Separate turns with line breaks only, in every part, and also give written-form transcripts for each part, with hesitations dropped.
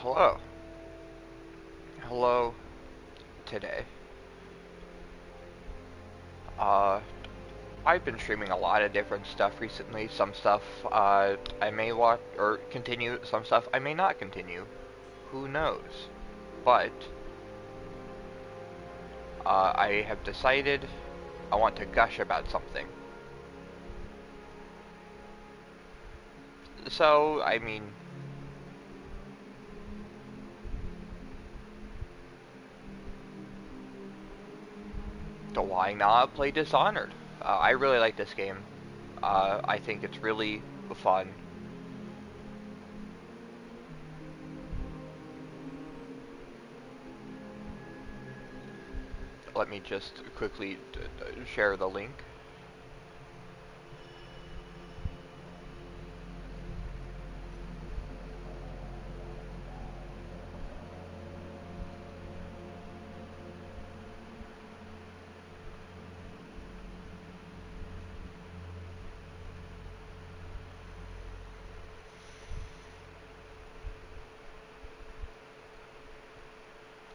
Hello. Hello today. Uh, I've been streaming a lot of different stuff recently. Some stuff I may watch or continue, some stuff I may not continue. Who knows? But I have decided I want to gush about something. So, I mean, why not play Dishonored? I really like this game. I think it's really fun. Let me just quickly share the link.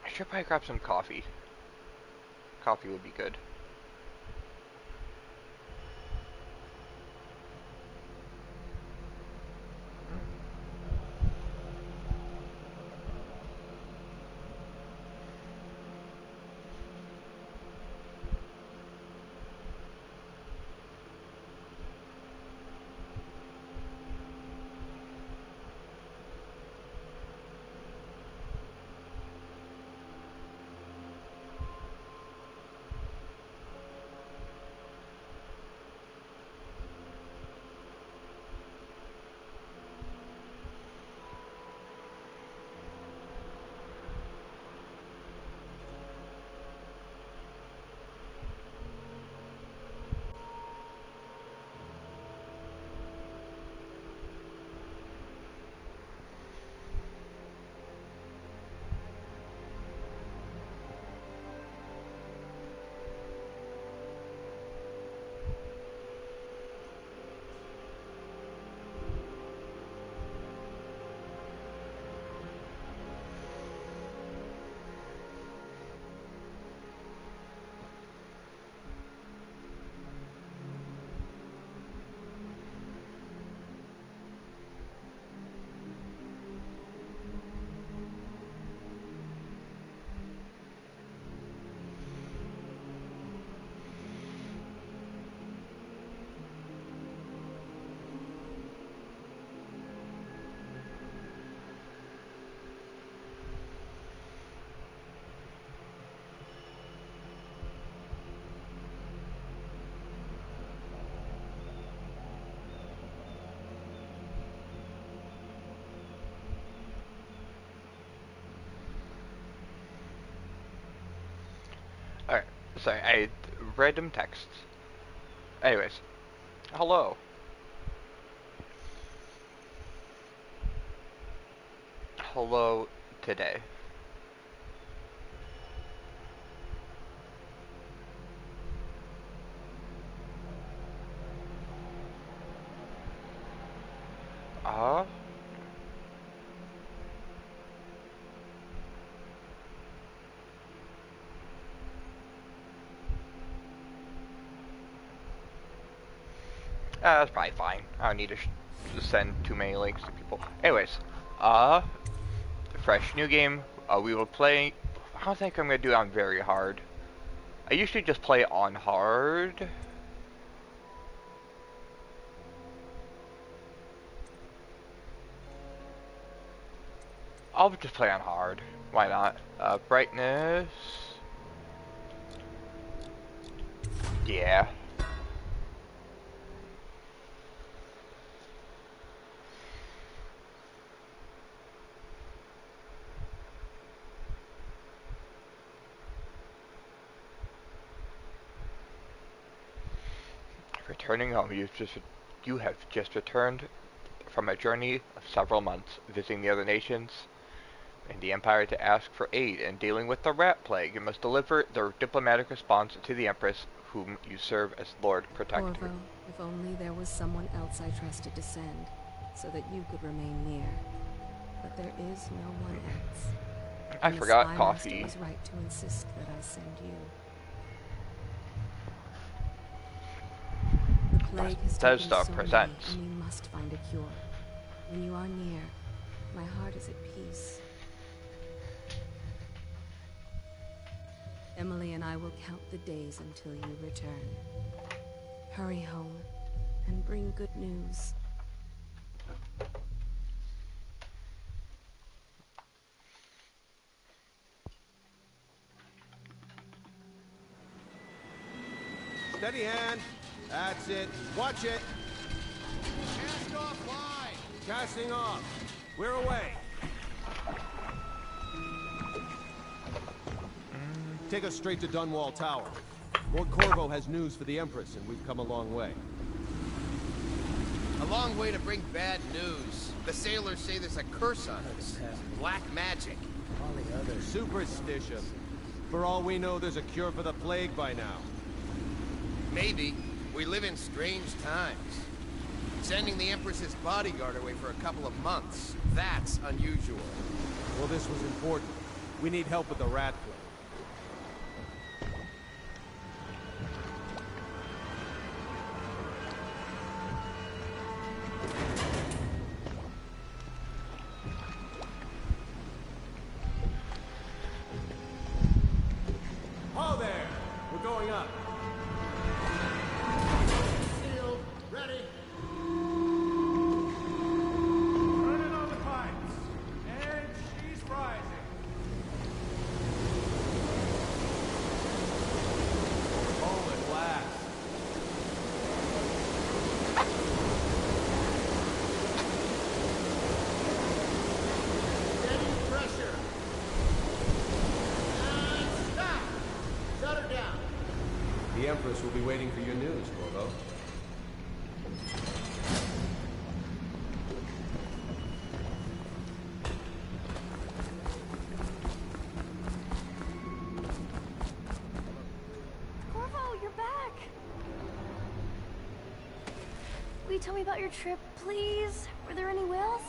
I should probably grab some coffee. Coffee would be good. Alright, sorry, I random texts. Anyways, hello. Hello today. Uh, that's probably fine. I don't need to send too many links to people. Anyways, uh, fresh new game. We will play. I don't think I'm gonna do it on very hard. I usually just play on hard. I'll just play on hard. Why not? Brightness. Yeah. Returning home, you have just returned from a journey of several months, visiting the other nations and the Empire to ask for aid in dealing with the rat plague. You must deliver the diplomatic response to the Empress, whom you serve as Lord Protector.
Corvo, if only there was someone else I trusted to send, so that you could remain near. but there is no one else.
I
And
forgot
the Spy
coffee.
Master was right to insist that I send you. The plague has
Says
taken
the
so
presents.
many, and we must find a cure. When you are near, my heart is at peace. Emily and I will count the days until you return. Hurry home and bring good news.
Steady hand. That's it. Watch it.
Cast off line!
Casting off. We're away. Take us straight to Dunwall Tower. Lord Corvo has news for the Empress, and we've come a long way.
A long way to bring bad news. The sailors say there's a curse on us. Black magic.
Superstition. For all we know, there's a cure for the plague by now.
Maybe. We live in strange times. Sending the Empress's bodyguard away for a couple of months. That's unusual.
Well, this was important. We need help with the rat plague. Oh, there! We're going up.
Sealed. Ready.
Turning on the pipes. And she's rising.
Oh, at last.
Steady pressure. And stop! Shut her down.
The Empress will be waiting for your news, Corvo.
Corvo, you're back! Will you tell me about your trip, please? Were there any whales?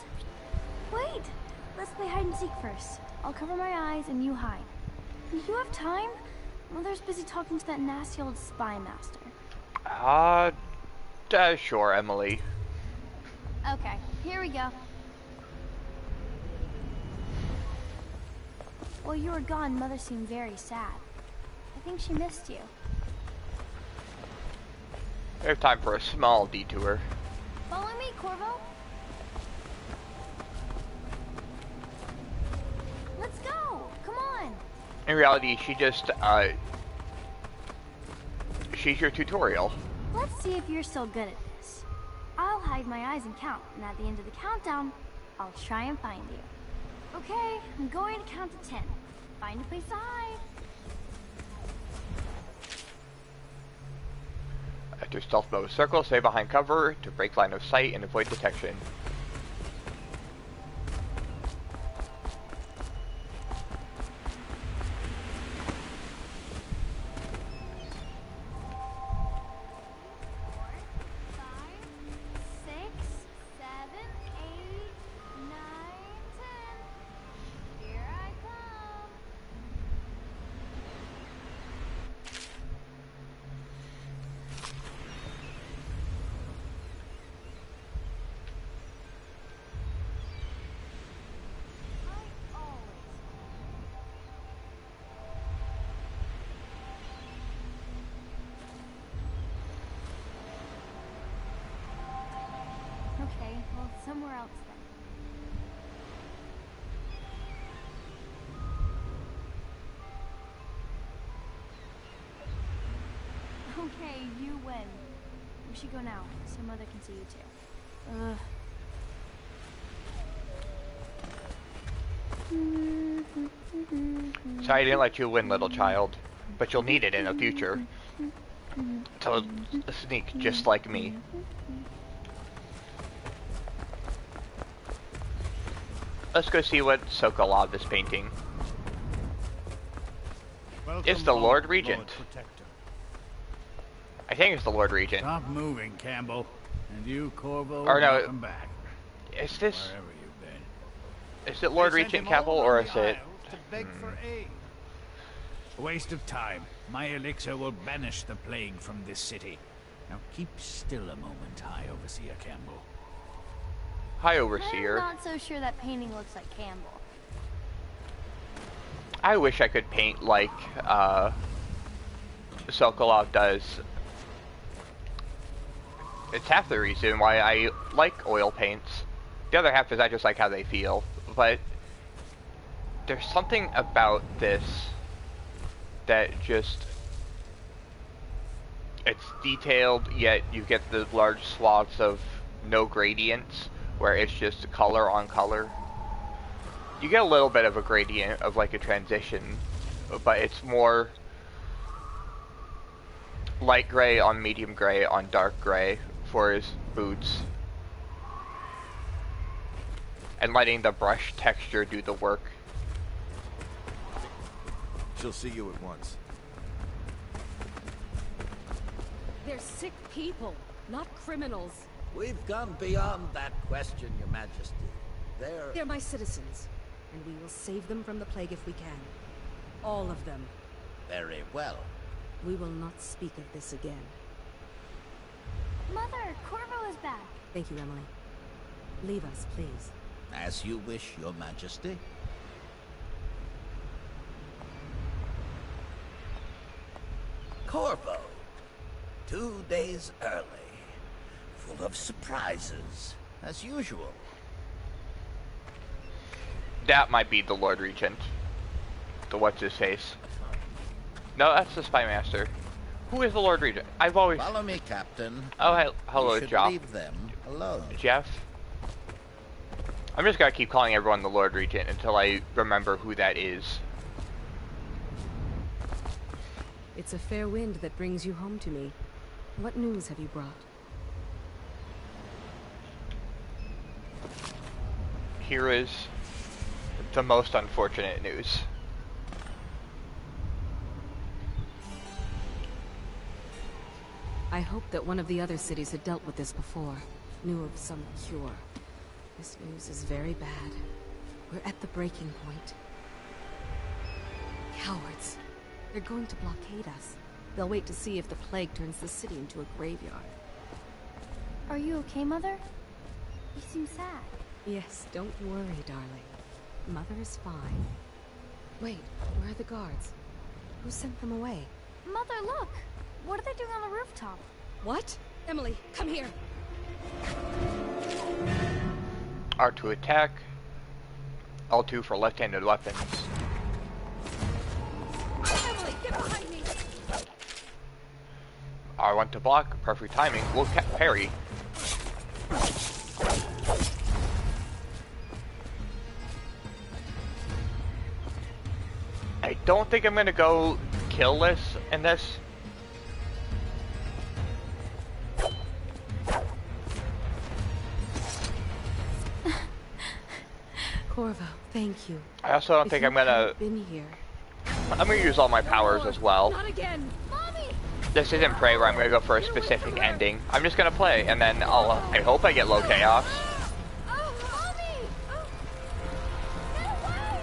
Wait! Let's play hide and seek first. I'll cover my eyes and you hide. Do you have time? Mother's busy talking to that nasty old spy master.
Sure, Emily.
Okay, here we go. While you were gone, Mother seemed very sad. I think she missed you.
We have time for a small detour.
Follow me, Corvo. Let's go! Come on!
In reality, she's your tutorial.
Let's see if you're still good at this. I'll hide my eyes and count, and at the end of the countdown, I'll try and find you. Okay, I'm going to count to 10. Find a place to hide.
After stealth mode circle, stay behind cover to break line of sight and avoid detection.
Okay, well, somewhere else then. Okay, you win. We should go now, so Mother can see you too.
Sorry I didn't let you win, little child, but you'll need it in the future. To sneak just like me. Let's go see what Sokolov is painting. It's the Lord Regent. I think it's the Lord Regent.
Stop moving, Campbell. And you, Corvo,
Or no,
welcome back.
Is this...
Wherever you've been.
Is it
They
Lord
sent
Regent
him all
Cavill or
around
is
the
it?
Isles to beg for aid. A waste of time. My elixir will banish the plague from this city. Now keep still a moment, High Overseer Campbell.
High
I'm
Overseer.
not so sure that painting looks like Campbell.
I wish I could paint like Sokolov does. It's half the reason why I like oil paints. The other half is I just like how they feel. But there's something about this that just... It's detailed, yet you get the large swaths of no gradients, where it's just color on color. You get a little bit of a gradient of like a transition, but it's more light gray on medium gray on dark gray for his boots. And letting the brush texture do the work.
She'll see you at once.
They're sick people, not criminals.
We've gone beyond that question, Your Majesty.
They're my citizens, and we will save them from the plague if we can. All of them.
Very well.
We will not speak of this again.
Mother, Corvo is back.
Thank you, Emily. Leave us, please.
As you wish, Your Majesty. Corvo. 2 days early. Full of surprises, as usual.
That might be the Lord Regent. The what's-his-face. No, that's the Spy Master. Who is the Lord Regent? I've always...
Follow me, Captain.
Oh, hello,
You should
Jeff.
leave them alone.
Jeff? I'm just gonna keep calling everyone the Lord Regent until I remember who that is.
It's a fair wind that brings you home to me. What news have you brought?
Here is the most unfortunate news.
I hoped that one of the other cities had dealt with this before, knew of some cure. This news is very bad. We're at the breaking point. Cowards. They're going to blockade us. They'll wait to see if the plague turns the city into a graveyard.
Are you okay, Mother? You seem sad.
Yes, don't worry, darling. Mother is fine. Wait, where are the guards? Who sent them away?
Mother, look! What are they doing on the rooftop?
What? Emily, come here.
R to attack. L2 for left-handed weapons.
Emily, get behind me!
R1 to block. Perfect timing. We'll parry. I don't think I'm gonna go killless in this.
Corvo, thank you.
I also don't
If
think
you
I'm gonna...
hadn't been here.
I'm gonna use all my powers as well.
Not again!
Mommy!
This isn't Prey where I'm gonna go for a specific ending. I'm just gonna play, and then I hope I get low chaos.
Oh, Mommy! Oh. Get away!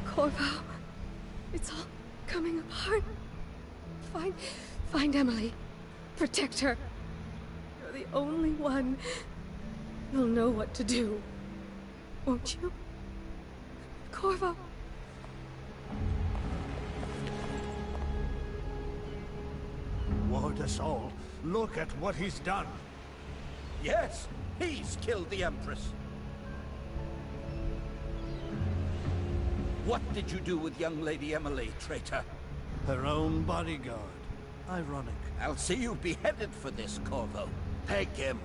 Corvo!
Corvo, it's all coming apart. Find Emily. Protect her. You're the only one who'll know what to do. Won't you? Corvo.
Ward us all. Look at what he's done.
Yes, he's killed the Empress. What did you do with young Lady Emily, traitor?
Her own bodyguard. Ironic.
I'll see you beheaded for this, Corvo. Take him.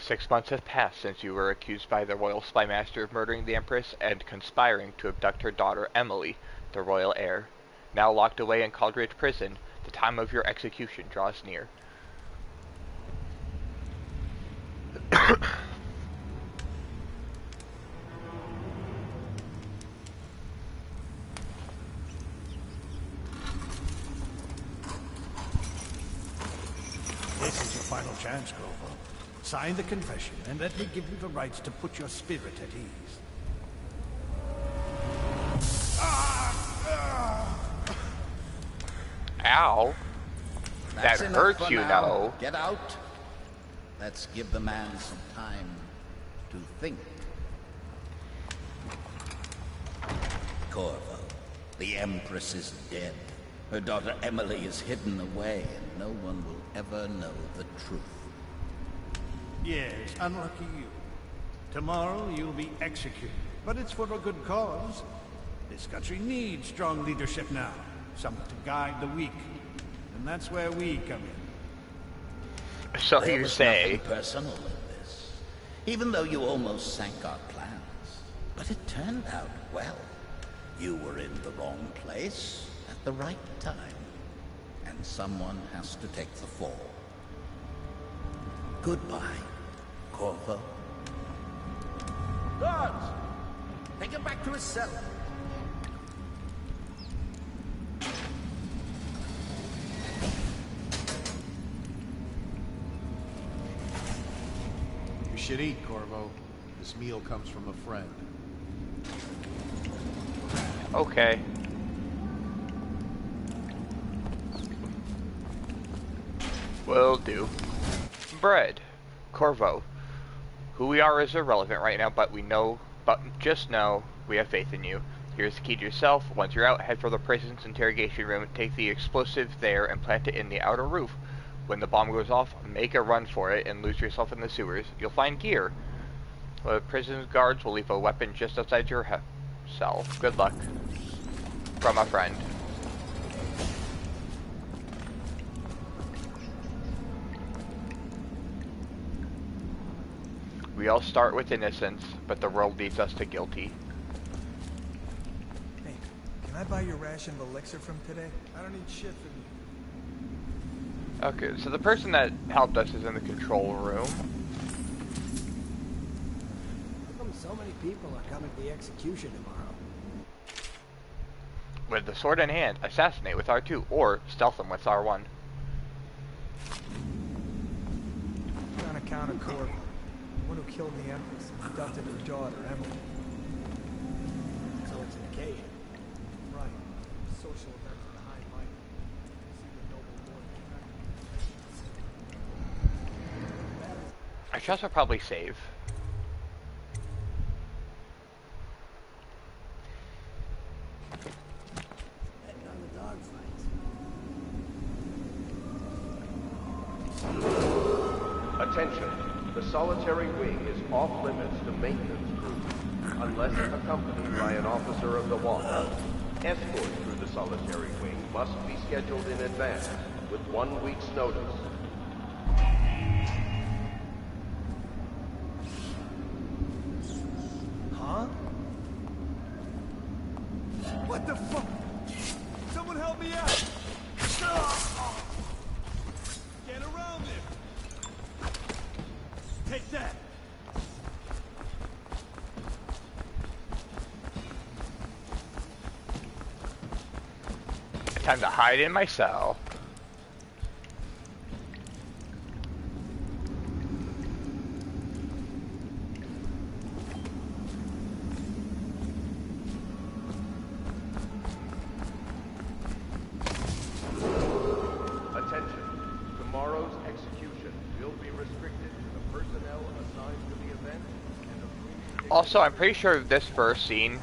6 months have passed since you were accused by the royal spy master of murdering the Empress and conspiring to abduct her daughter Emily, the royal heir. Now locked away in Caldridge Prison, the time of your execution draws near.
This is your final chance, Grover. Sign the confession, and let me give you the rights to put your spirit at ease.
Ow.
That's
That
enough
hurts,
for
you
now.
know.
Get out. Let's give the man some time to think. Corvo, the Empress is dead. Her daughter Emily is hidden away, and no one will ever know the truth.
Yes, unlucky you. Tomorrow you'll be executed, but it's for a good cause. This country needs strong leadership now, someone to guide the weak. And that's where we come in.
So
There
you
was
say.
nothing personal in this, even though you almost sank our plans. But it turned out well. You were in the wrong place at the right time, and someone has to take the fall. Goodbye, Corvo.
Guards! Take him back to his cell.
You should eat, Corvo. This meal comes from a friend.
Okay. Will do. Bread. Corvo. Who we are is irrelevant right now, but just know we have faith in you. Here's the key to yourself. Once you're out, head for the prison's interrogation room, take the explosive there and plant it in the outer roof. When the bomb goes off, make a run for it and lose yourself in the sewers. You'll find gear. The prison guards will leave a weapon just outside your cell. Good luck. From a friend. We all start with innocence, but the world leads us to guilty.
Hey, can I buy your ration of elixir from today? I don't need shit from you.
Okay, so the person that helped us is in the control room.
How come so many people are coming to the execution tomorrow?
With the sword in hand, assassinate with R2, or stealth them with R1.
On account of Corvo, the one who killed the Empress and abducted her daughter, Emily. So it's a cave. Right. Social events in the high light. See the noble lord.
I trust I'll probably save.
Betting on the dogfights.
Attention. The solitary wing is off limits to maintenance crew, unless accompanied by an officer of the watch. Escort through the solitary wing must be scheduled in advance, with 1 week's notice.
Huh? What the fuck? Someone help me out! Get around it! Take that!
Time to hide in my cell.
Attention. Tomorrow's execution will be restricted to the personnel assigned to the event and approved.
Also, I'm pretty sure this first scene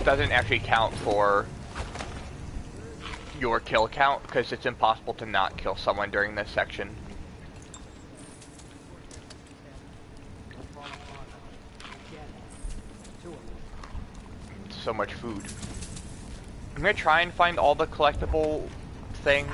doesn't actually count for your kill count, because it's impossible to not kill someone during this section. So much food. I'm gonna try and find all the collectible things.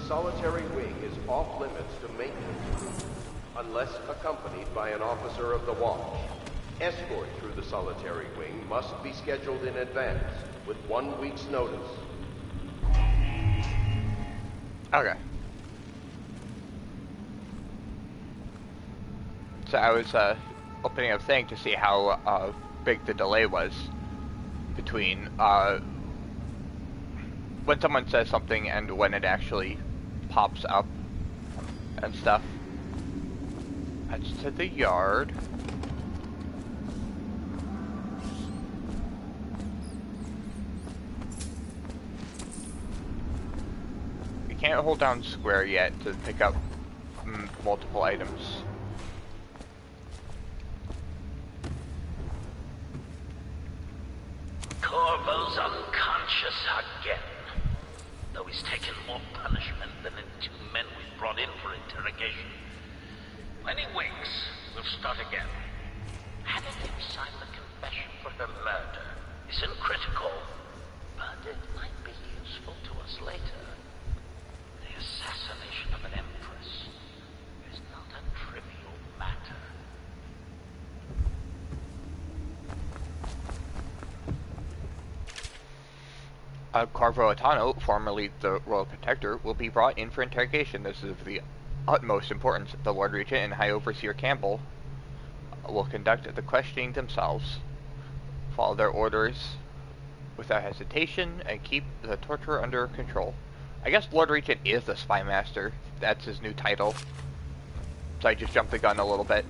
solitary wing is off limits to maintenance unless accompanied by an officer of the watch. Escort through the solitary wing must be scheduled in advance with 1 week's notice.
Okay. So I was opening a thing to see how big the delay was between when someone says something and when it actually pops up and stuff. That's to the yard. You can't hold down square yet to pick up multiple items.
Corvo's unconscious again. Though he's taken more punishment than the 2 men we brought in for interrogation. When he wakes, we'll start again. Having him sign the confession for her murder isn't critical, but it might be useful to us later. The assassination of an empress is not a trivial matter.
Corvo Atano, formerly the Royal Protector, will be brought in for interrogation. This is of the utmost importance. The Lord Regent and High Overseer Campbell will conduct the questioning themselves, follow their orders without hesitation, and keep the torture under control. I guess Lord Regent is the Spy Master. That's his new title. So I just jumped the gun a little bit.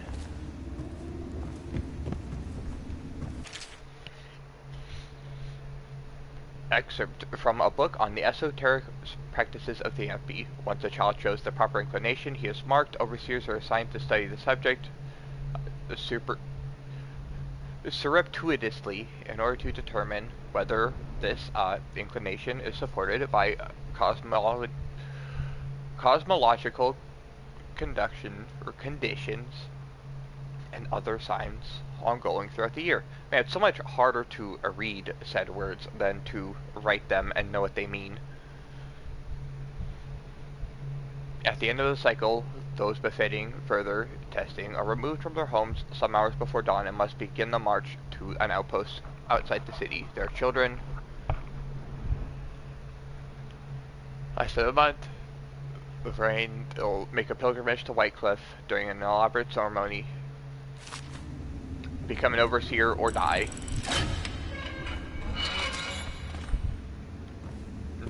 Excerpt from a book on the esoteric practices of the FB. Once a child shows the proper inclination, he is marked. Overseers are assigned to study the subject surreptitiously in order to determine whether this inclination is supported by cosmological conduction or conditions and other signs ongoing throughout the year. Man, it's so much harder to read said words than to write them and know what they mean. At the end of the cycle, those befitting further testing are removed from their homes some hours before dawn and must begin the march to an outpost outside the city. Their children, less than a month, with rain, they'll make a pilgrimage to Whitecliff during an elaborate ceremony, become an overseer or die.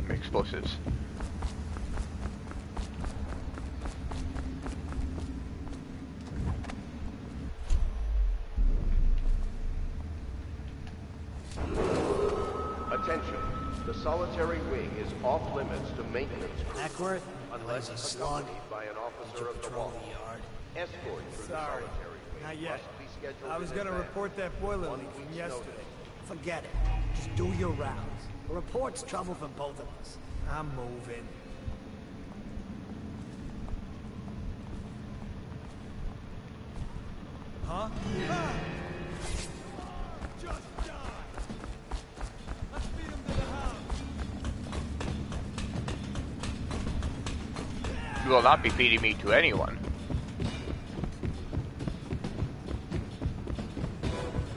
Explosives.
Attention. The solitary wing is off limits to maintenance crew
Ackworth?
unless
Lazy slug.
accompanied by an officer of the
Patrol
watch.
the yard.
Escort through the
Sorry.
solitary wing
Not yet.
must be scheduled
I was
in
gonna
advance.
report that boiler
1
leak from
week's
yesterday.
notice.
Forget it. Just do your rounds. A report's trouble for both of us. I'm moving. Huh? Ah! Just die! Let's beat him to the house!
You will not be feeding me to anyone.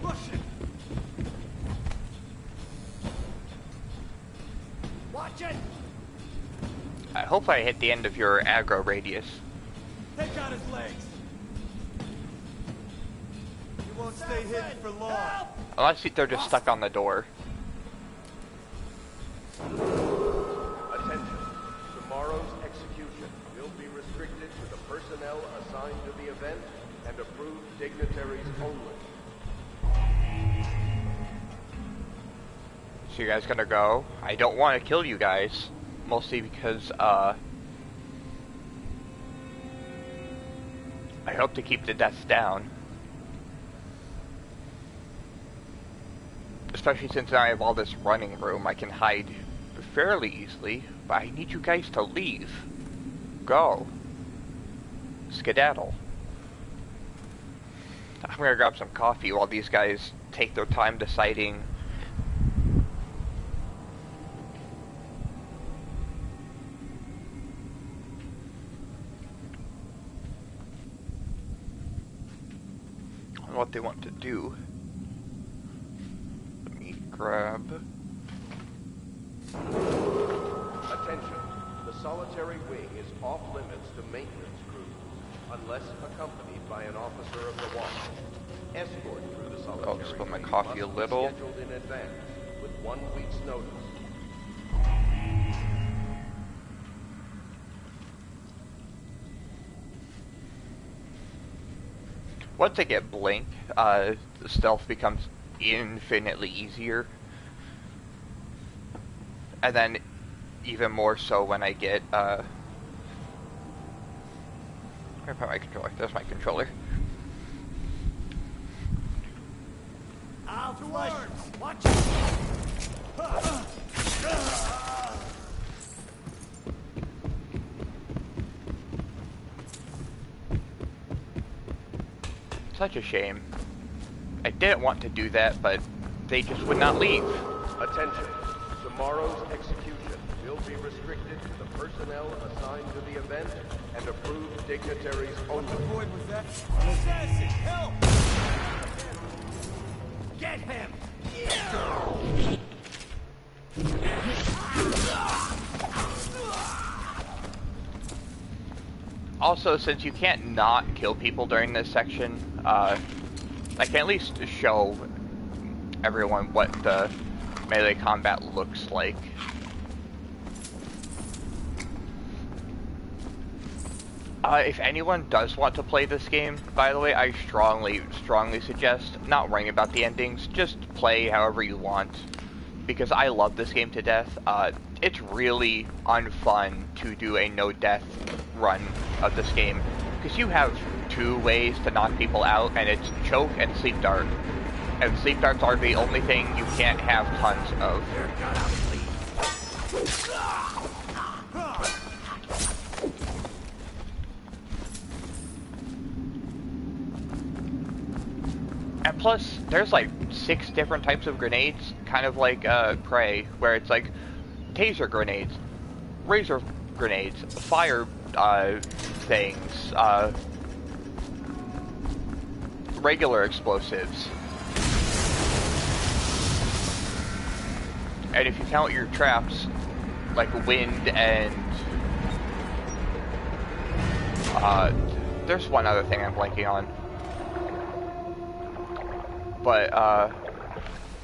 Push it! Watch it!
I hope I hit the end of your aggro radius.
Take out his legs! He won't stay hidden for long.
Unless they're just stuck on the door.
Attention. Tomorrow's execution will be restricted to the personnel assigned to the event and approved dignitaries only.
So you guys gonna go? I don't want to kill you guys. Mostly because, I hope to keep the deaths down. Especially since now I have all this running room, I can hide fairly easily. But I need you guys to leave. Go. Skedaddle. I'm gonna grab some coffee while these guys take their time deciding. what they want to do. Let me grab...
Attention. The solitary wing is off limits to maintenance crews, unless accompanied by an officer of the watch. Escort through the solitary
I'll just spill my
wing
coffee a
must
little.
be scheduled in advance, with 1 week's notice.
Once I get Blink, the stealth becomes infinitely easier. And then even more so when I get, where I put my controller? There's my controller.
Out right. Watch it.
Such a shame. I didn't want to do that, but they just would not leave.
Attention. Tomorrow's execution will be restricted to the personnel assigned to the event and approved dignitaries only.
What void was that? Assassin, help! Get him!
Also, since you can't not kill people during this section, I can at least show everyone what the melee combat looks like. If anyone does want to play this game, by the way, I strongly suggest not worrying about the endings. Just play however you want, because I love this game to death. It's really unfun to do a no-death run of this game, because you have 2 ways to knock people out, and it's choke and sleep dart. And sleep darts are the only thing you can't have tons of. And plus, there's like 6 different types of grenades, kind of like Prey, where it's like taser grenades, razor grenades, fire things, regular explosives. And if you count your traps, like wind and there's one other thing I'm blanking on. But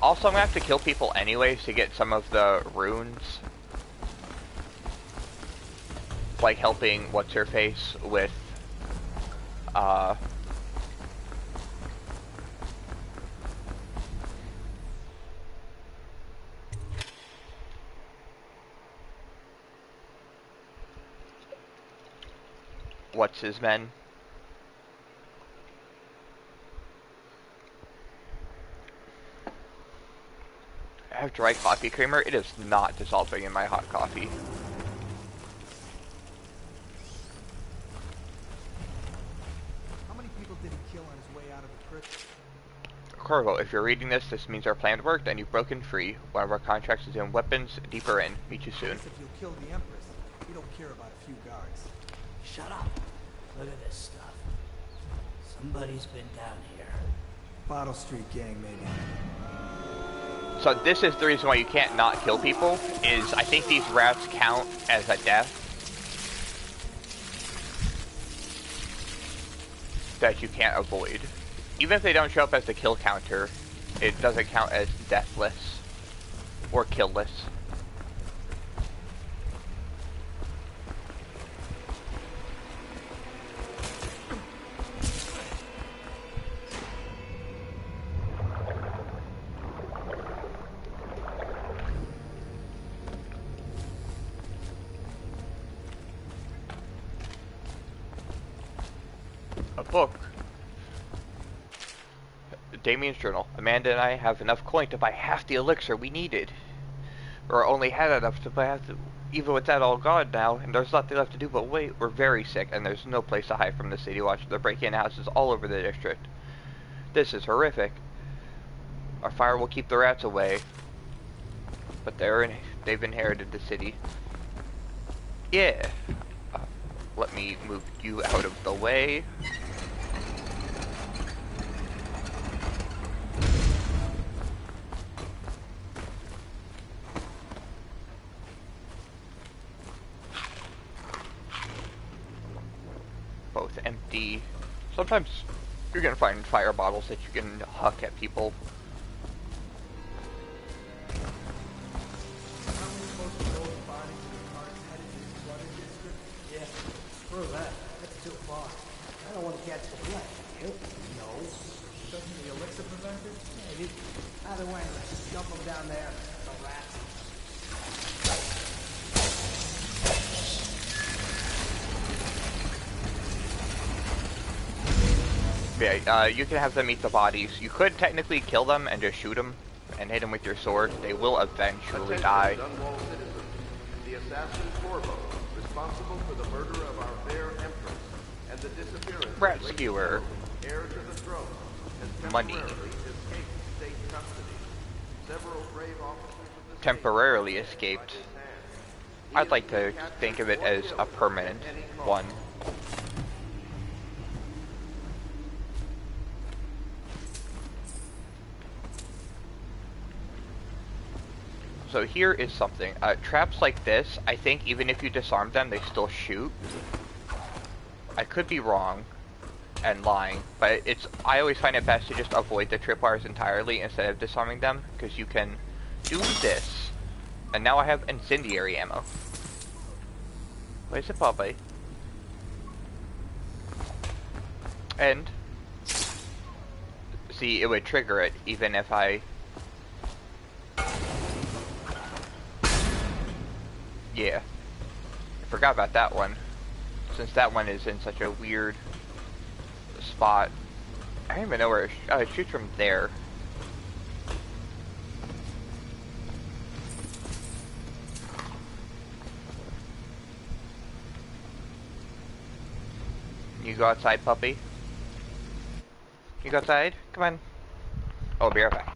also I'm gonna have to kill people anyways to get some of the runes. Like helping what's her face with what's his men. I have dry coffee creamer. It is not dissolving in my hot coffee.
How many people did he kill on his way out of the crypt?
Corvo, if you're reading this, this means our plan worked and you've broken free. One of our contracts is in weapons, deeper in. Meet you soon.
If you'll kill the Empress, we don't care about a few guards.
Shut up. Look at this stuff. Somebody's been down here.
Bottle Street gang, maybe.
So this is the reason why you can't not kill people, is I think these rats count as a death. That you can't avoid. Even if they don't show up as the kill counter, it doesn't count as deathless. Or killless. A book. Damien's journal. Amanda and I have enough coin to buy half the elixir we needed. Or only had enough to buy half the... Even with that all gone now, and there's nothing left to do but wait. We're very sick, and there's no place to hide from the city watch. They're breaking houses all over the district. This is horrific. Our fire will keep the rats away. But they've inherited the city. Yeah. Let me move you out of the way. the... Sometimes you're gonna find fire bottles that you can huck at people.
Yeah, screw that. That's too far. I don't want to catch the flesh. You? No.
Doesn't the elixir prevent it?
Maybe. Either way, let's just dump them down there. The rats.
Yeah, you can have them eat the bodies. You could technically kill them and just shoot them and hit them with your sword. They will eventually die.
Dunwall citizens. The assassin Corvo, responsible for the murder of our fair empress and the disappearance
Rat
of Lady
skewer.
Corvo, heir to the throne, has
Money.
temporarily escaped state custody. Several brave officers of the
Temporarily
state
escaped.
by his hand. He
I'd
is
like
being
to
captured
think of it
or
as
killed
a permanent
at any cost.
one. So here is something. Traps like this, I think even if you disarm them, they still shoot. I could be wrong and lying, but I always find it best to just avoid the tripwires entirely instead of disarming them, because you can do this. And now I have incendiary ammo. Where's the puppy? And see, it would trigger it even if I... Yeah. I forgot about that one. Since that one is in such a weird spot. I don't even know where it shoots from there. You go outside, puppy. You go outside? Come on. I'll be right back.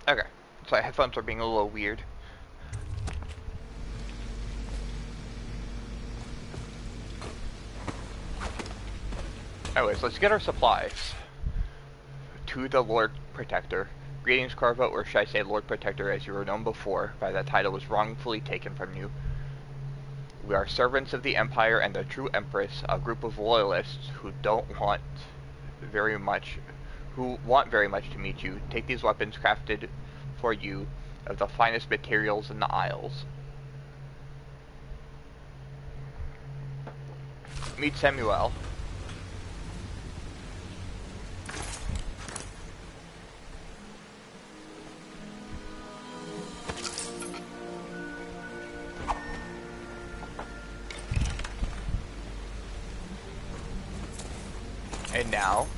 Okay, so headphones are being a little weird. Anyways, let's get our supplies. To the Lord Protector. Greetings, Corvo, or should I say Lord Protector, as you were known before, but that title was wrongfully taken from you. We are servants of the Empire and the true Empress, a group of loyalists who want very much to meet you. Take these weapons crafted for you of the finest materials in the Isles. Meet Samuel. And now,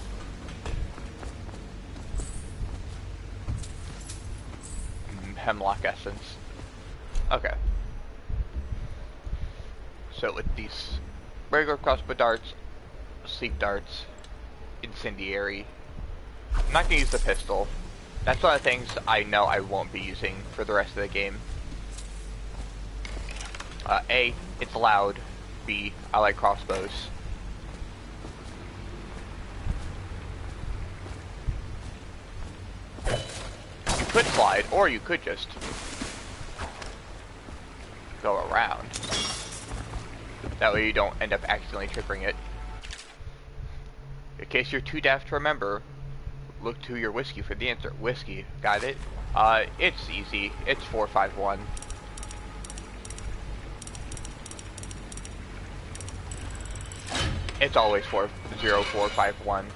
hemlock essence. Okay. So with these regular crossbow darts, sleep darts, incendiary. I'm not gonna use the pistol. That's one of the things I know I won't be using for the rest of the game. A, it's loud. B, I like crossbows. You could slide, or you could just go around. That way you don't end up accidentally triggering it. In case you're too daft to remember, look to your whiskey for the answer. Whiskey, got it? It's easy. It's 451. It's always 40451.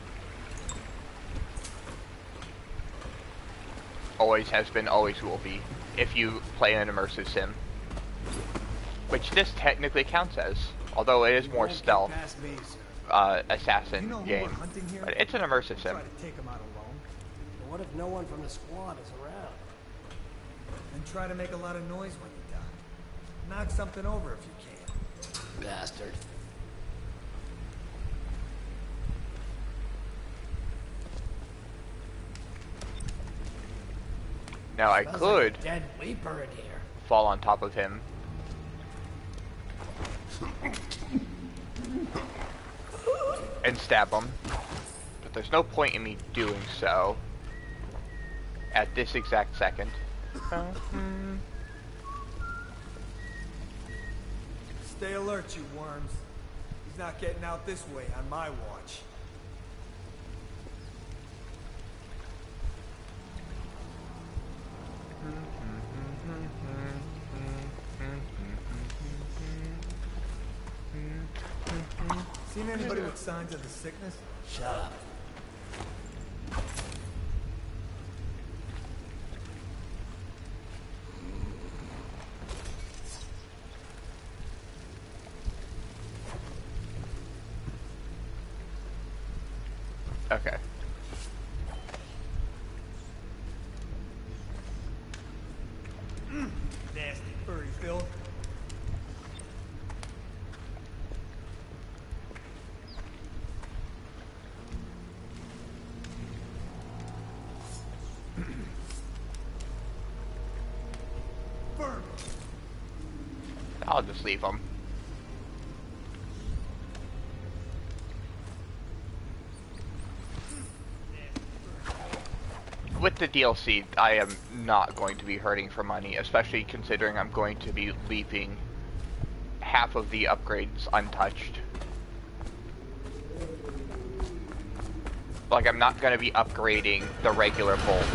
Always has been, always will be, if you play an immersive sim. Which this technically counts as, although it is more stealth, assassin game. But it's an immersive sim.
But what if no one from the squad is around?
And try to make a lot of noise when you're done. Knock something over if you can.
Bastard.
Now I
Smells
could
like a dead Reaper in here.
fall on top of him. And stab him. But there's no point in me doing so at this exact second.
Stay alert, you worms. He's not getting out this way on my watch. Seen anybody with signs of the sickness?
Shut up.
Okay.
Nasty furry Phil.
I'll just leave him. With the DLC, I am not going to be hurting for money, especially considering I'm going to be leaving half of the upgrades untouched. Like, I'm not going to be upgrading the regular bolts.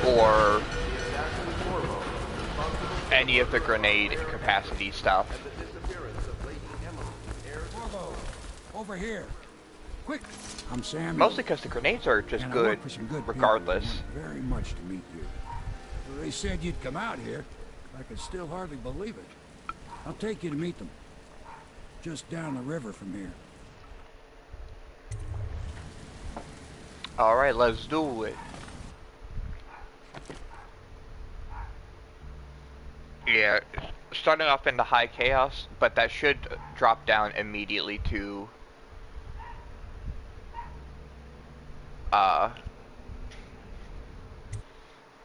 Or any of the grenade capacity stuff.
Over here. Quick. I'm Samuel.
Mostly because the grenades are just good regardless.
Very much to meet you. Well, they said you'd come out here. I can still hardly believe it. I'll take you to meet them. Just down the river from here.
Alright, let's do it. Yeah, starting off in the high chaos, but that should drop down immediately to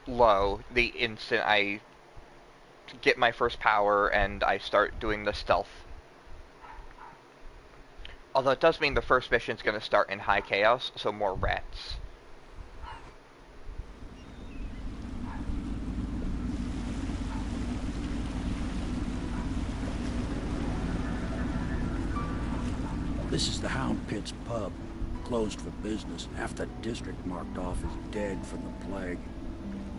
low the instant I get my first power and I start doing the stealth. Although it does mean the first mission's going to start in high chaos, so more rats.
This is the Hound Pit's pub. Closed for business. Half the district marked off as dead from the plague.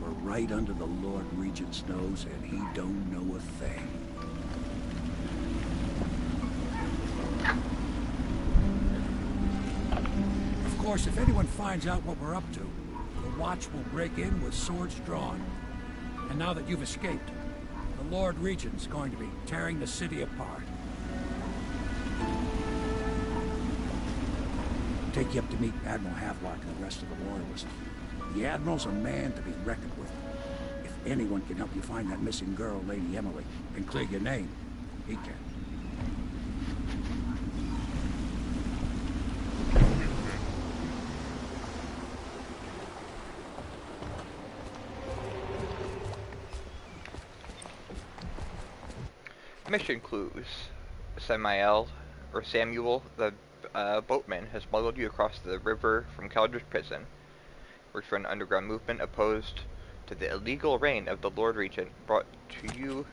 We're right under the Lord Regent's nose, and he don't know a thing. Of course, if anyone finds out what we're up to, the Watch will break in with swords drawn. And now that you've escaped, the Lord Regent's going to be tearing the city apart. Take you up to meet Admiral Havelock and the rest of the Loyalists. The Admiral's a man to be reckoned with. If anyone can help you find that missing girl, Lady Emily, and clear your name, he can.
Mission clues. Samuel, the boatman, has smuggled you across the river from Caldridge Prison. Works for an underground movement opposed to the illegal reign of the Lord Regent. Brought to you.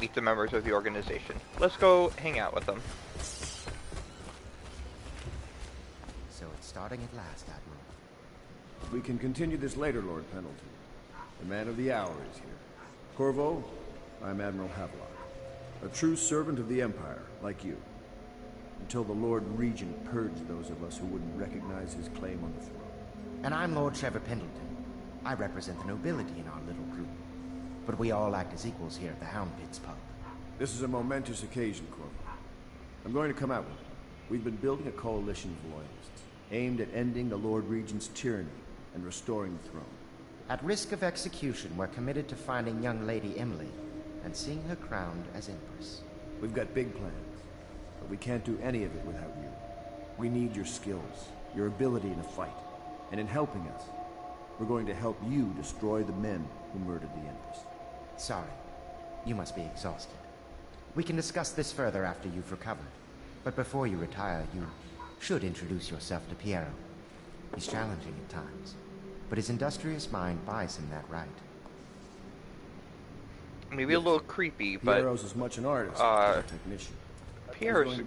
Meet the members of the organization. Let's go hang out with them.
So it's starting at last, Admiral.
We can continue this later, Lord Pendleton. The man of the hour is here. Corvo, I'm Admiral Havelock.
A true servant of the Empire, like you. Until the Lord Regent purged those of us who wouldn't recognize his claim on the throne.
And I'm Lord Trevor Pendleton. I represent the nobility in our little group. But we all act as equals here at the Hound Pits pub.
This is a momentous occasion, Corvo. I'm going to come out with it. We've been building a coalition of loyalists, aimed at ending the Lord Regent's tyranny and restoring the throne.
At risk of execution, we're committed to finding young Lady Emily and seeing her crowned as Empress.
We've got big plans, but we can't do any of it without you. We need your skills, your ability in a fight, and in helping us, we're going to help you destroy the men who murdered the Empress.
Sorry, you must be exhausted. We can discuss this further after you've recovered. But before you retire, you should introduce yourself to Piero. He's challenging at times, but his industrious mind buys him that right.
Maybe a little creepy, but
Piero's as much an artist as a technician.
Piero's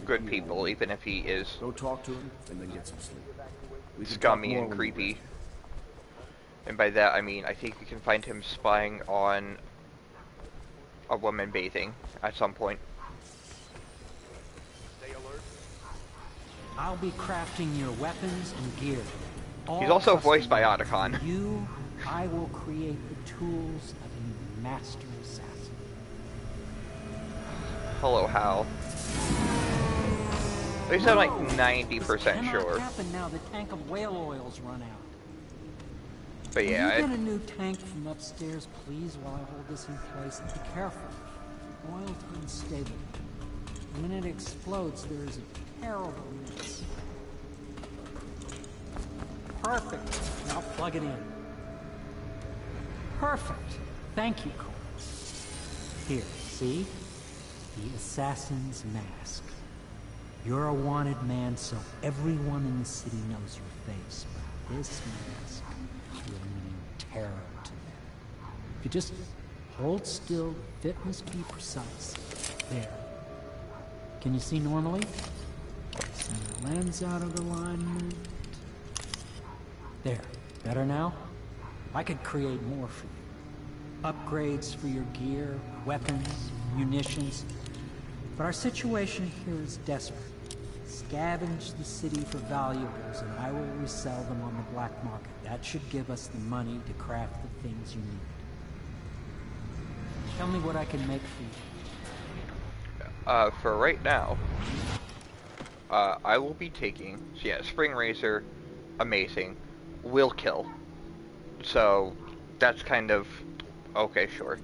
good people, even if he is
go talk to him and then get some sleep.
Scummy and creepy. And by that I mean I think we can find him spying on a woman bathing at some point.
I'll be crafting your weapons and gear.
He's also voiced by Otacon.
I will create the tools of a master assassin.
Hello, Hal. At least I'm like 90% sure.
What's happen now the tank of whale oil's run out?
But yeah,
Can you get a new tank from upstairs, please, while I hold this in place? And be careful. Oil's unstable. When it explodes, there is a terrible mess. Perfect. Now plug it in. Perfect. Thank you, Cole. Here, see? The assassin's mask. You're a wanted man, so everyone in the city knows your face. But this mask will mean terror to them. If you just hold still, the fit must be precise. There. Can you see normally? Send the lens out of alignment. There. Better now? I could create more for you. Upgrades for your gear, weapons, munitions. But our situation here is desperate. Scavenge the city for valuables and I will resell them on the black market. That should give us the money to craft the things you need. Tell me what I can make for you.
For right now, I will be taking, so yeah, Spring Razor, amazing, will kill. So, that's kind of, okay, sure.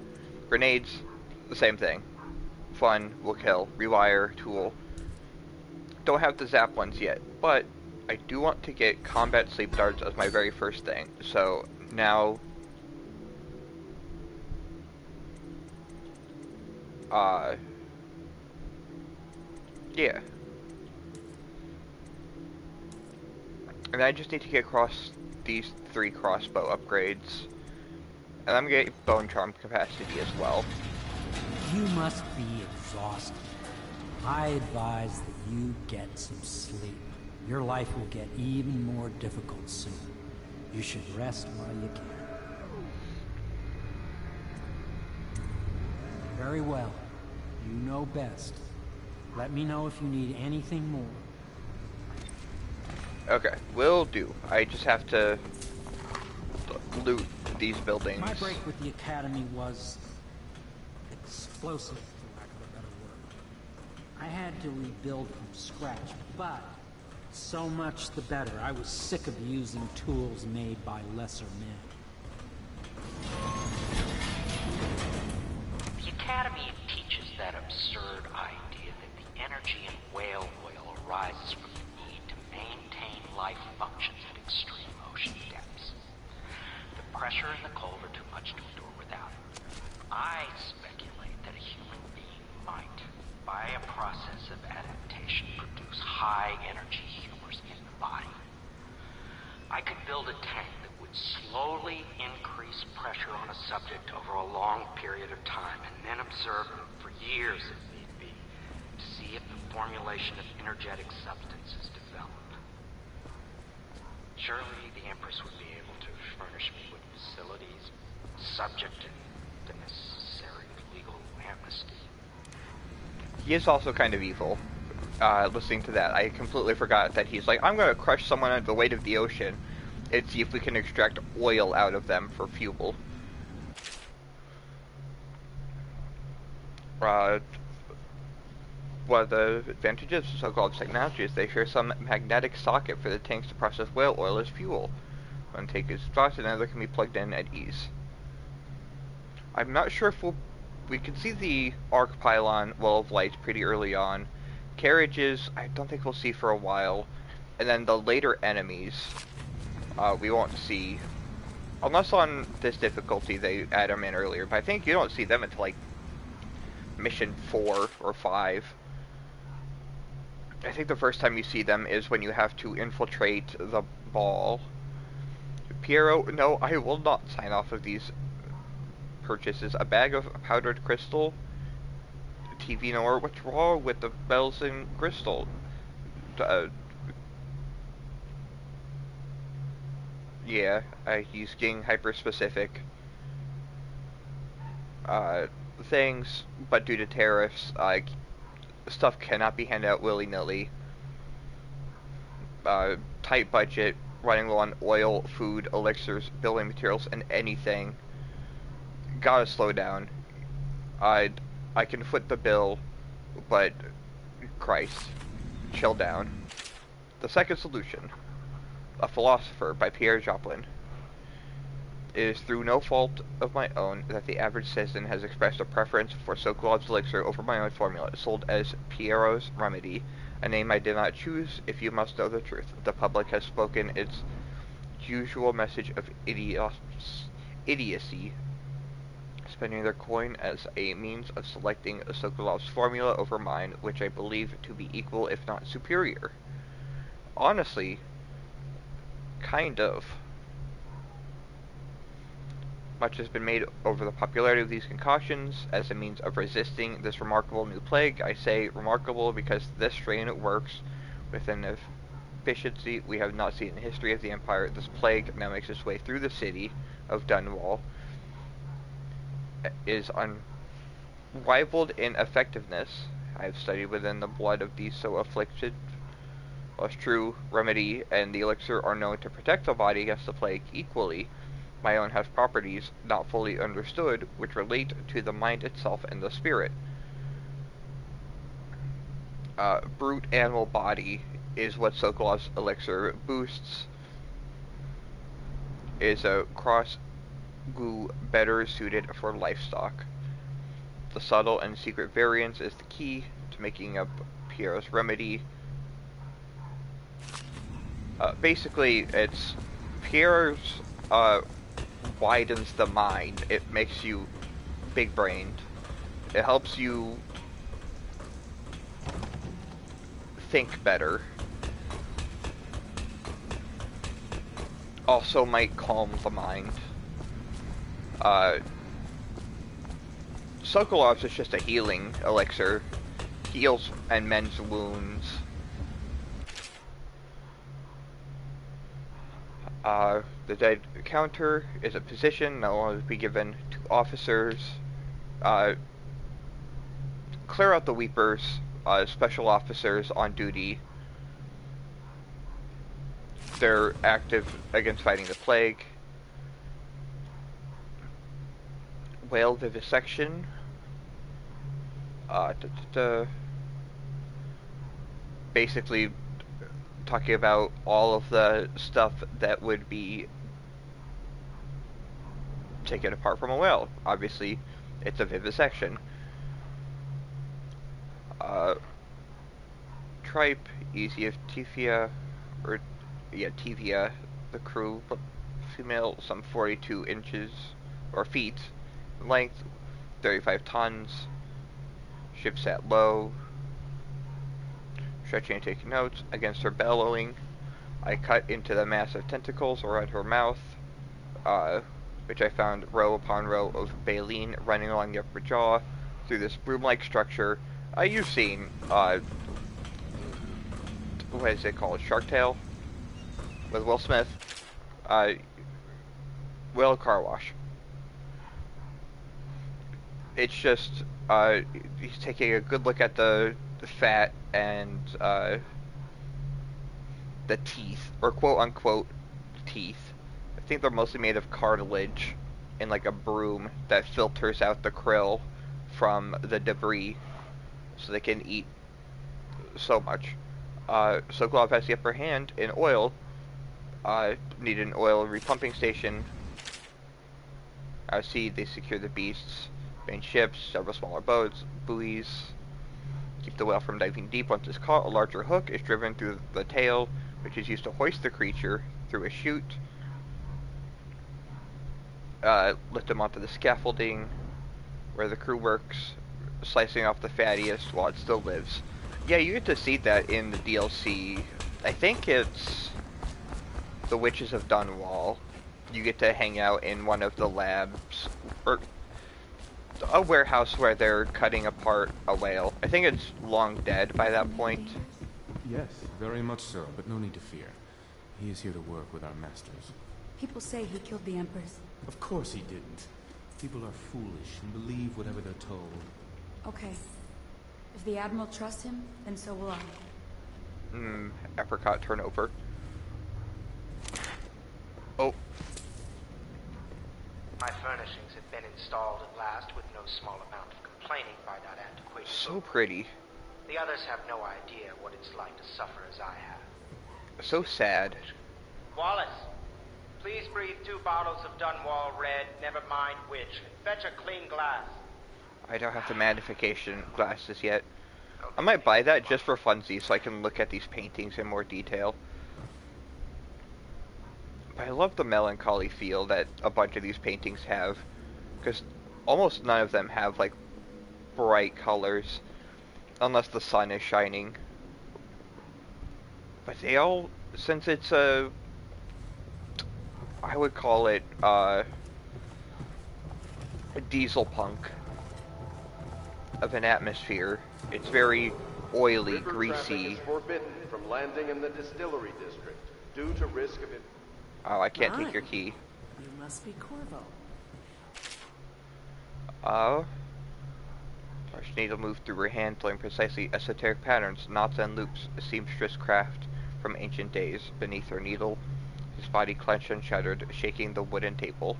Grenades, the same thing. Fun, will kill. Rewire, tool. Don't have the zap ones yet, but I do want to get combat sleep darts as my very first thing. So, now, yeah. And I just need to get across these 3 crossbow upgrades. And I'm getting bone charm capacity as well.
You must be exhausted. I advise that you get some sleep. Your life will get even more difficult soon. You should rest while you can. Very well. You know best. Let me know if you need anything more.
Okay, will do. I just have to loot these buildings.
My break with the Academy was explosive, for lack of a better word. I had to rebuild from scratch, but so much the better. I was sick of using tools made by lesser men.
The Academy teaches that absurd idea that the energy in whale oil arises from the need to maintain life functions at extreme ocean depths. The pressure in the cold are too much to endure without it. I speculate that a human being might, by a process of adaptation, produce high-energy humors in the body. I could build a tank that would slowly increase pressure on a subject over a long period of time, and then observe them for years if need be, to see if the formulation of energetic substance is developed. Surely the Empress would be able to furnish me with facilities subject to the necessary legal amnesty.
He is also kind of evil. Listening to that, I completely forgot that he's like, I'm going to crush someone under the weight of the ocean and see if we can extract oil out of them for fuel. One of the advantages of so-called technology is they share some magnetic socket for the tanks to process whale oil as fuel. One tank is exhausted, another can be plugged in at ease. I'm not sure if we can see the arc pylon well of lights pretty early on. Carriages, I don't think we'll see for a while. And then the later enemies, we won't see. Unless on this difficulty they add them in earlier. But I think you don't see them until like mission 4 or 5. I think the first time you see them is when you have to infiltrate the ball. Piero, no, I will not sign off of these purchases. A bag of powdered crystal? TV Noir, what's wrong with the bells and crystal? Yeah, he's getting hyper-specific things, but due to tariffs, stuff cannot be handed out willy-nilly. Tight budget, running low on oil, food, elixirs, building materials, and anything. Gotta slow down. I can foot the bill, but Christ, chill down. The second solution, A Philosopher by Pierre Joplin. It is through no fault of my own that the average citizen has expressed a preference for Sokolov's elixir over my own formula, sold as Piero's Remedy, a name I did not choose. If you must know the truth, the public has spoken its usual message of idiocy, spending their coin as a means of selecting Sokolov's formula over mine, which I believe to be equal if not superior. Honestly, kind of. Much has been made over the popularity of these concoctions as a means of resisting this remarkable new plague. I say remarkable because this strain works with an efficiency we have not seen in the history of the Empire. This plague now makes its way through the city of Dunwall. Is unrivaled in effectiveness. I have studied within the blood of these so afflicted. While true remedy and the elixir are known to protect the body against the plague equally, my own has properties not fully understood which relate to the mind itself and the spirit. Brute animal body is what Sokolov's elixir boosts. It is a cross goo better suited for livestock. The subtle and secret variance is the key to making up Pierre's Remedy. Basically, it's Pierre's widens the mind. It makes you big-brained. It helps you think better. Also might calm the mind. Sokolov's is just a healing elixir. Heals and mends wounds. The dead counter is a position that will only be given to officers. Clear out the weepers, special officers on duty. They're active against fighting the plague. Whale vivisection. Basically talking about all of the stuff that would be taken apart from a whale. Obviously, it's a vivisection. Tripe, easy of Tivia, or yeah, Tivia, the crew, female, some 42 inches, or feet, length, 35 tons, ship sat low, stretching and taking notes. Against her bellowing, I cut into the massive tentacles around her mouth, which I found row upon row of baleen running along the upper jaw through this broom-like structure. You've seen, what is it called? Shark Tale? With Will Smith. Whale car wash. It's just, he's taking a good look at the fat and, the teeth, or quote-unquote teeth. I think they're mostly made of cartilage and like a broom that filters out the krill from the debris so they can eat so much. Sokolov has the upper hand in oil. Need an oil repumping station. See, they secure the beasts. Main ships, several smaller boats, buoys. Keep the whale from diving deep. Once it's caught, a larger hook is driven through the tail, which is used to hoist the creature through a chute. Lift them onto the scaffolding, where the crew works, slicing off the fattiest while it still lives. Yeah, you get to see that in the DLC. I think it's the Witches of Dunwall. You get to hang out in one of the labs, or a warehouse where they're cutting apart a whale. I think it's long dead by that point.
Yes, very much so, but no need to fear. He is here to work with our masters.
People say he killed the Empress.
Of course he didn't. People are foolish and believe whatever they're told.
Okay. If the Admiral trusts him, then so will I.
Apricot turnover. Oh.
My furnishings have been installed at last with no small amount of complaining by that antiquated...
So pretty.
The others have no idea what it's like to suffer as I have.
So sad.
Wallace, please breathe 2 bottles of Dunwall Red, never mind which, and fetch a clean glass.
I don't have the magnification glasses yet. I might buy that just for funsies so I can look at these paintings in more detail. But I love the melancholy feel that a bunch of these paintings have, because almost none of them have like bright colors unless the sun is shining. But they all, since it's a, I would call it a diesel punk of an atmosphere. It's very oily,
River
greasy.
Traffic is forbidden from landing in the distillery district due to risk of...
Oh, I can't take your key.
You must be Corvo.
Large needle moved through her hand, pulling precisely esoteric patterns, knots and loops, a seamstress craft from ancient days. Beneath her needle, his body clenched and shuddered, shaking the wooden table.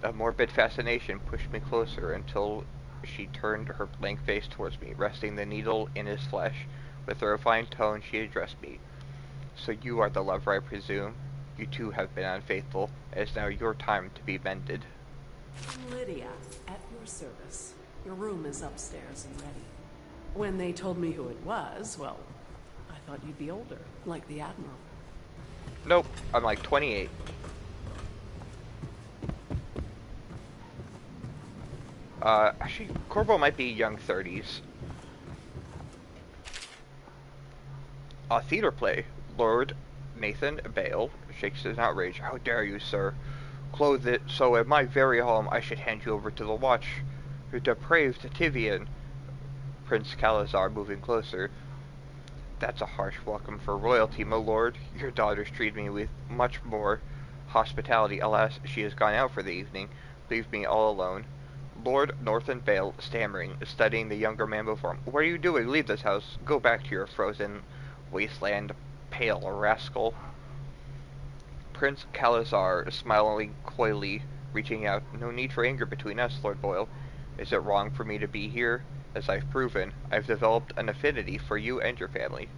A morbid fascination pushed me closer until she turned her blank face towards me, resting the needle in his flesh. With a refined tone, she addressed me. So you are the lover, I presume. You too have been unfaithful. It is now your time to be mended.
Lydia, at your service. Your room is upstairs and ready. When they told me who it was, well, I thought you'd be older, like the Admiral.
Nope, I'm like 28. Actually, Corvo might be young 30s. Theater play. Lord Nathan Bale shakes in outrage. How dare you, sir? Clothe it so at my very home I should hand you over to the watch. Your depraved Tivian. Prince Calazar moving closer. That's a harsh welcome for royalty, my lord. Your daughters treat me with much more hospitality. Alas, she has gone out for the evening. Leave me all alone. Lord Northern Bale, stammering, studying the younger man before him. What are you doing? Leave this house. Go back to your frozen wasteland, pale rascal. Prince Calazar, smiling coyly, reaching out. No need for anger between us, Lord Boyle. Is it wrong for me to be here? As I've proven, I've developed an affinity for you and your family.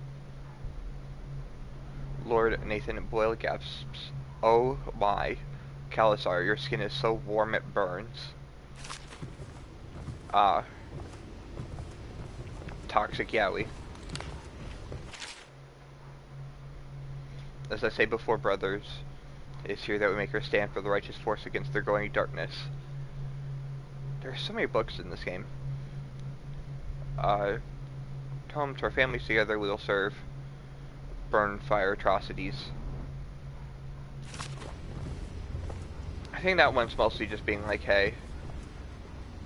Lord Nathan Boyle gasps. Oh my. Calazar, your skin is so warm it burns. Toxic yaoi. As I say before, brothers, it is here that we make our stand for the righteous force against their going darkness. There are so many books in this game. Home to our families together we will serve. Burn fire atrocities. I think that one's mostly just being like, hey,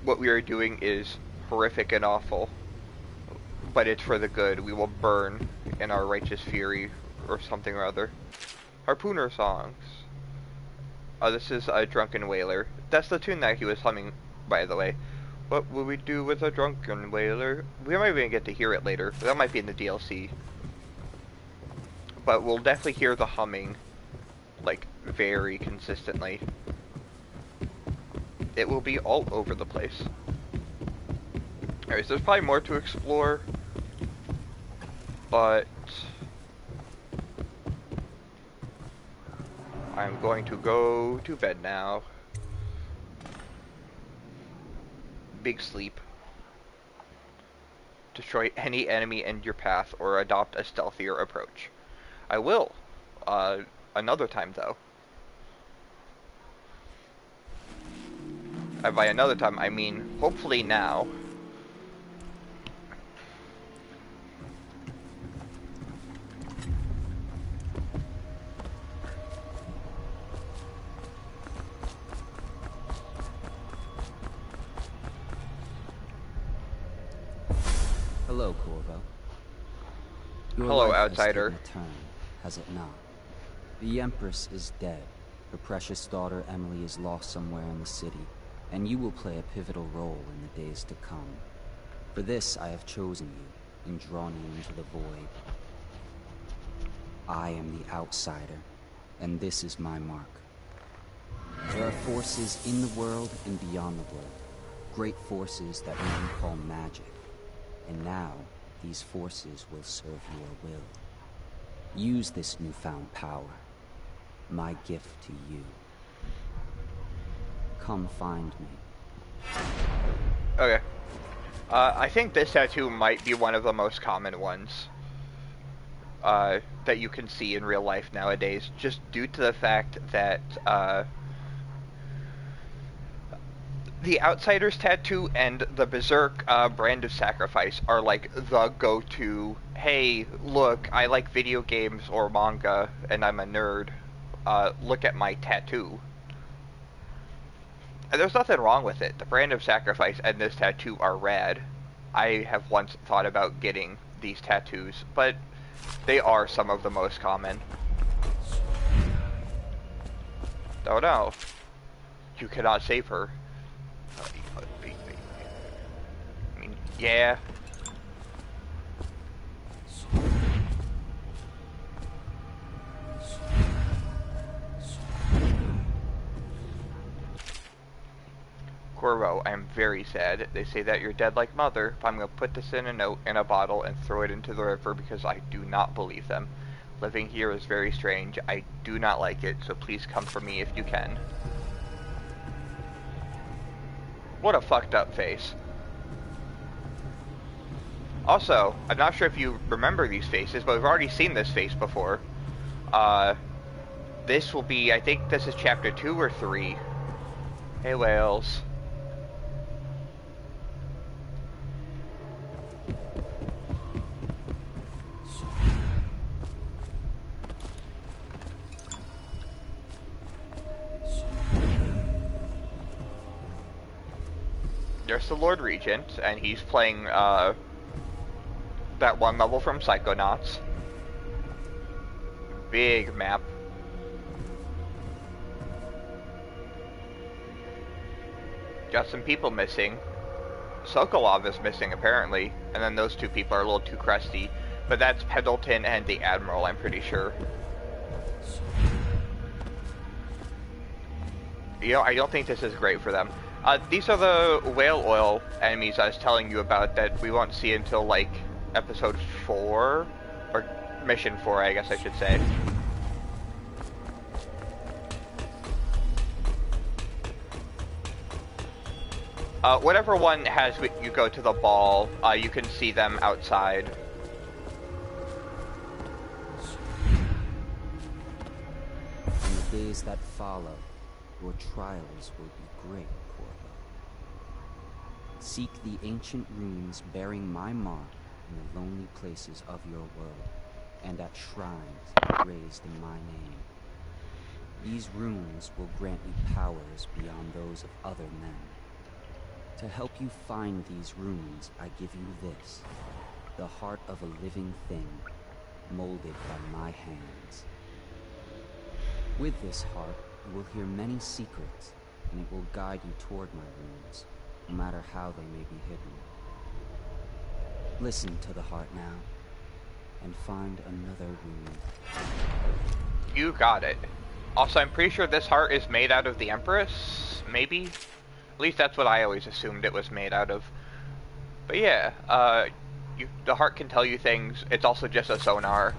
what we are doing is horrific and awful, but it's for the good. We will burn in our righteous fury, or something or other. Harpooner songs. This is a Drunken Whaler. That's the tune that he was humming by the way. What will we do with a drunken whaler? We might even get to hear it later. That might be in the DLC. But we'll definitely hear the humming, like, very consistently. It will be all over the place. Anyways, there's probably more to explore, but I'm going to go to bed now. Big sleep. Destroy any enemy in your path or adopt a stealthier approach. I will. Another time though. And by another time, I mean hopefully now.
Hello, Corvo. Your
Hello,
life
outsider.
Has taken a turn, has it not? The Empress is dead. Her precious daughter Emily is lost somewhere in the city, and you will play a pivotal role in the days to come. For this, I have chosen you and drawn you into the void. I am the outsider, and this is my mark. There are forces in the world and beyond the world, great forces that men call magic. And now, these forces will serve your will. Use this newfound power, my gift to you. Come find me.
Okay. I think this tattoo might be one of the most common ones that you can see in real life nowadays, just due to the fact that the Outsider's tattoo and the Berserk Brand of Sacrifice are like the go-to, hey, look, I like video games or manga, and I'm a nerd. Look at my tattoo. And there's nothing wrong with it. The Brand of Sacrifice and this tattoo are rad. I have once thought about getting these tattoos, but they are some of the most common. Oh no. You cannot save her. I mean, yeah. Corvo, I am very sad. They say that you're dead like mother, but I'm going to put this in a note in a bottle and throw it into the river because I do not believe them. Living here is very strange. I do not like it, so please come for me if you can. What a fucked up face. Also, I'm not sure if you remember these faces, but we've already seen this face before. This will be, I think this is chapter 2 or 3. Hey, whales. There's the Lord Regent, and he's playing, that one level from Psychonauts. Big map. Got some people missing. Sokolov is missing, apparently, and then those two people are a little too crusty. But that's Pendleton and the Admiral, I'm pretty sure. You know, I don't think this is great for them. These are the whale oil enemies I was telling you about that we won't see until, like, episode 4? Or mission 4, I guess I should say. Whatever one has you go to the ball, you can see them outside.
In the days that follow, your trials will be great, Corvo. Seek the ancient runes bearing my mark in the lonely places of your world, and at shrines raised in my name. These runes will grant you powers beyond those of other men. To help you find these runes, I give you this, the heart of a living thing, molded by my hands. With this heart, you will hear many secrets, and it will guide you toward my runes, no matter how they may be hidden. Listen to the heart now, and find another rune.
You got it. Also, I'm pretty sure this heart is made out of the Empress, maybe? At least that's what I always assumed it was made out of. But yeah, the heart can tell you things. It's also just a sonar.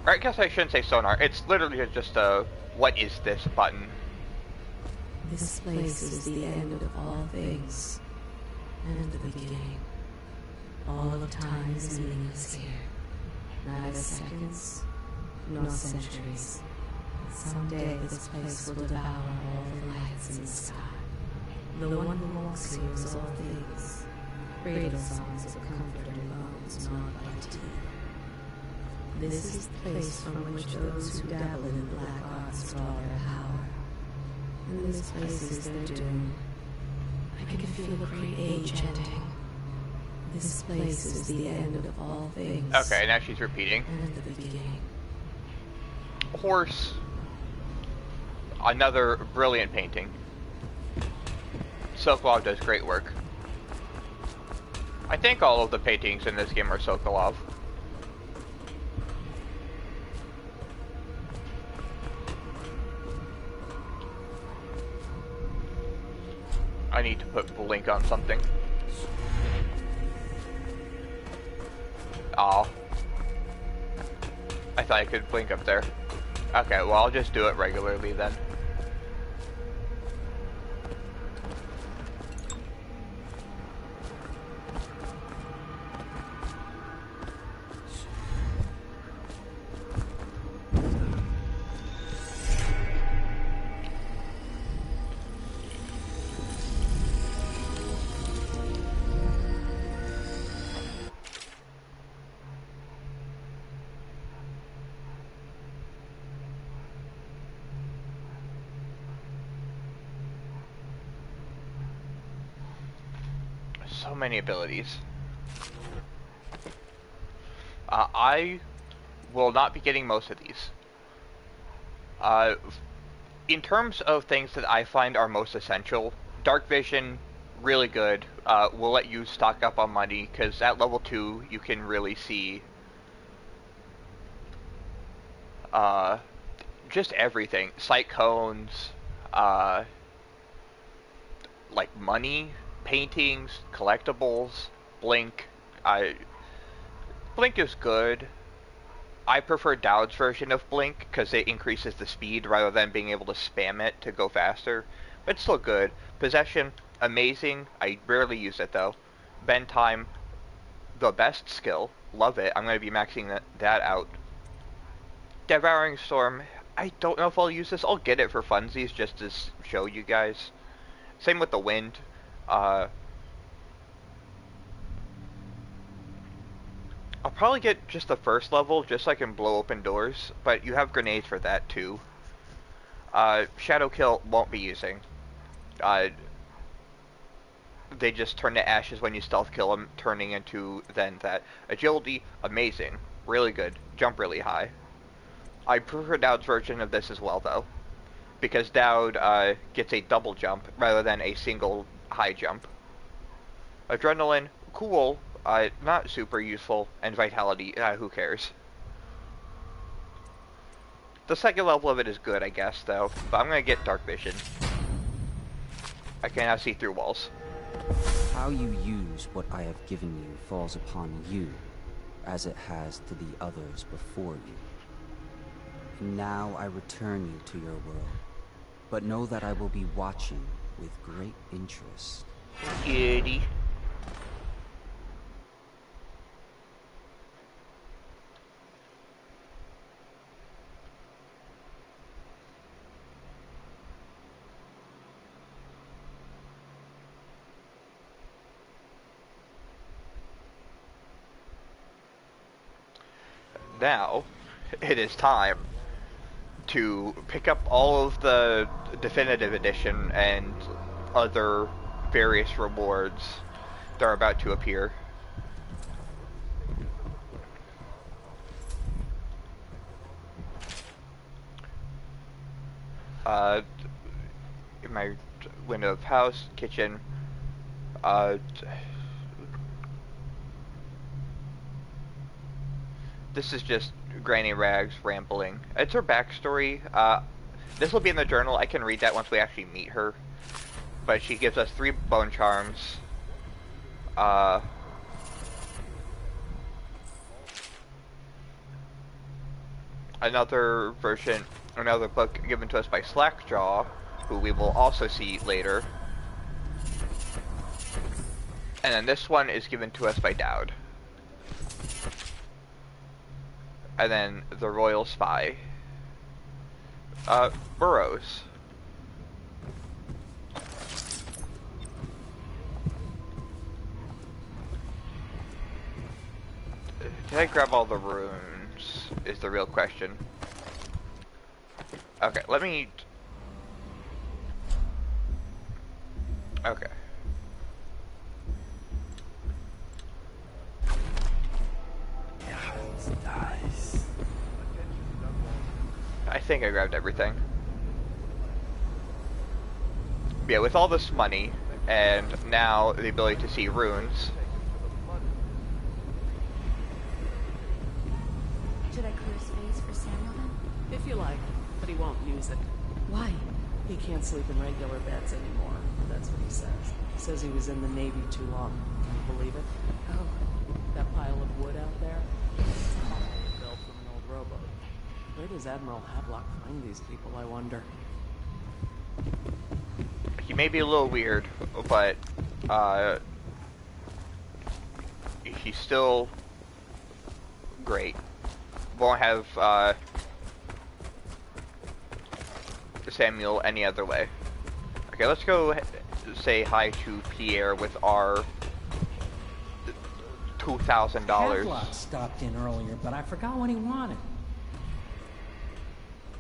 Or I guess I shouldn't say sonar. It's literally just a, what is this button?
This place is the end of all things, and the beginning. All of time is meaningless here. Neither seconds, nor centuries. Someday this place will devour all the lights in the sky. The one who walks here is all things. Cradle songs of comfort and bones gnawed by teeth. This is the place from which those who dabble in black arts draw their power. And this place is their doom. I can feel a great age ending. This place is the end of all things.
Okay, now she's repeating.
And the beginning.
Horse. Another brilliant painting. Sokolov does great work. I think all of the paintings in this game are Sokolov. I need to put Blink on something. Oh. I thought I could blink up there. Okay, well I'll just do it regularly then. So many abilities. I will not be getting most of these. In terms of things that I find are most essential, Dark Vision, really good. Will let you stock up on money, because at level 2 you can really see just everything. Sight cones, like money, paintings, collectibles, Blink. Blink is good. I prefer Dowd's version of Blink because it increases the speed rather than being able to spam it to go faster. But it's still good. Possession, amazing. I rarely use it though. Bend time, the best skill. Love it. I'm going to be maxing that out. Devouring Storm, I don't know if I'll use this. I'll get it for funsies just to show you guys. Same with the Wind. I'll probably get just the first level just so I can blow open doors, but you have grenades for that too. Shadow Kill won't be using. They just turn to ashes when you stealth kill them, turning into then that. Agility, amazing. Really good. Jump really high. I prefer Dowd's version of this as well though, because Dowd gets a double jump rather than a single high jump. Adrenaline, cool. Not super useful, and Vitality, who cares? The second level of it is good, I guess, though, but I'm gonna get Dark Vision. I can now see through walls.
How you use what I have given you falls upon you, as it has to the others before you. And now I return you to your world, but know that I will be watching with great interest.
Kitty. Now, it is time to pick up all of the Definitive Edition and other various rewards that are about to appear. in my window of house, kitchen. Uh, this is just Granny Rags rambling. It's her backstory. This will be in the journal. I can read that once we actually meet her. But she gives us 3 bone charms. Another book given to us by Slackjaw, who we will also see later. And then this one is given to us by Dowd. And then the Royal Spy. Burrows. Did I grab all the runes? Is the real question. Okay, let me... Okay.
Nice.
I think I grabbed everything. Yeah, with all this money, and now the ability to see runes.
Should I clear space for Samuel then?
If you like, but he won't use it.
Why?
He can't sleep in regular beds anymore. That's what he says. He says he was in the Navy too long. Can you believe it?
Oh.
That pile of wood out there? It's probably built from an old rowboat. Where does Admiral Havelock find these people, I wonder?
He may be a little weird, but, he's still great. Won't have, Samuel any other way. Okay, let's go say hi to Pierre with our $2,000.
Havelock stopped in earlier, but I forgot what he wanted.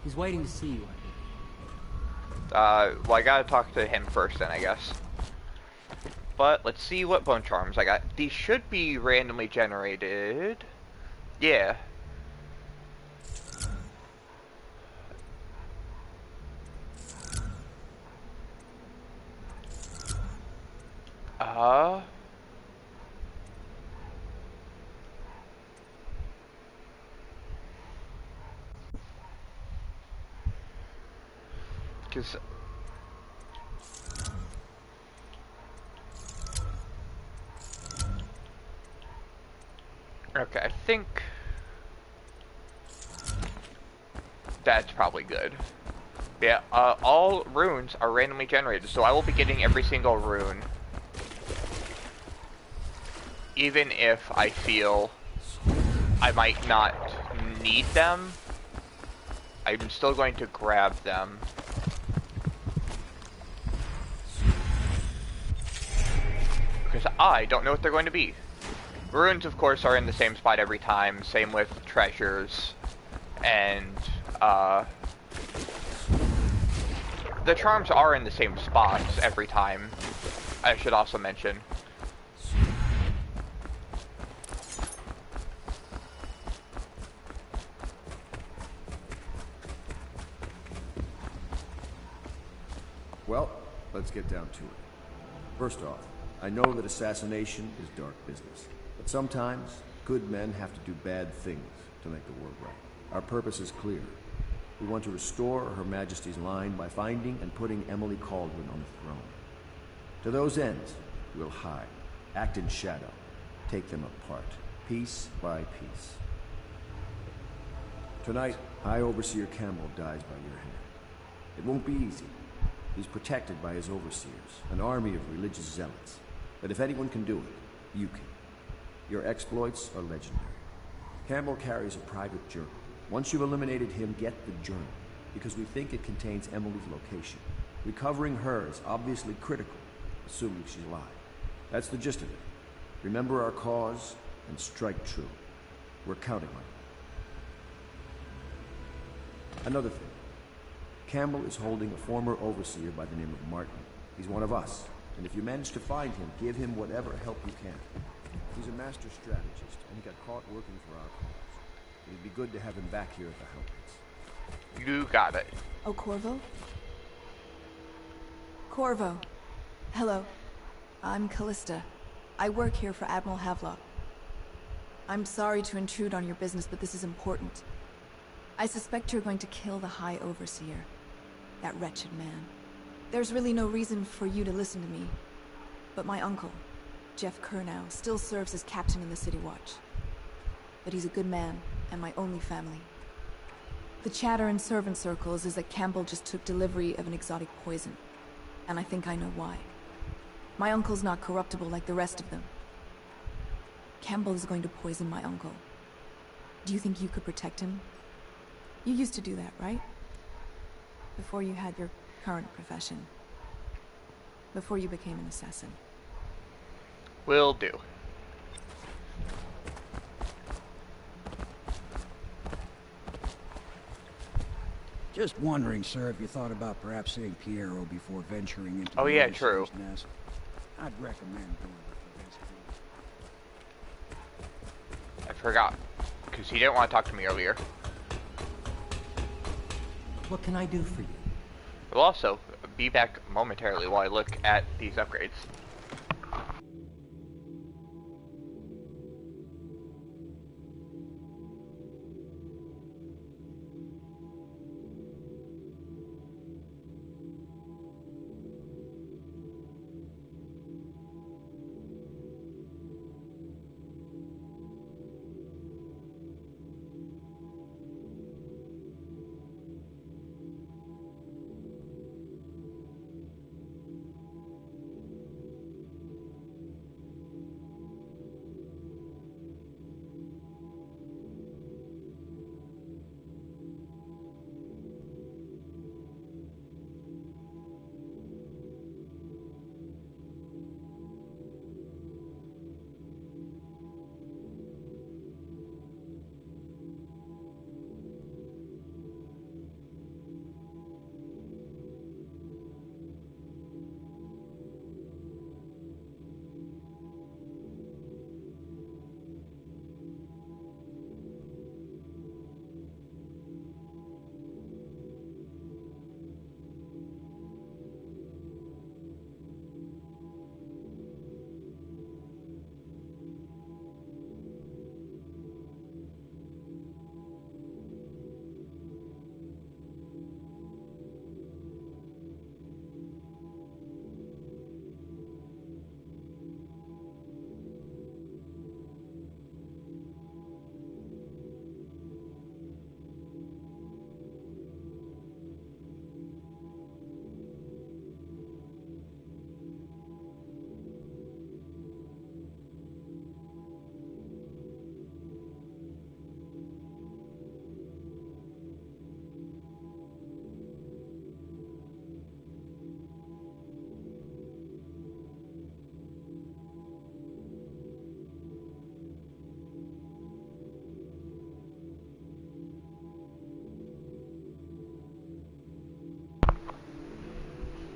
He's waiting to see you,
Well, I gotta talk to him first then, I guess. But, let's see what bone charms I got. These should be randomly generated. Yeah. Because... Okay, I think... that's probably good. Yeah, all runes are randomly generated, so I will be getting every single rune. Even if I feel I might not need them, I'm still going to grab them. Because I don't know what they're going to be. Runes, of course, are in the same spot every time, same with treasures, and, the charms are in the same spots every time, I should also mention.
Well, let's get down to it. First off, I know that assassination is dark business, but sometimes good men have to do bad things to make the world right. Our purpose is clear. We want to restore Her Majesty's line by finding and putting Emily Caldwin on the throne. To those ends, we'll hide, act in shadow, take them apart, piece by piece. Tonight, High Overseer Campbell dies by your hand. It won't be easy. He's protected by his overseers, an army of religious zealots. But if anyone can do it, you can. Your exploits are legendary. Campbell carries a private journal. Once you've eliminated him, get the journal, because we think it contains Emily's location. Recovering her is obviously critical, assuming she's alive. That's the gist of it. Remember our cause, and strike true. We're counting on you. Another thing. Campbell is holding a former overseer by the name of Martin. He's one of us, and if you manage to find him, give him whatever help you can. He's a master strategist, and he got caught working for our cause. It'd be good to have him back here at the Hellpits.
You got it.
Oh, Corvo?
Corvo. Hello. I'm Callista. I work here for Admiral Havelock. I'm sorry to intrude on your business, but this is important. I suspect you're going to kill the High Overseer. That wretched man. There's really no reason for you to listen to me. But my uncle, Jeff Kernow, still serves as captain in the City Watch. But he's a good man, and my only family. The chatter in servant circles is that Campbell just took delivery of an exotic poison. And I think I know why. My uncle's not corruptible like the rest of them. Campbell is going to poison my uncle. Do you think you could protect him? You used to do that, right? Before you had your current profession. Before you became an assassin.
Will do.
Just wondering, sir, if you thought about perhaps seeing Piero before venturing into
Oh
the
yeah,
Overseer's
true.
nest. I'd recommend doing it.
I forgot. Because he didn't want to talk to me earlier.
What can I do for you?
We'll also be back momentarily while I look at these upgrades.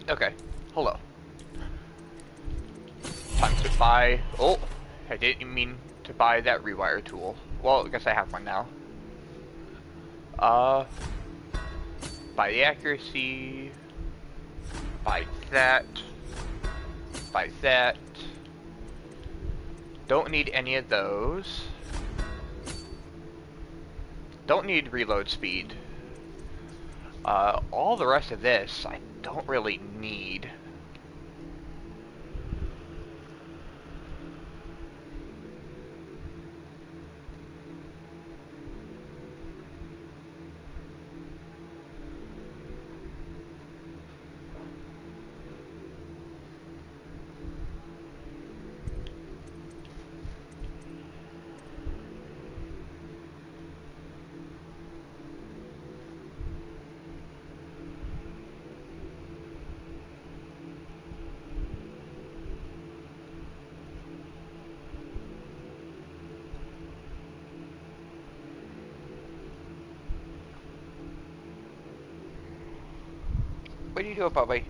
Okay, hello. Time to buy... Oh, I didn't mean to buy that rewire tool. Well, I guess I have one now. Buy the accuracy. Buy that. Buy that. Don't need any of those. Don't need reload speed. All the rest of this, I don't really need. What do you do about my...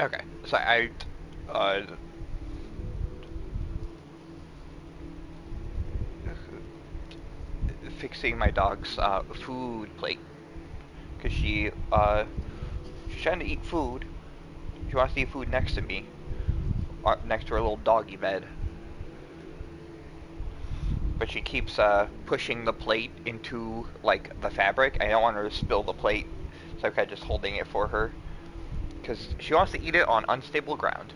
Okay, so uh, fixing my dog's food plate because she's trying to eat food. She wants to eat food next to me, next to her little doggy bed. But she keeps pushing the plate into like the fabric. I don't want her to spill the plate, so I'm kind of just holding it for her because she wants to eat it on unstable ground.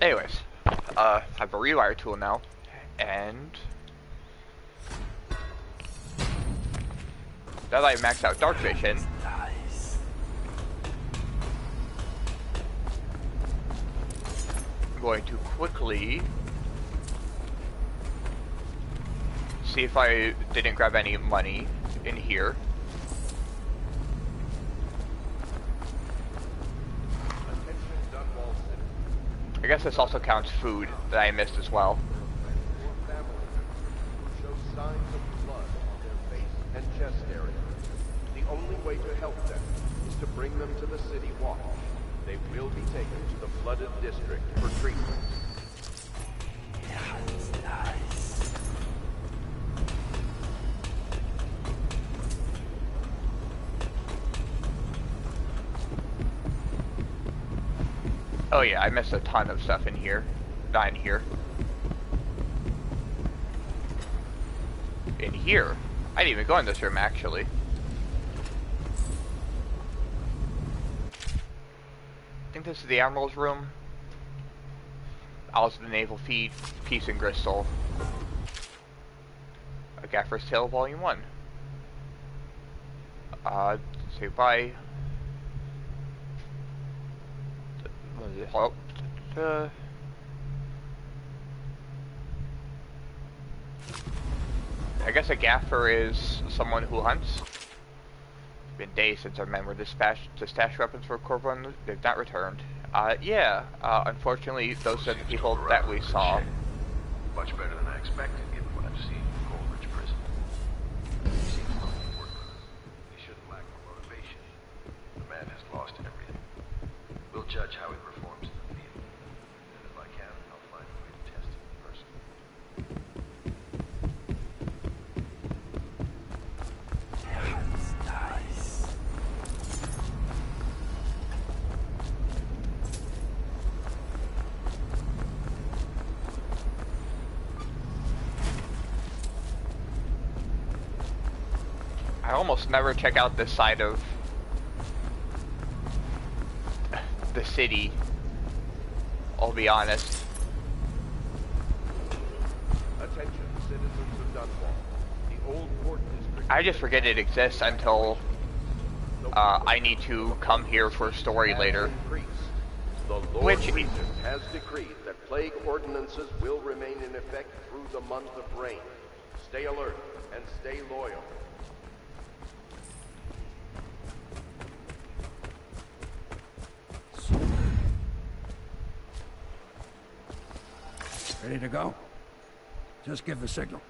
Anyways, I have a rewire tool now, and now that I maxed out dark vision, I'm going to quickly see if I didn't grab any money in here. I guess this also counts food that I missed as well.
Show signs of blood on their face and chest area. The only way to help them is to bring them to the city watch. They will be taken to the flooded district for treatment.
Oh yeah, I missed a ton of stuff in here. Not in here. In here? I didn't even go in this room, actually. I think this is the Admiral's room. Also the Naval Feed, Peace and Crystal. A Gaffer's Tale, Volume 1. Say bye. I guess a gaffer is someone who hunts. It's been days since our men were dispatched to stash weapons for Corvon. They've not returned. Yeah. Unfortunately, those are the people that we saw.
Much better than I expected, given what I've seen in Coleridge Prison. He seems non-important. He shouldn't lack motivation. The man has lost everything. We'll judge how he performs in the field. And if I can, I'll find a way to test him in person.
Nice.
I almost never check out this side of the city, I'll be honest.
Attention, citizens of Dunwall. The old port district...
I just forget it exists until I need to come here for a story later.
The Lord Regent has decreed that plague ordinances will remain in effect through the month of rain. Stay alert and stay loyal.
Ready to go? Just give the signal.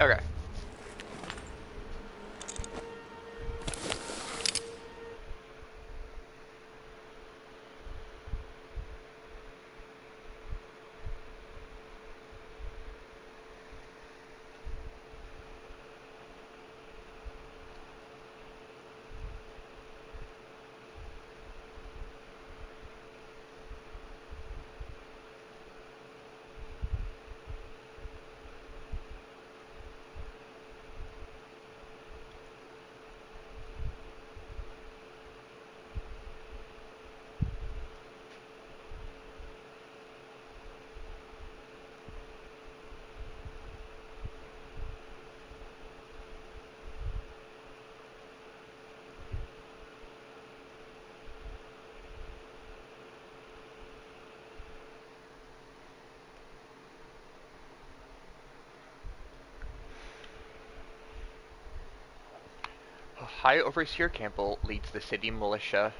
Okay. High Overseer Campbell leads the city militia,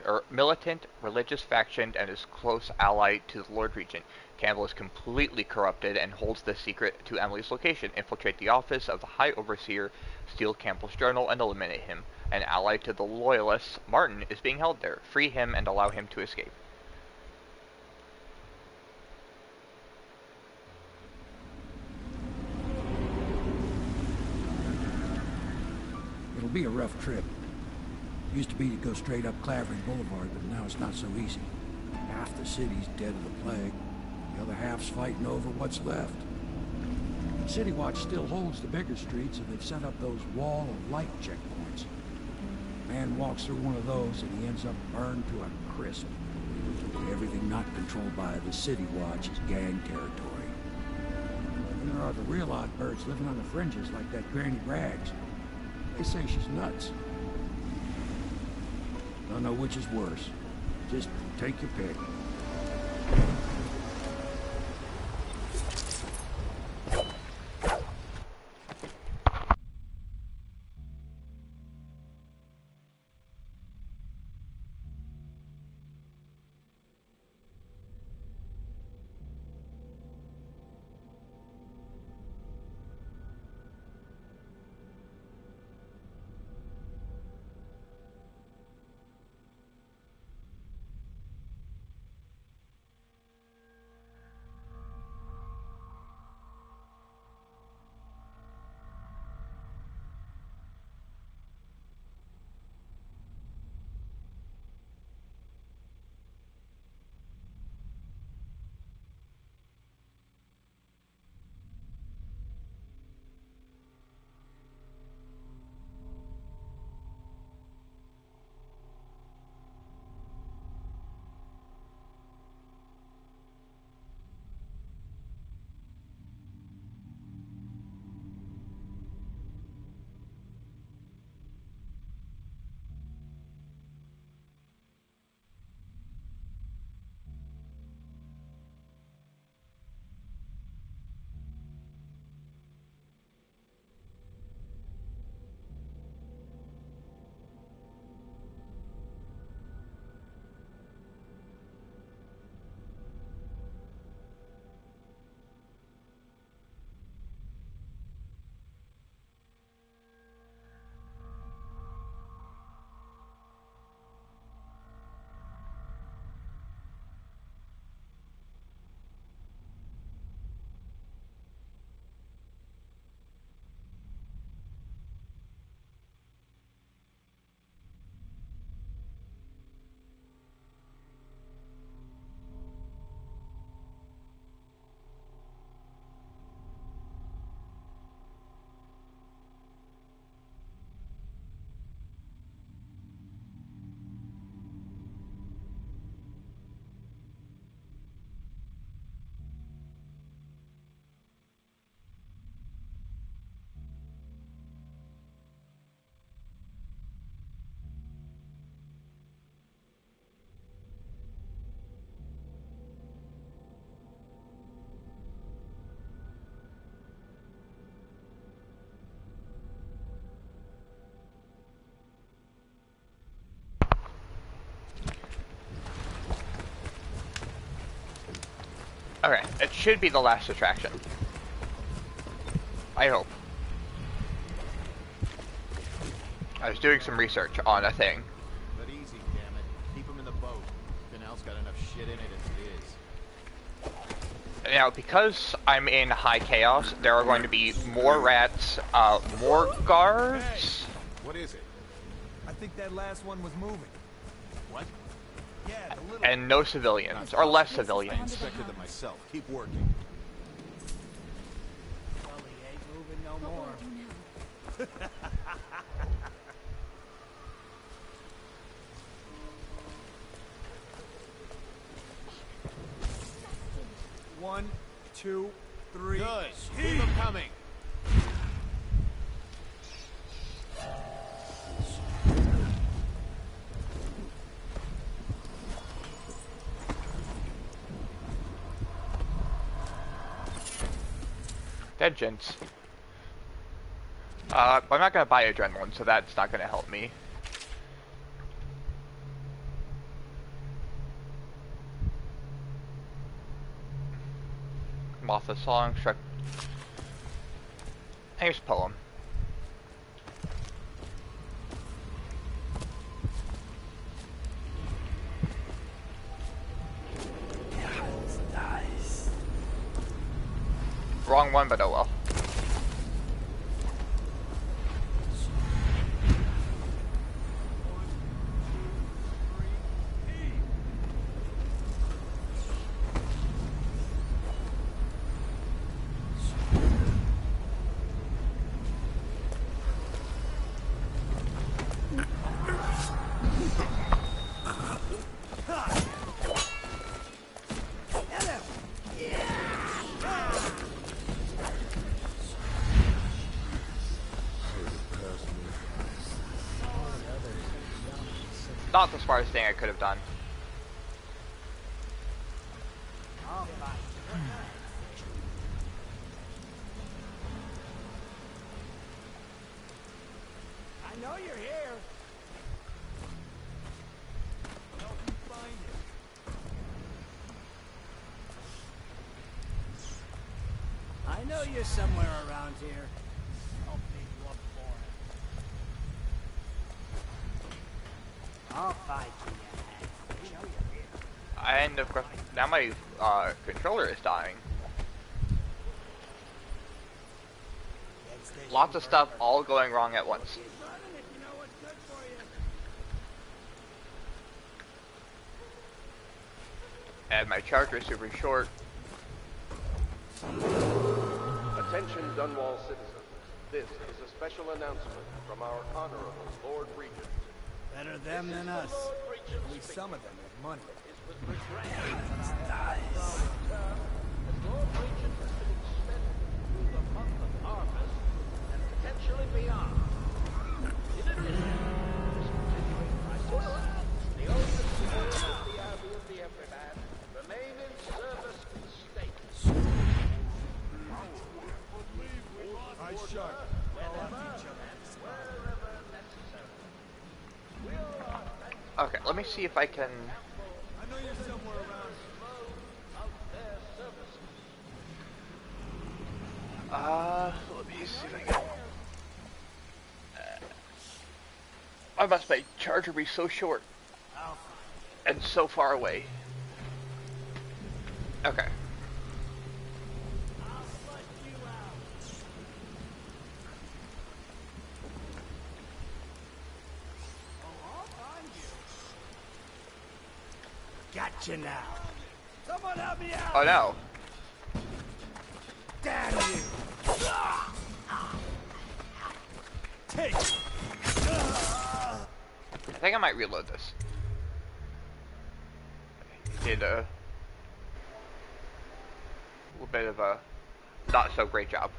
or militant religious faction, and is close ally to the Lord Regent. Campbell is completely corrupted and holds the secret to Emily's location. Infiltrate the office of the High Overseer, steal Campbell's journal, and eliminate him. An ally to the Loyalists, Martin, is being held there. Free him and allow him to escape.
It'll be a rough trip. Used to be to go straight up Clavering Boulevard, but now it's not so easy. Half the city's dead of the plague. The other half's fighting over what's left. City Watch still holds the bigger streets, and they've set up those wall of light checkpoints. Man walks through one of those, and he ends up burned to a crisp. Everything not controlled by the City Watch is gang territory. And there are the real odd birds living on the fringes, like that Granny Rags. They say she's nuts. Don't know which is worse. Just take your pick.
Okay, it should be the last attraction. I hope. I was doing some research on a thing.
But easy, damn it. Keep them in the boat. Canal's got enough shit in it as it is.
Now, because I'm in high chaos, there are going to be more rats, more guards.
Hey,
what is it?
I think that last one was moving.
What?
Yeah, the little...
And no civilians, or less
I
civilians.
inspected them myself. Keep working.
Sully ain't moving no more. One, two, three.
Good. Keep them coming.
Vengeance. I'm not gonna buy adrenaline, so that's not gonna help me. Martha song, Shrek. Here's poem.
Nice.
Wrong one, but oh well. Not the smartest thing I could have done.
I know you're here. Help me find it. I know you're somewhere around here. I'll make you up for it. I'll find you. I know you're here.
And of course, now my controller is dying. Lots of stuff all going wrong at once. And my charger is super short.
Attention Dunwall citizens. This is a special announcement from our Honorable Lord Regent.
Better them than us. At least some of them have money.
Okay, let me see if I can...
I know you're somewhere around.
Let me see if I can... Why must my charger be so short? And so far away? Okay.
Gotcha now. Someone help me out.
Oh no.
Damn you. Take.
I think I might reload this. Did a little bit of a not so great job.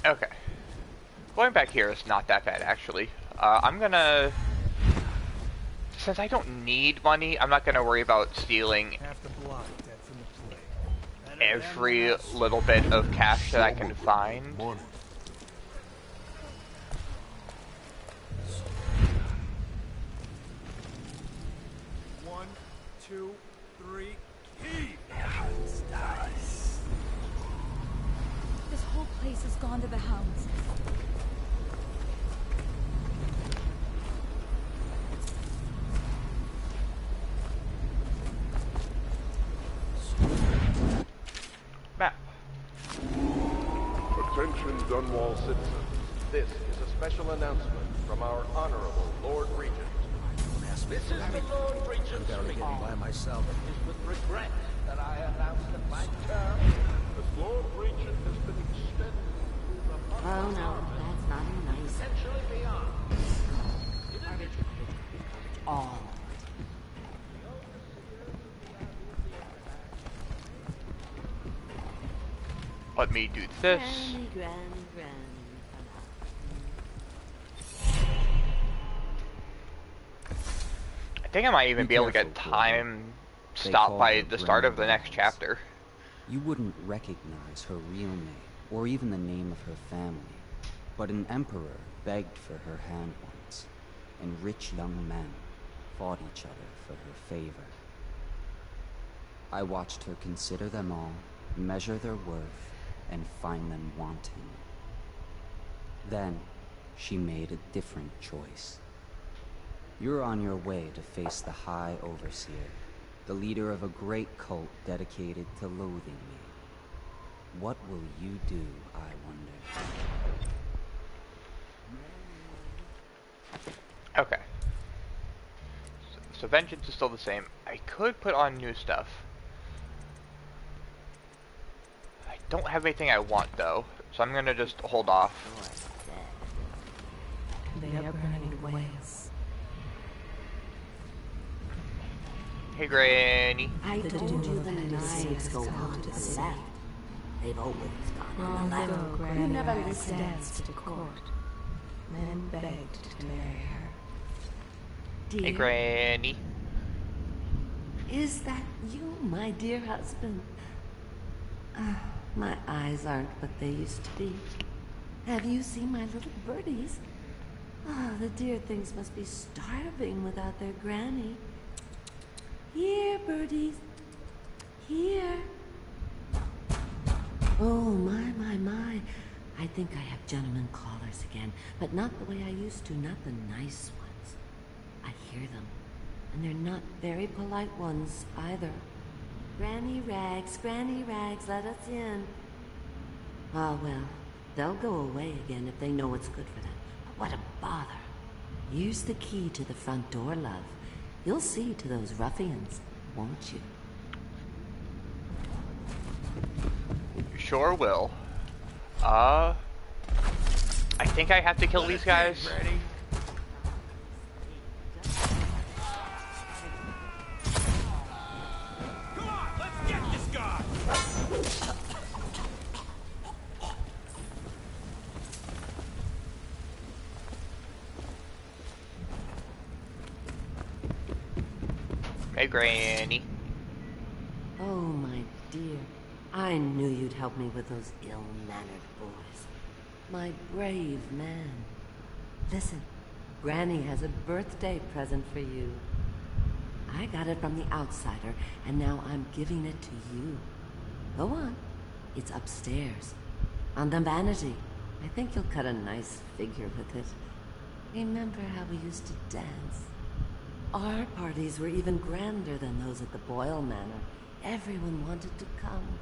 Okay. Going back here is not that bad, actually. I'm gonna... Since I don't need money, I'm not gonna worry about stealing every little bit of cash that I can find.
Morning.
1, 2, 3, key!
This whole place has gone to the hounds.
Map.
Attention, Dunwall citizens. This is a special announcement from our Honorable Lord Regent.
This is the Lord Regent's call.
by myself.
It is with regret that I announce that my term
The Lord Regent has been extended through the
Oh no, that's not nice.
essentially beyond.
All.
Let me do this.
Granny.
I think I might even be able to get
careful,
time
They
stopped
call
by
her
the start of the
Granny
next chapter.
You wouldn't recognize her real name, or even the name of her family. But an emperor begged for her hand once, and rich young men fought each other for her favor. I watched her consider them all, measure their worth, and find them wanting. Then, she made a different choice. You're on your way to face the High Overseer, the leader of a great cult dedicated to loathing me. What will you do, I wonder?
Okay. So vengeance is still the same. I could put on new stuff. I don't have anything I want though, so I'm gonna just hold off.
They are burning whales.
Hey, Granny.
I told you the knives go on to the left. They've always gone on the left.
Although Granny
never
Rags
listens.
danced to court, men begged to marry her.
Hey,
Dear,
Granny.
is that you, my dear husband? My eyes aren't what they used to be. Have you seen my little birdies? The dear things must be starving without their granny. Here, birdies. Here. Oh, my. I think I have gentlemen callers again, but not the way I used to, not the nice ones. I hear them, and they're not very polite ones either. Granny Rags, let us in. Ah, well, they'll go away again if they know what's good for them. But what a bother. Use the key to the front door, love. You'll see to those ruffians, won't you?
Sure will. I think I have to kill these guys.
Come on, let's get this guy!
Hey, Granny.
Oh, my dear. I knew you'd help me with those ill-mannered boys. My brave man. Listen, Granny has a birthday present for you. I got it from the outsider, and now I'm giving it to you. Go on. It's upstairs. On the vanity. I think you'll cut a nice figure with it. Remember how we used to dance? Our parties were even grander than those at the Boyle Manor. Everyone wanted to come.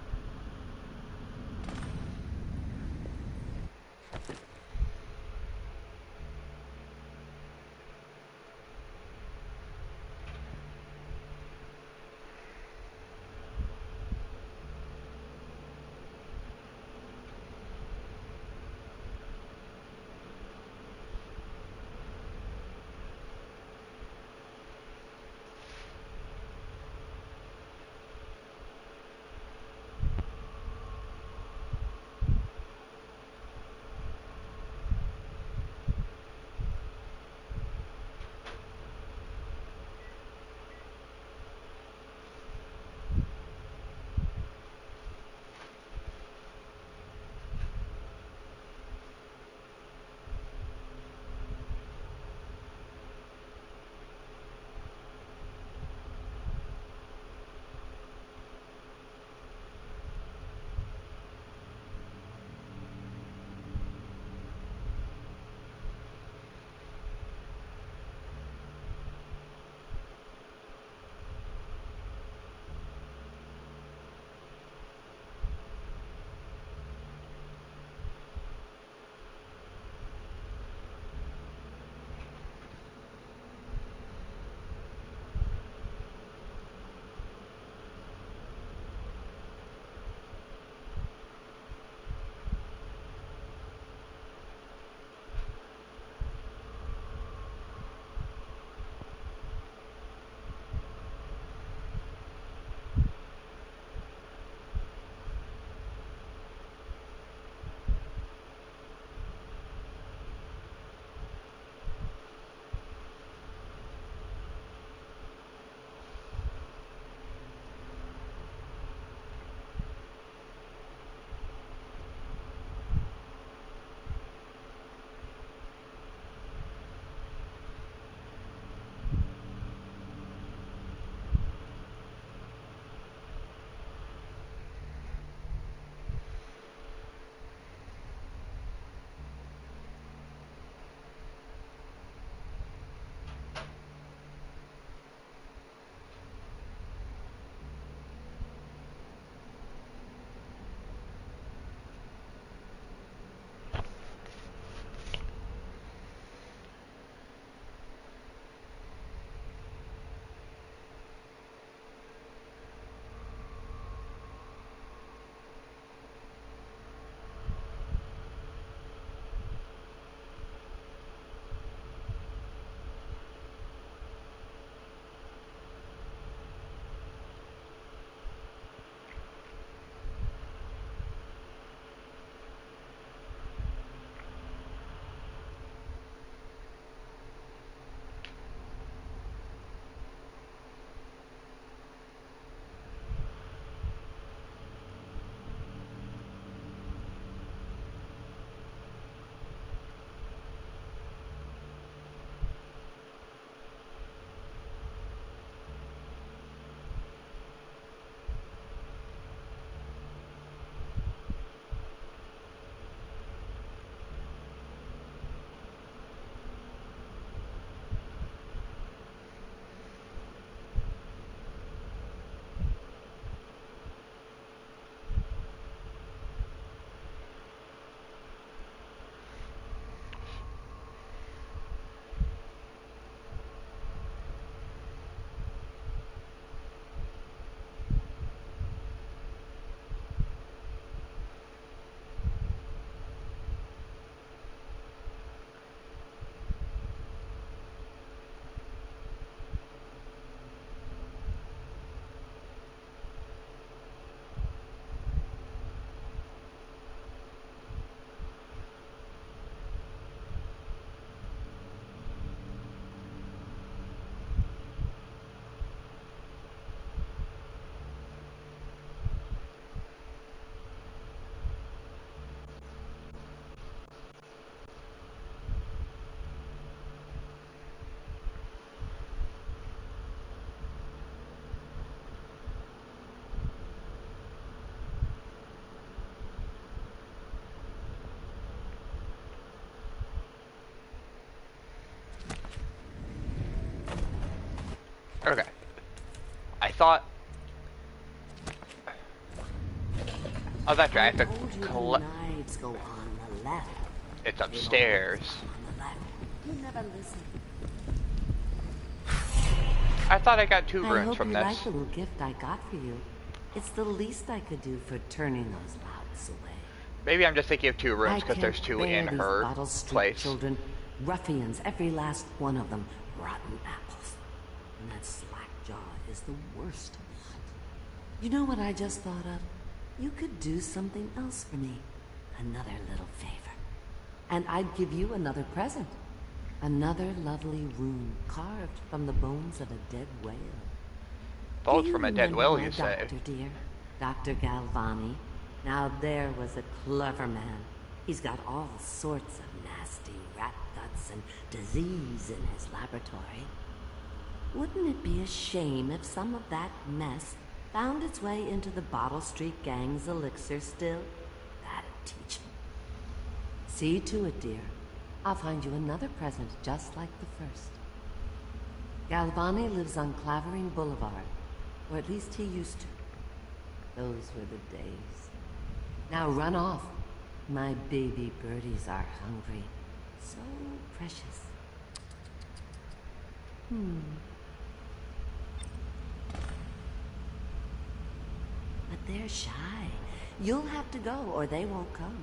thought... Oh, that's right, I have
told you
to
the
collect...
knives go on the left.
It's upstairs.
On the left. You never listen.
I thought I got 2
I
runes
hope
from
you
this.
like the little gift I got for you. It's the least I could do for turning those louts away.
Maybe I'm just thinking of 2 runes
I
because there's
can't
2
bear
in
these
her
Bottle Street
place.
children, ruffians, every last one of them, rotten apples. And that slack jaw is the worst lot. You know what I just thought of? You could do something else for me. Another little favor. And I'd give you another present. Another lovely rune carved from the bones of a dead whale.
Bones from a dead whale, you
say?
say?
Doctor, dear. Dr. Galvani. Now there was a clever man. He's got all sorts of nasty rat guts and disease in his laboratory. Wouldn't it be a shame if some of that mess found its way into the Bottle Street Gang's elixir still? That'd teach him. See to it, dear. I'll find you another present just like the first. Galvani lives on Clavering Boulevard, or at least he used to. Those were the days. Now run off. My baby birdies are hungry. So precious. But they're shy. You'll have to go, or they won't come.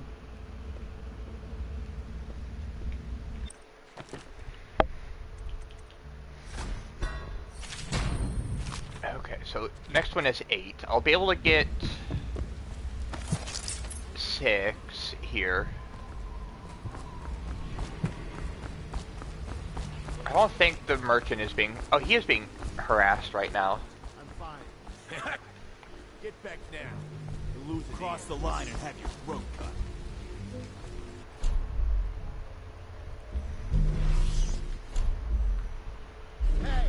Okay, so next one is 8. I'll be able to get 6 here. I don't think the merchant is being... Oh, he is being harassed right now.
I'm fine. Get back now. You lose cross the line and have your throat cut. Hey!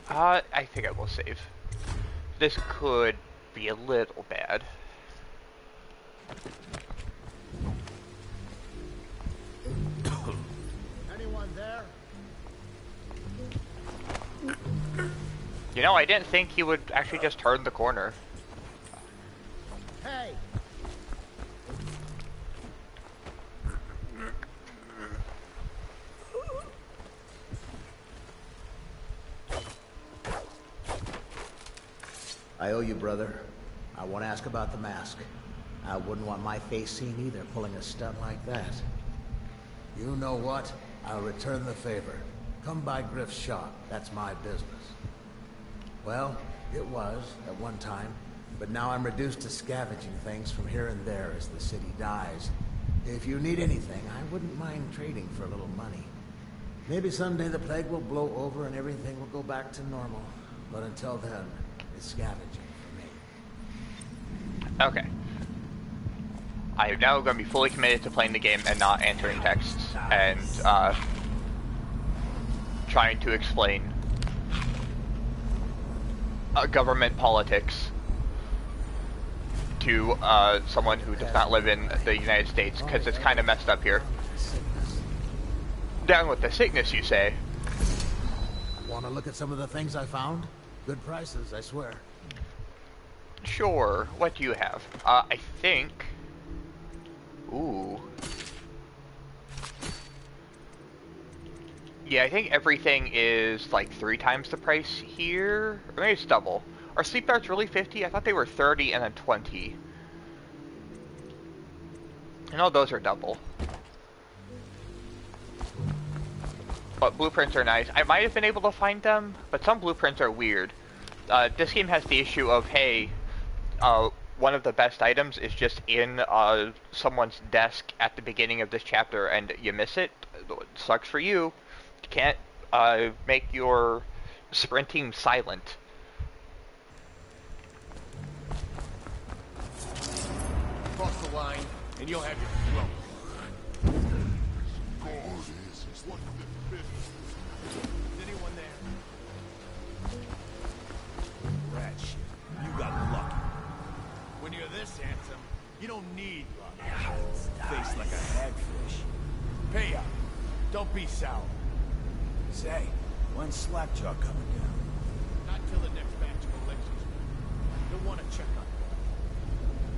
I think I will save. This could be a little bad.
Anyone there?
You know, I didn't think he would actually just turn the corner.
Hey!
I owe you, brother. I want to ask about the mask. I wouldn't want my face seen either, pulling a stunt like that. You know what? I'll return the favor. Come by Griff's shop. That's my business. Well, it was, at one time. But now I'm reduced to scavenging things from here and there as the city dies. If you need anything, I wouldn't mind trading for a little money. Maybe someday the plague will blow over and everything will go back to normal. But until then, it's scavenging for me.
Okay. I am now going to be fully committed to playing the game and not answering texts and trying to explain government politics to someone who does not live in the United States, because it's kind of messed up here. Down with the sickness, you say?
Want to look at some of the things I found? Good prices, I swear.
Sure. What do you have? I think... Ooh. Yeah, I think everything is like 3 times the price here. Or maybe it's double. Are sleep darts really 50? I thought they were 30 and then 20. I know those are double. But blueprints are nice. I might have been able to find them, but some blueprints are weird. This game has the issue of, hey, one of the best items is just in someone's desk at the beginning of this chapter, and you miss it. It sucks for you. You can't make your sprinting silent.
Cross the line, and you'll have your throat. Is anyone there?
Rat shit. You got lucky.
When you're this handsome, you don't need luck.
Face like a hagfish.
Pay up. Don't be sour.
Say, when's Slackjaw coming down?
Not till the next batch of elixirs. You'll want to check on it.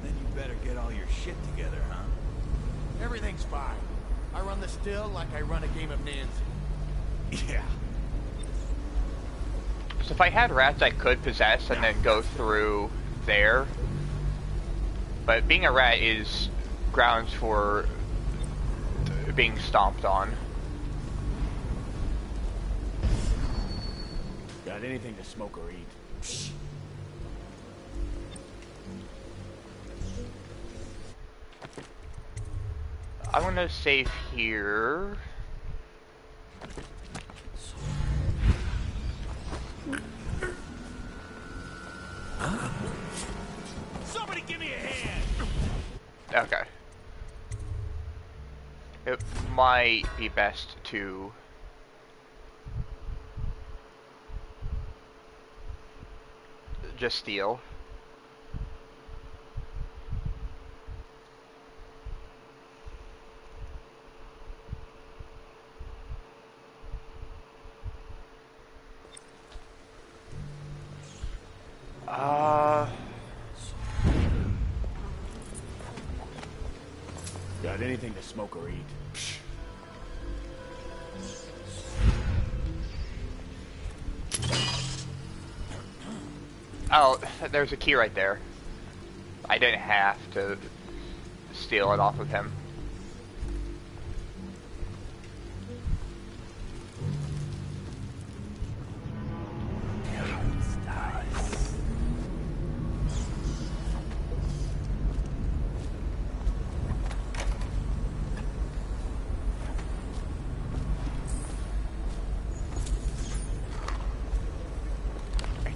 Then you better get all your shit together, huh?
Everything's fine. I run the still like I run a game of Nancy.
Yeah.
So if I had rats I could possess and then go through there. But being a rat is grounds for being stomped on.
Got anything to smoke or eat?
I want to save here.
Somebody give me a hand!
Okay. It might be best to just steal.
Got anything to smoke or eat?
Oh, there's a key right there. I didn't have to steal it off of him.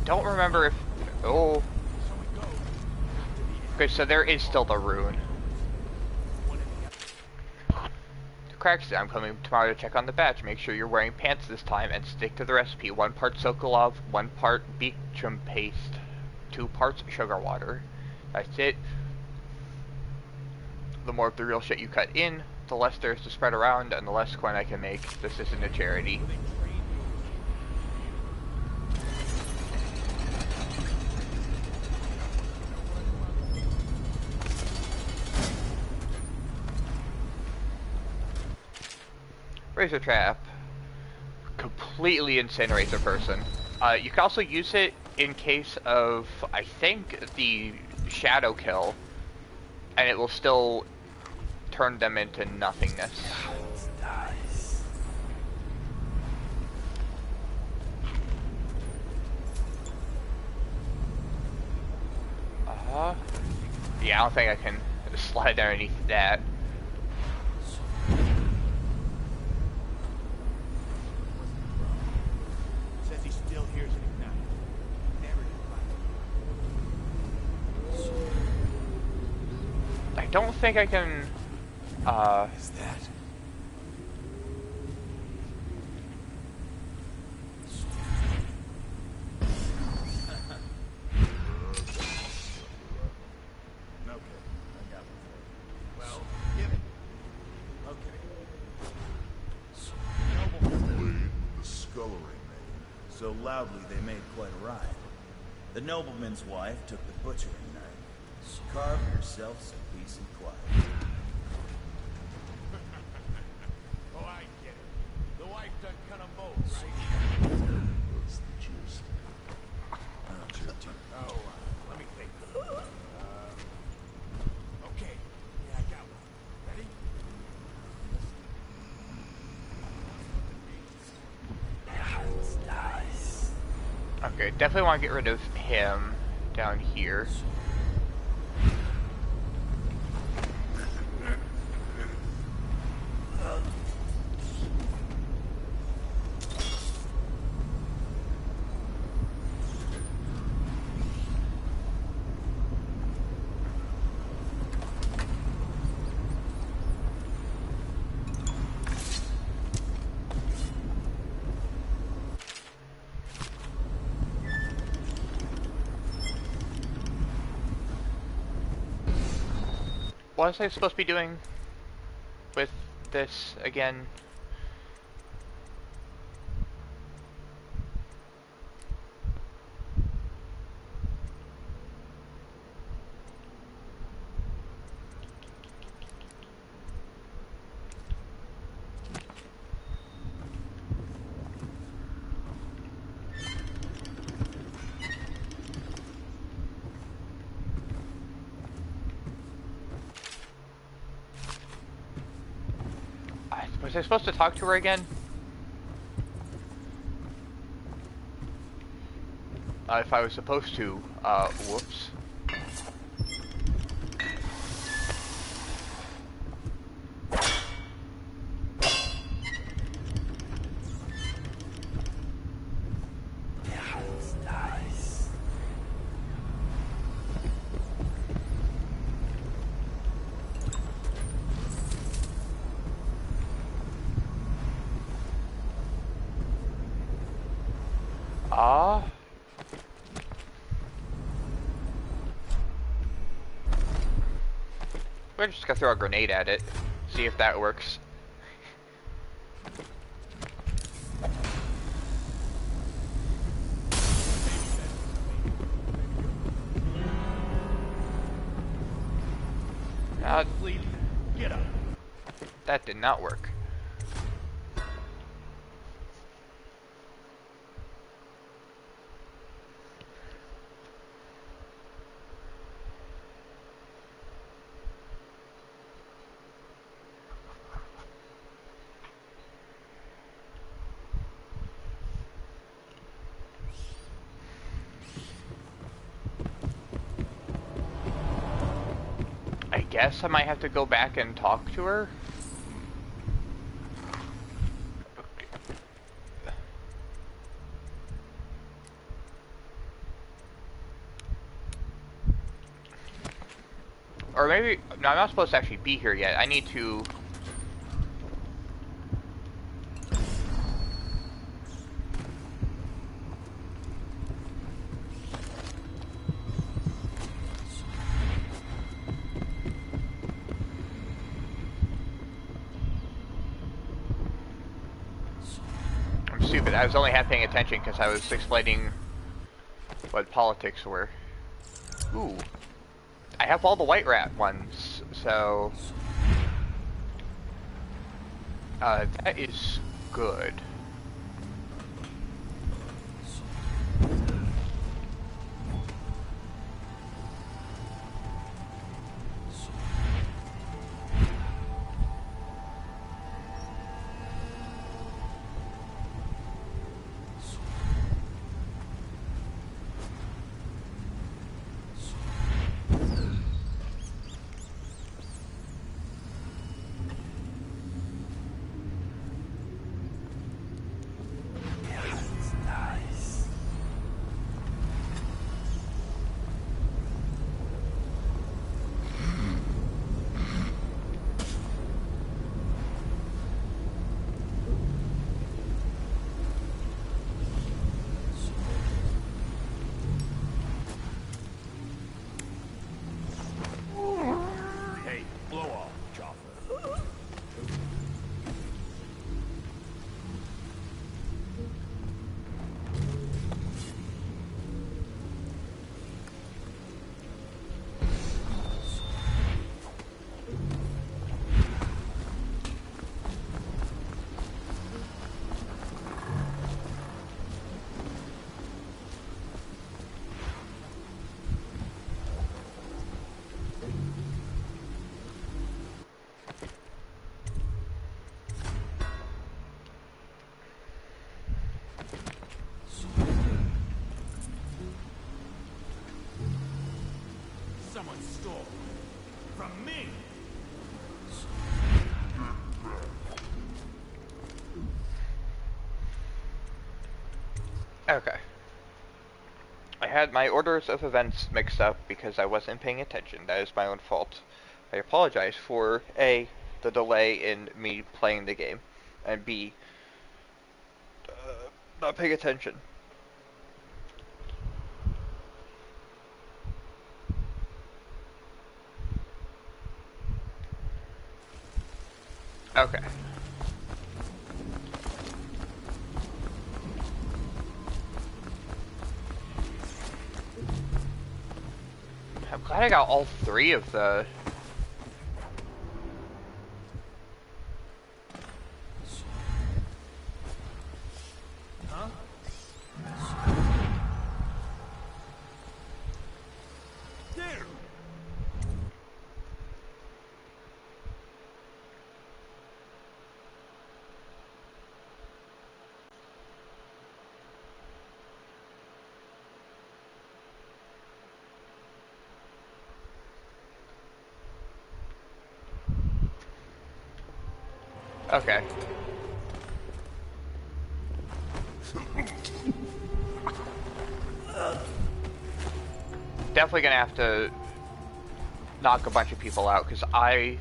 Don't remember if... Oh. Okay, so there is still the rune. Crackstead, I'm coming tomorrow to check on the batch. Make sure you're wearing pants this time and stick to the recipe. 1 part Sokolov, 1 part Beecham paste, 2 parts sugar water. That's it. The more of the real shit you cut in, the less there's to spread around, and the less coin I can make. This isn't a charity. Razor trap completely incinerates a person. You can also use it in case of, I think, the shadow kill, and it will still turn them into nothingness. Yeah, I don't think I can slide underneath that.
Says he still hears it at night. Never did.
I don't think I can,
Is that?
So loudly they made quite a ride. The nobleman's wife took the butchering knife. She carved herself some peace and quiet.
Oh, I get it. The wife done cut them both, right?
What's the gist? Oh,
Okay, definitely want to get rid of him down here. What was I supposed to be doing with this again? Was I supposed to talk to her again? If I was supposed to, whoops. We're just gonna throw a grenade at it, see if that works.
Get up.
That did not work. I guess I might have to go back and talk to her. Or maybe, no, I'm not supposed to actually be here yet. I need to... I'm stupid. I was only half paying attention because I was explaining what politics were. Ooh. I have all the white rat ones, so... that is good.
stole. From me!
Okay. I had my orders of events mixed up because I wasn't paying attention. That is my own fault. I apologize for A, the delay in me playing the game, and B, not paying attention. Okay. I'm glad I got all three of the...
Huh? There!
Okay. Definitely gonna have to knock a bunch of people out, because I...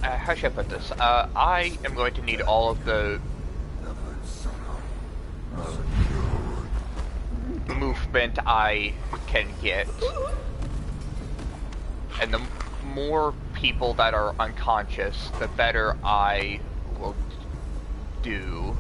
how should I put this? I am going to need all of the movement I can get. And the more people that are unconscious, the better I will do.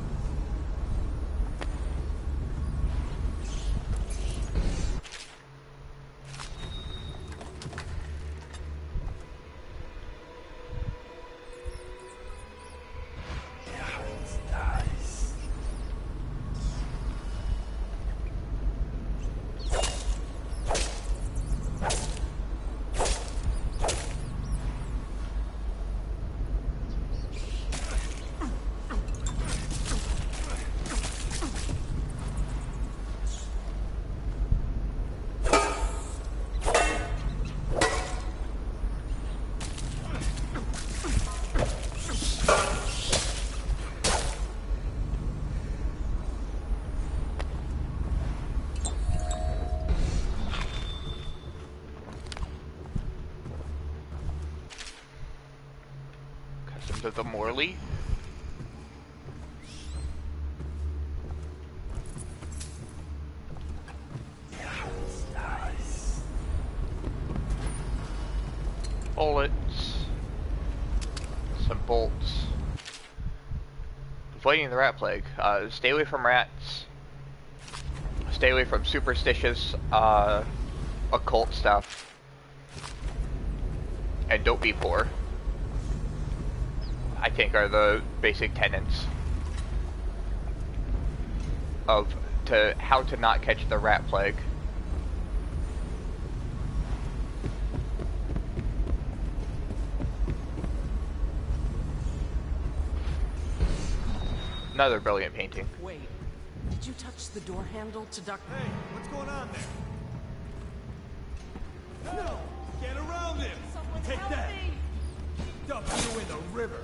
Custom to the Morley. Bullets. Some bolts. Avoiding the rat plague. Stay away from rats. Stay away from superstitious, occult stuff. And don't be poor. I think are the basic tenets of how to not catch the rat plague. Another brilliant painting.
Wait, did you touch the door handle to duck?
Hey, what's going on there? No! Get around him!
Someone
Take
help
that!
me!
Dump you in the river!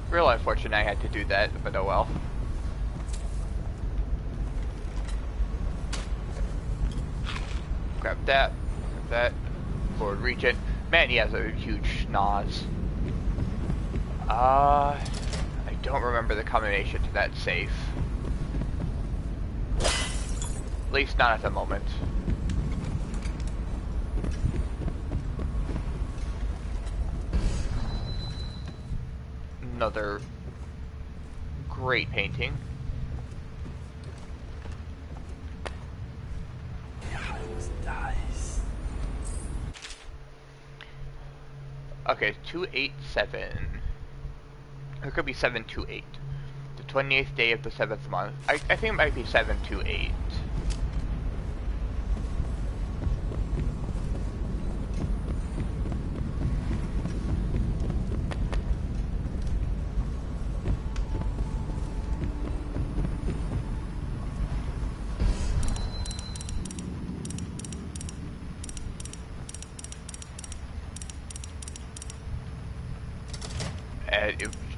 Real unfortunate I had to do that, but oh well. Grab that, forward Regent. Man, he has a huge schnoz. I don't remember the combination to that safe. At least not at the moment. Another great painting. Okay, 287. It could be 728. The 28th day of the 7th month. I think it might be 728.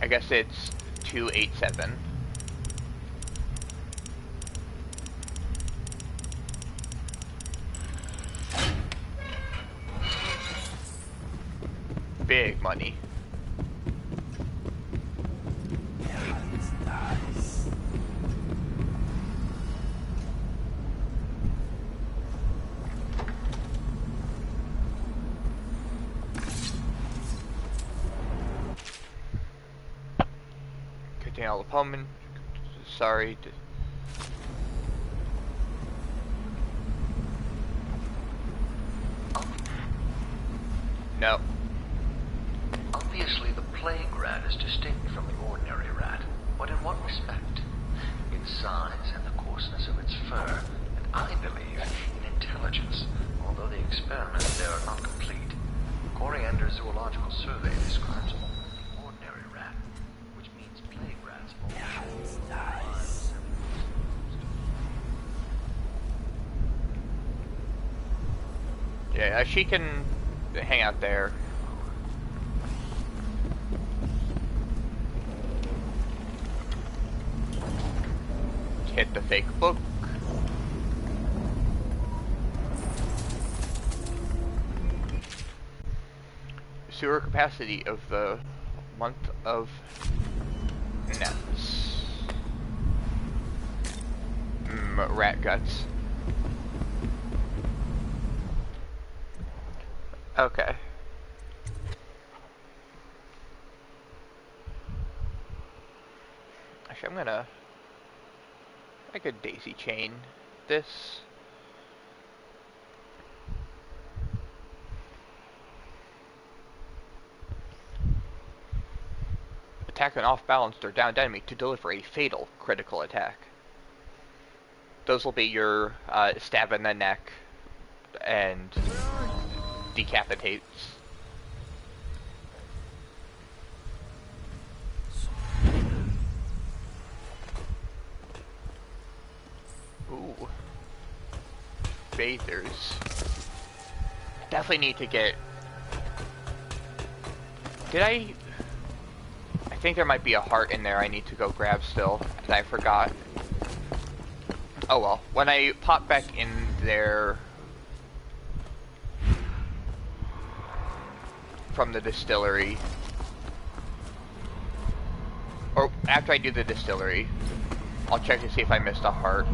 I guess it's 287. Big money.
Yeah, it's nice.
Contain all opponent. Sorry. No.
Obviously, the plague rat is distinct from the ordinary rat, but in what respect? In size and the coarseness of its fur, and I believe in intelligence, although the experiments there are not complete. Coriander Zoological Survey describes only the ordinary rat, which means plague rats only show nice.
Yeah, she can hang out there. Hit the fake book. Sewer capacity of the month of nets. Rat guts. Okay. Actually, I could daisy chain this. Attack an off-balanced or downed enemy to deliver a fatal critical attack. Those will be your stab in the neck and decapitates. Ooh. Bathers. Definitely need to get... I think there might be a heart in there I need to go grab still, and I forgot. Oh well. When I pop back in there from the distillery, or after I do the distillery, I'll check to see if I missed a heart.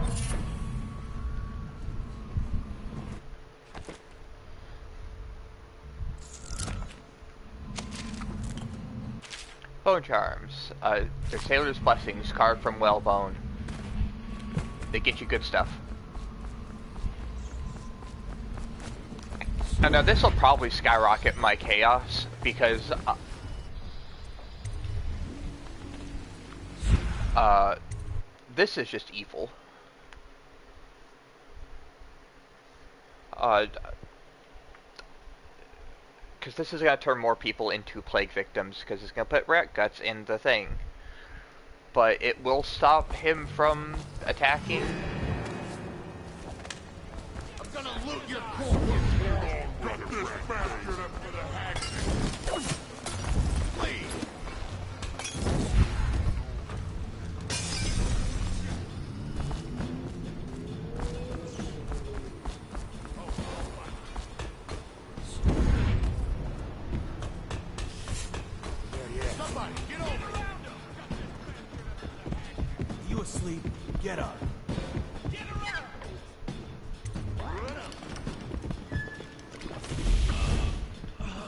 Bone charms. They're sailor's blessings carved from whalebone. They get you good stuff. And now this will probably skyrocket my chaos because this is just evil. Because this is going to turn more people into plague victims, because it's going to put rat guts in the thing. But it will stop him from attacking.
I'm gonna loot your corpse. Got this bastard up for the hack. Please. Somebody, get over.
You asleep? Get up.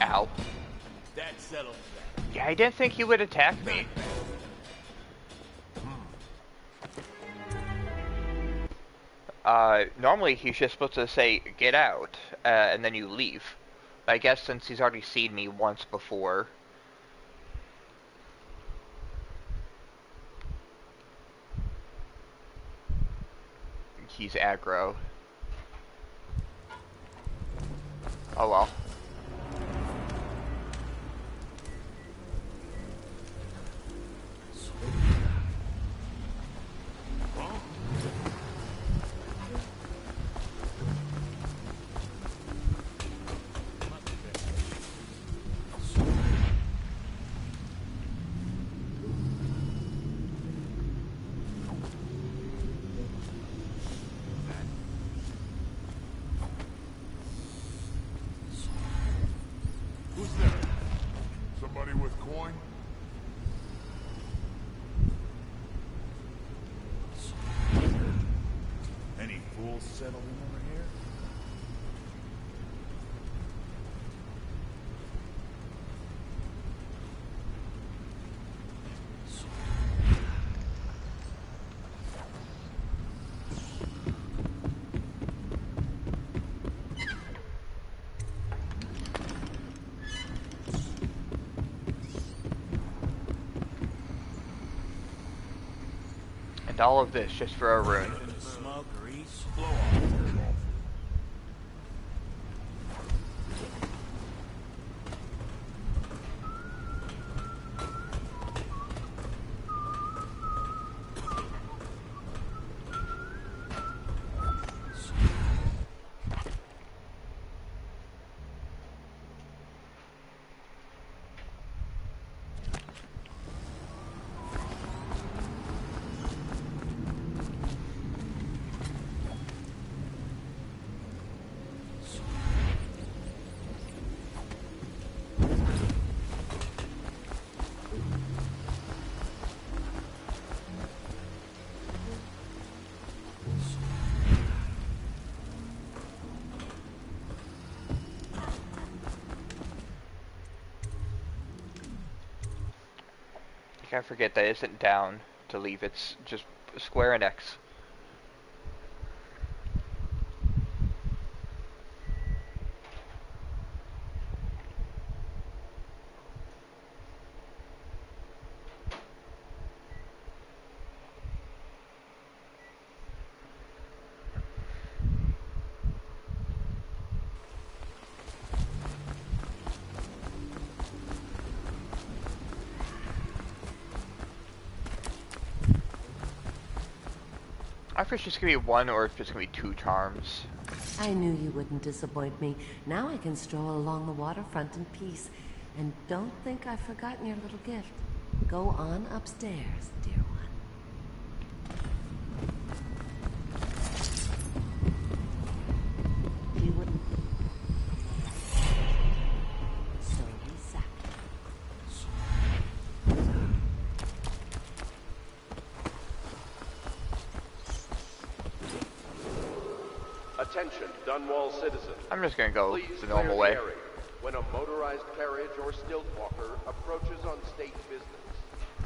Ow.
That settles that.
Yeah, I didn't think he would attack me. Normally he's just supposed to say, get out, and then you leave. I guess since he's already seen me once before. He's aggro. Oh well.
Who's there? Somebody with coin?
Any fools settled in over here?
And all of this just for a rune.
Smoke, grease, blow off.
You can't forget that isn't down to leave, it's just square and X. I don't know if it's just gonna be one or if it's gonna be two charms.
I knew you wouldn't disappoint me. Now I can stroll along the waterfront in peace. And don't think I've forgotten your little gift. Go on upstairs, dear one. You wouldn't. So we sat.
Attention, Dunwall citizens.
I'm just gonna go
Please
the normal
clear
way.
the area when a motorized carriage or stilt walker approaches on state business.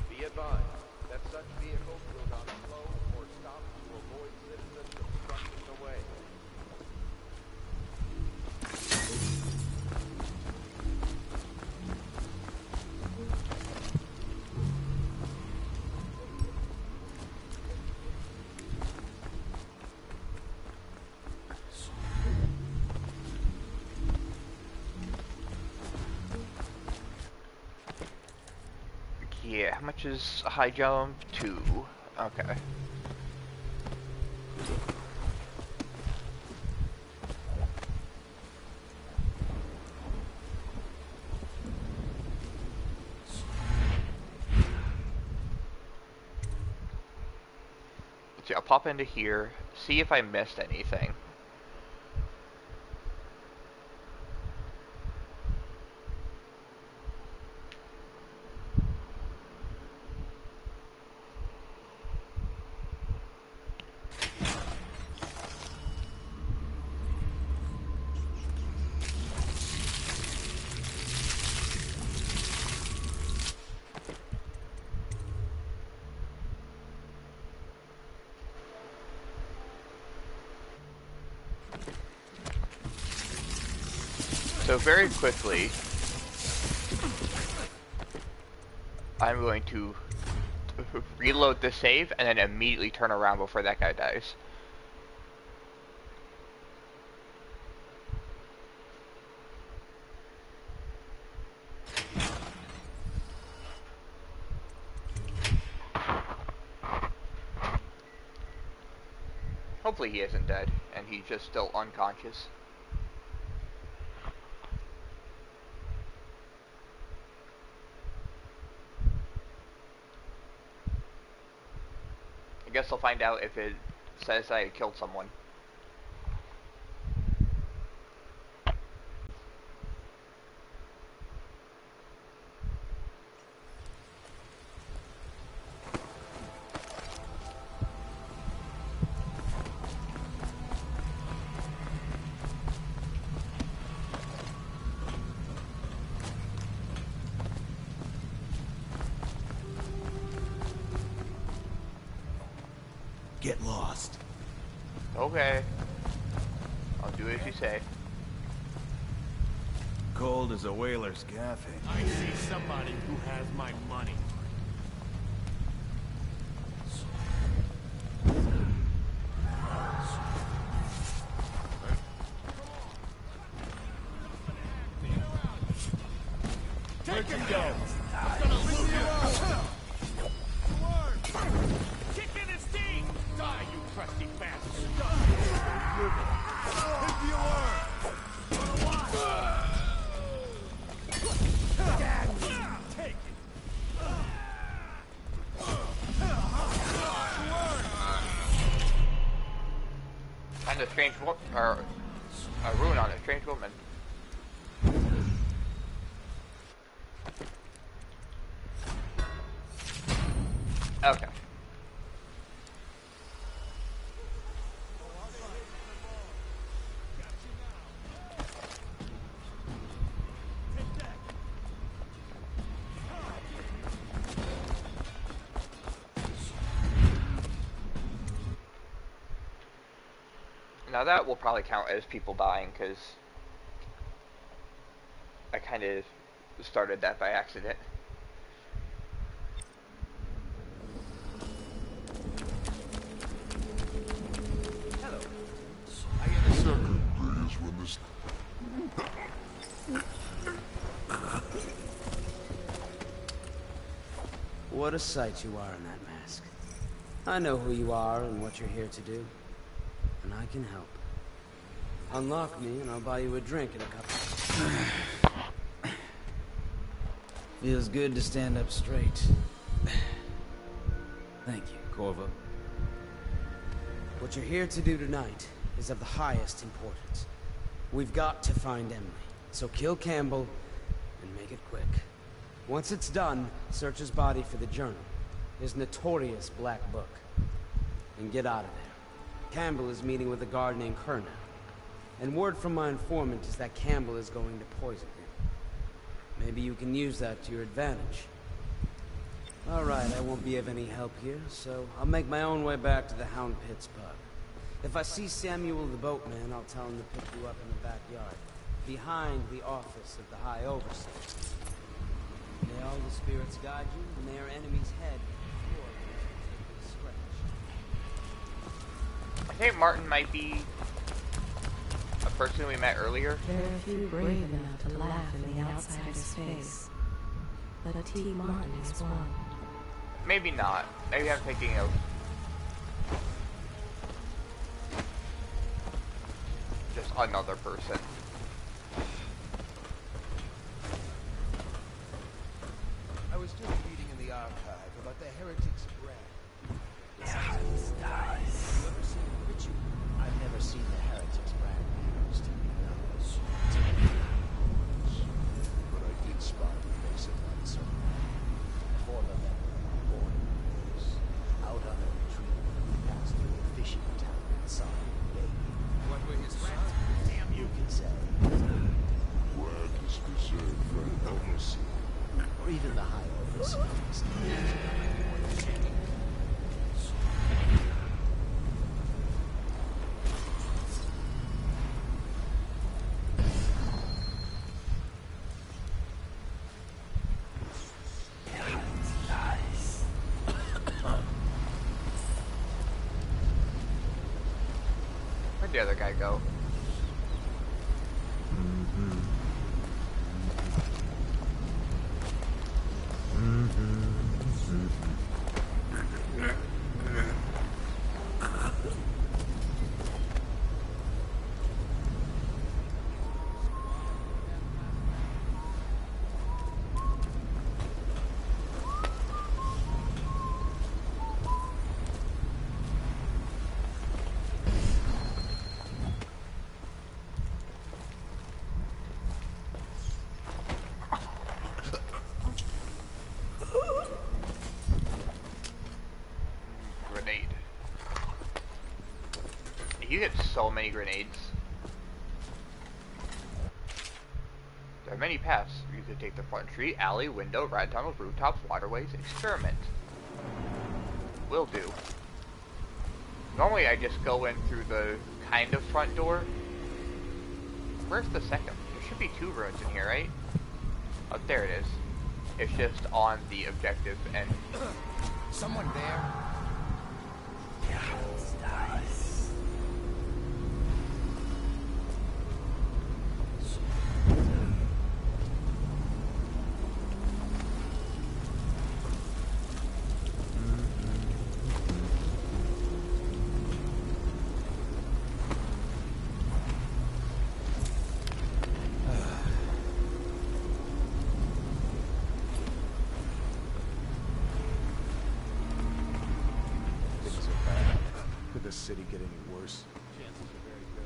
Be advised that such vehicles will not slow or stop to avoid citizens obstructing the way.
Yeah, how much is a high jump? 2. Okay. Let's see, I'll pop into here, see if I missed anything. So very quickly, I'm going to reload the save and then immediately turn around before that guy dies. Hopefully he isn't dead and he's just still unconscious. I guess I'll find out if it says I killed someone.
Get lost.
Okay. I'll do as you say.
Cold as a whaler's gaffing.
I see somebody who has my money. Take him down. I'm gonna loot you. Kick in his teeth. Die, you crusty bastard. Hit the alarm. Take it.
Kind of strange or a rune on a strange woman. Okay. Now that will probably count as people dying, because I kind of started that by accident.
Hello.
Second days when this...
What a sight you are in that mask. I know who you are and what you're here to do. And I can help. Unlock me and I'll buy you a drink in a couple.
Feels good to stand up straight. Thank you, Corvo.
What you're here to do tonight is of the highest importance. We've got to find Emily. So kill Campbell and make it quick. Once it's done, search his body for the journal. His notorious black book. And get out of there. Campbell is meeting with a guard named Kerner. And word from my informant is that Campbell is going to poison him. Maybe you can use that to your advantage. Alright, I won't be of any help here, so I'll make my own way back to the Hound Pit's pub. If I see Samuel the boatman, I'll tell him to pick you up in the backyard, behind the office of the High Overseer. May all the spirits guide you, and may our enemy's head
I think Martin might be a person we met earlier.
There are few brave enough to laugh in the outsider's face, but T. Martin is one.
Maybe not. Maybe I'm thinking of just another person.
I was just reading in the archive about the heretics of Brad.
Nice.
You ever seen a ritual?
I've never seen the heretics brand used. No.
But I did spot the face of one soul.
Before the born out on a retreat, we passed through a fishing town inside the gate.
What were his friends? Damn
You can say.
Brad is reserved for an overseer.
Or even the High Overseer.
the other guy go? Grenade. You get so many grenades. There are many paths. You could take the front street, alley, window, ride tunnels, rooftops, waterways, experiment. Will do. Normally I just go in through the kind of front door. Where's the second? There should be 2 ruins in here, right? Oh, there it is. It's just on the objective and...
Someone there?
Nice.
Could the city get any worse? Chances are very good.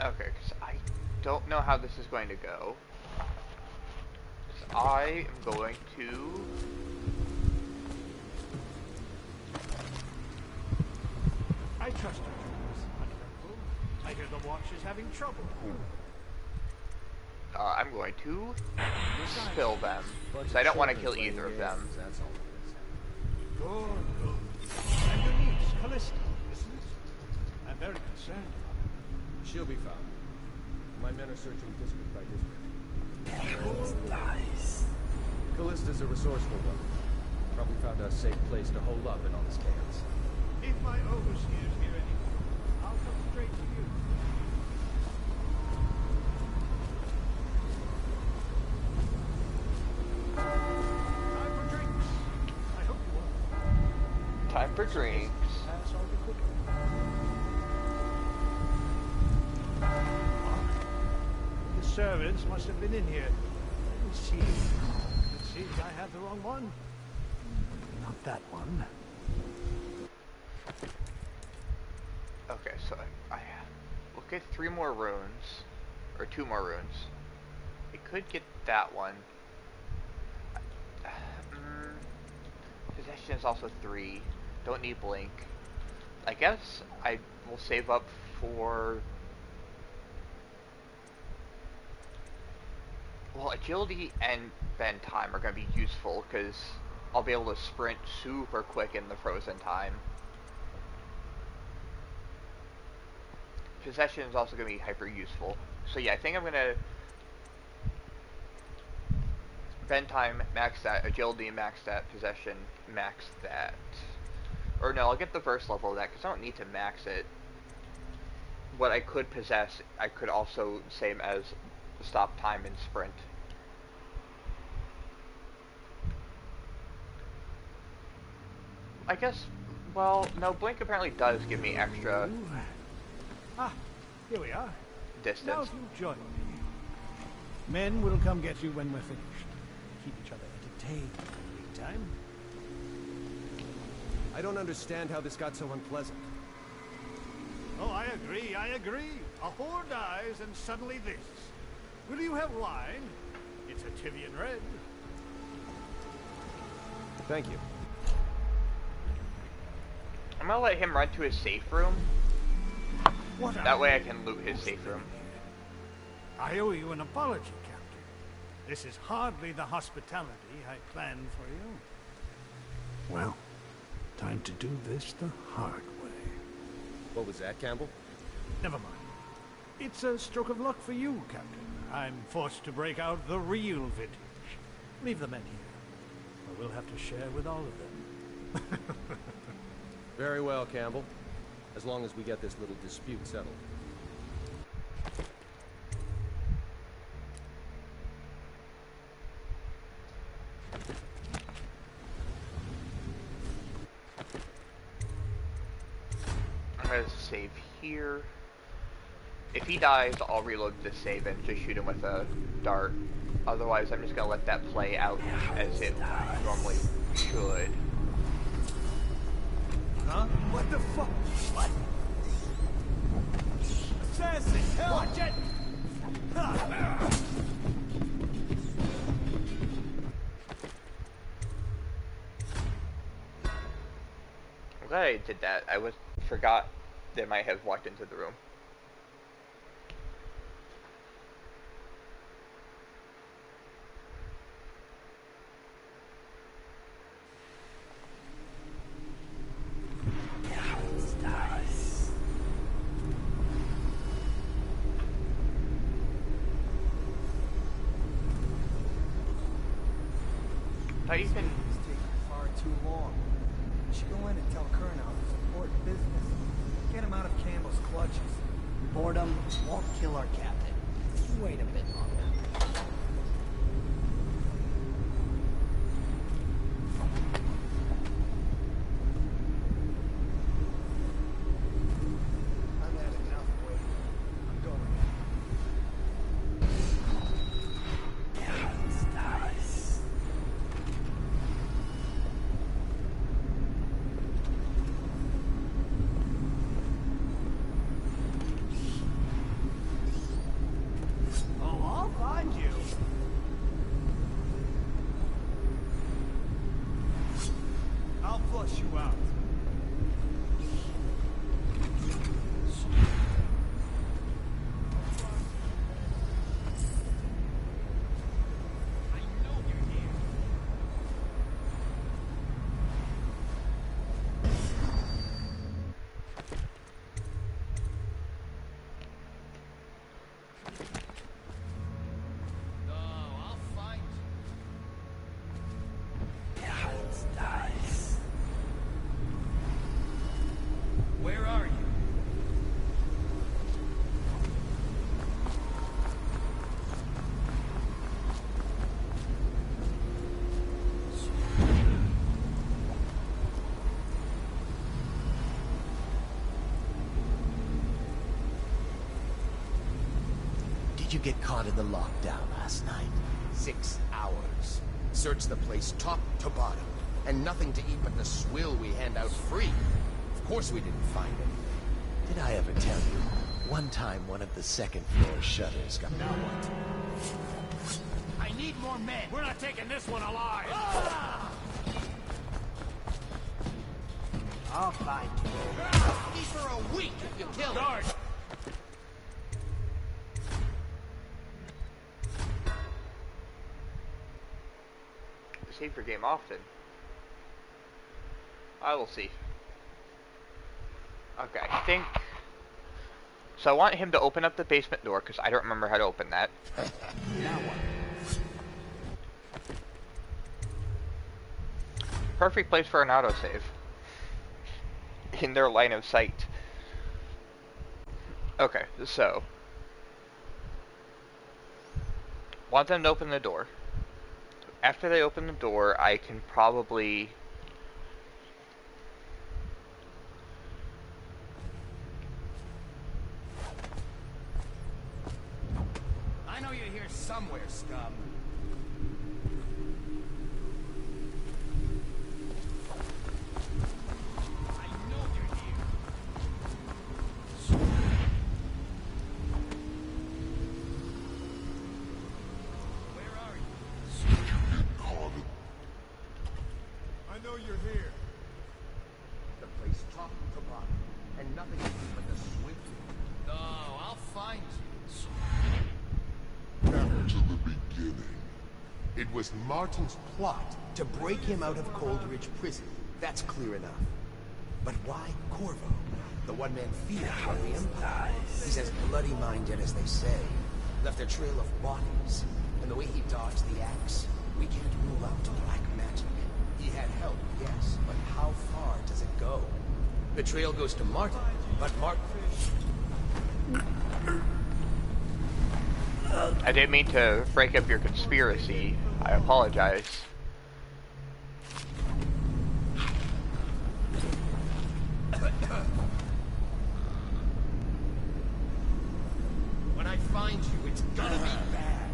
Okay, because I don't know how this is going to go. So I am going to...
I trust her. I hear the watch is having trouble.
I'm going to spill them, because I don't want to kill either of them.
That's all it is.
Good. And your niece, Callista, isn't it? I'm very concerned.
She'll be found. My men are searching district by district.
Nice.
Callista's a resourceful one. Probably found a safe place to hole up in all this chaos.
If my overseers hear anything, I'll come straight to you. Time for drinks. I hope you will.
Time for drinks.
Pass all the cooking. The servants must have been in here. Let me see. It seems I have the wrong one. Not that one.
Okay, so I we'll get 3 more runes, or 2 more runes. We could get that one. Possession is also 3. Don't need blink. I guess I will save up for... Well, agility and bend time are going to be useful, because I'll be able to sprint super quick in the frozen time. Possession is also going to be hyper useful. So yeah, I think I'm going to... Bend time, max that. Agility, max that. Possession, max that. Or no, I'll get the first level of that, because I don't need to max it. What I could possess, I could also same as stop time and sprint. I guess, well, no, blink apparently does give me extra
Ah, here we are.
distance.
Now if you join me, Men will come get you when we're finished. Keep each other entertained in the meantime.
I don't understand how this got so unpleasant.
Oh, I agree, I agree. A whore dies and suddenly this. Will you have wine? It's a Tivian red.
Thank you.
I'm gonna let him run to his safe room.
What
That way I can loot his safe room.
I owe you an apology, Captain. This is hardly the hospitality I planned for you. Well, time to do this the hard way.
What was that, Campbell?
Never mind. It's a stroke of luck for you, Captain. I'm forced to break out the real vintage. Leave the men here, or we'll have to share with all of them.
Very well, Campbell. As long as we get this little dispute settled.
I'm gonna save here. If he dies, I'll reload this save and just shoot him with a dart. Otherwise, I'm just gonna let that play out as it normally should.
Huh? What the fuck? What? Assassin! Help! Watch it!
I'm glad I did that. I forgot they might have walked into the room. How you can...
It's taking far too long. We should go in and tell Kurnow it's important business. Get him out of Campbell's clutches.
Boredom won't kill our captain. Wait a bit longer.
I've had enough waiting. I'm going.
Oh, I'll find you. I'll flush you out.
No, I'll find you. Where are you?
Did you get caught in the lockdown last night?
6 hours. Search the place top to bottom. And nothing to eat but the swill we hand out free. Of course we didn't find anything.
Did I ever tell you? One time one of the second floor shutters got...
Now what? I need more men. We're not taking this one alive.
I'll find you.
He's for a week if you kill him.
Guard!
Save your game often. I will see. Okay, I think... So I want him to open up the basement door, because I don't remember how to open that.
Now what?
Perfect place for an autosave. In their line of sight. Okay, so... Want them to open the door. After they open the door, I can probably...
I know you're here somewhere, scum. I know you're here. Where are you?
I know you're here.
The place top to bottom, and nothing but the swift.
No, I'll find you.
Back to the beginning. It was Martin's plot to break him out of Coldridge Prison. That's clear enough. But why Corvo? The one-man field of the Empire.
He's as bloody-minded as they say. Left a trail of bodies. And the way he dodged the axe, we can't rule out black magic. He had help, yes, but how far does it go? The trail goes to Martin, but Martin...
I didn't mean to break up your conspiracy. I apologize.
When I find you, it's gonna be bad.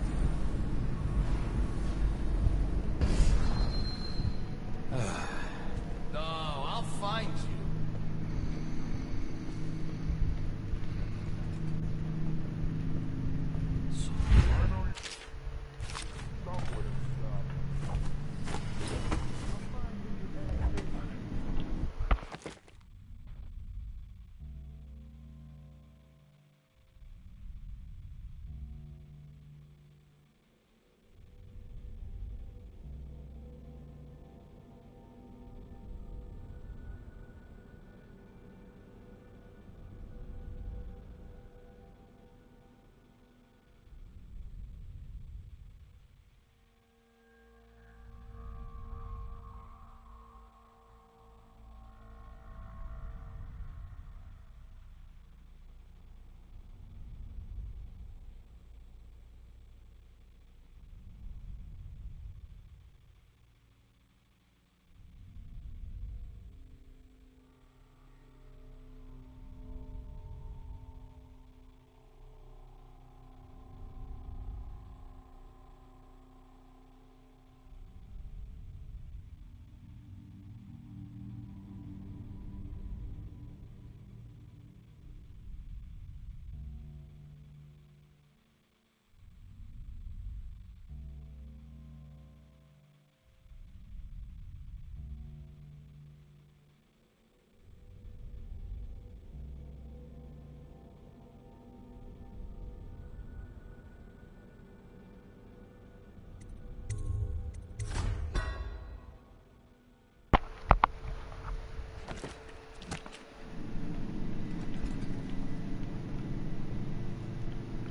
No, I'll find you.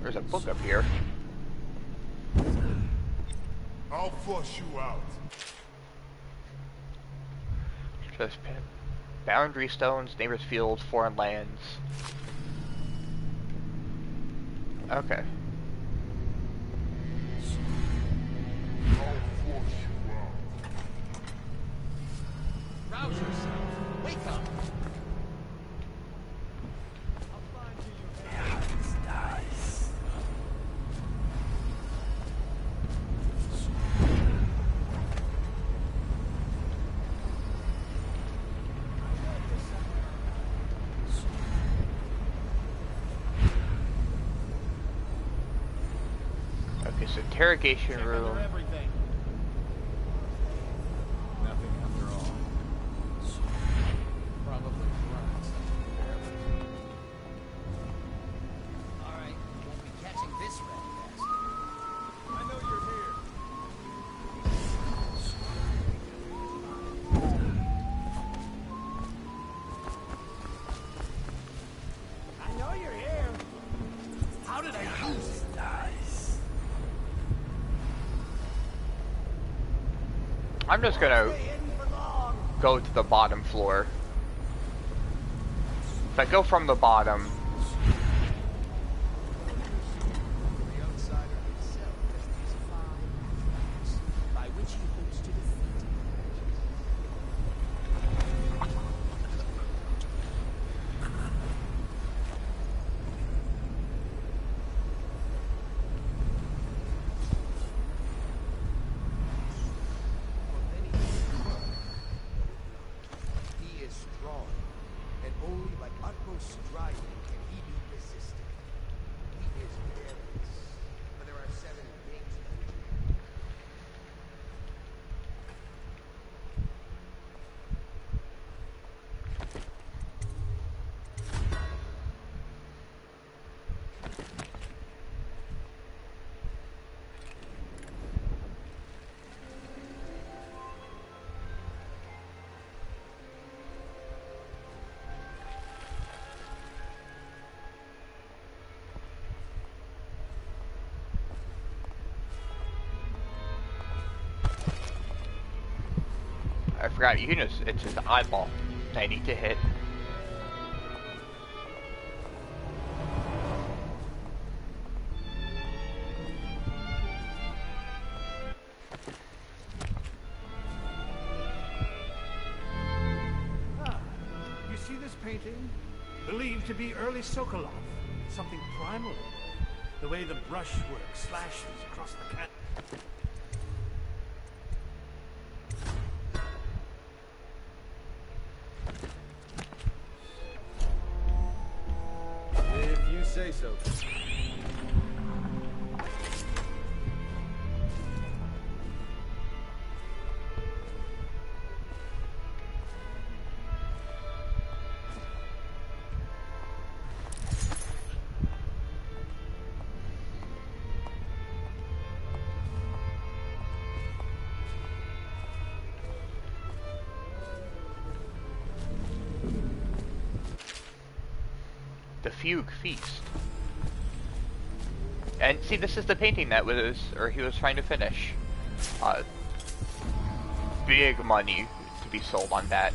There's a book up here.
I'll flush you out.
Just boundary stones, neighbors' fields, foreign lands. Okay.
I'll flush you out.
Rouse yourself. Wake up.
Interrogation room.
Nothing after all. Probably right. Alright, won't be catching this rat bastard. I know you're here.
I know you're here. How did I lose it?
I'm just gonna go to the bottom floor. If I go from the bottom,
by which he hopes to defeat.
I forgot, you can just, it's his eyeball I need to hit.
You see this painting? Believed to be early Sokolov. Something primal. The way the brushwork slashes across the canvas.
If you say so.
The Fugue Feast. And see, this is the painting that was, or he was trying to finish. Big money to be sold on that.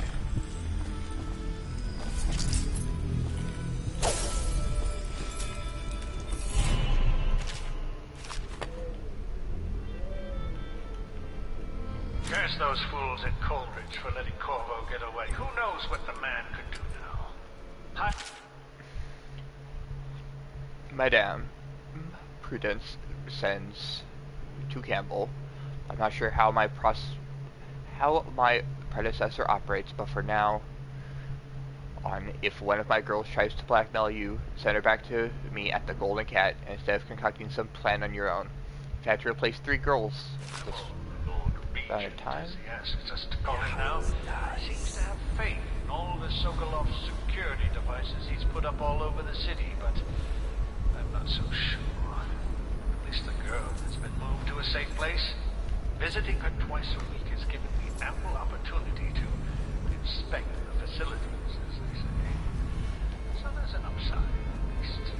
Curse those fools at Coleridge for letting Corvo get away. Who knows what the man could do now?
Madame Prudence sends to Campbell. I'm not sure how my predecessor operates, but for now, if one of my girls tries to blackmail you, send her back to me at the Golden Cat instead of concocting some plan on your own. If I have to replace 3 girls this amount of time.
He asks us to call him now. He seems to have faith in all the Sokolov security devices he's put up all over the city, but I'm not so sure. At least the girl has been moved to a safe place. Visiting her twice a week has given me ample opportunity to inspect the facilities, as they say. So there's an upside, at least.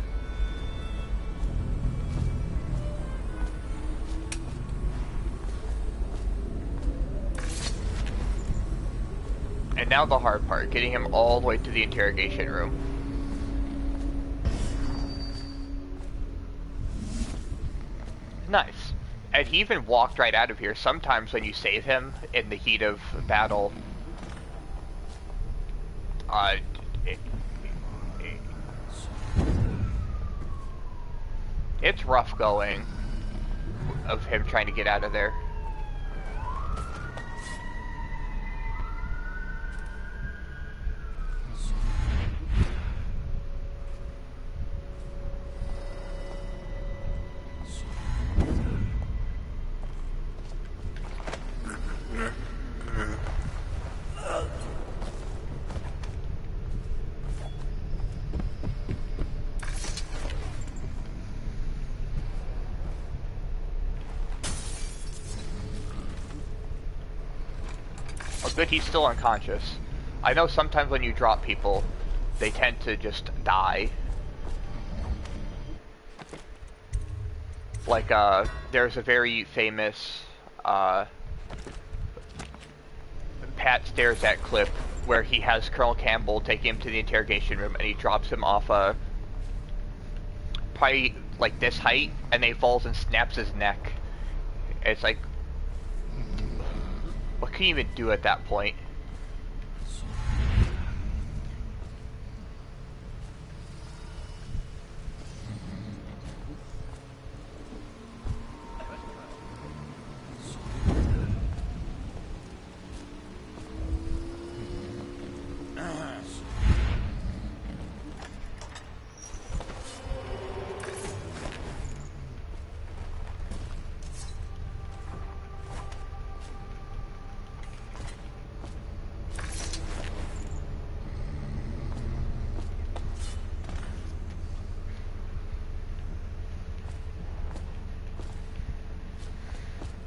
And now the hard part, getting him all the way to the interrogation room. Nice. And he even walked right out of here. Sometimes when you save him in the heat of battle, it's rough going of him trying to get out of there. Good, he's still unconscious. I know sometimes when you drop people, they tend to just die. Like, there's a very famous, Pat Stares At clip where he has Colonel Campbell take him to the interrogation room and he drops him off probably like this height, and then he falls and snaps his neck. It's like, what can you even do at that point?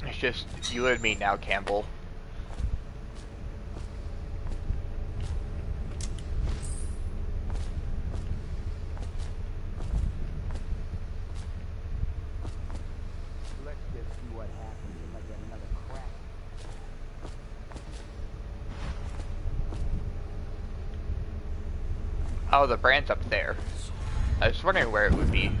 It's just you and me now, Campbell.
Let's just see what happens if I get another crack.
Oh, the brand's up there. I was wondering where it would be.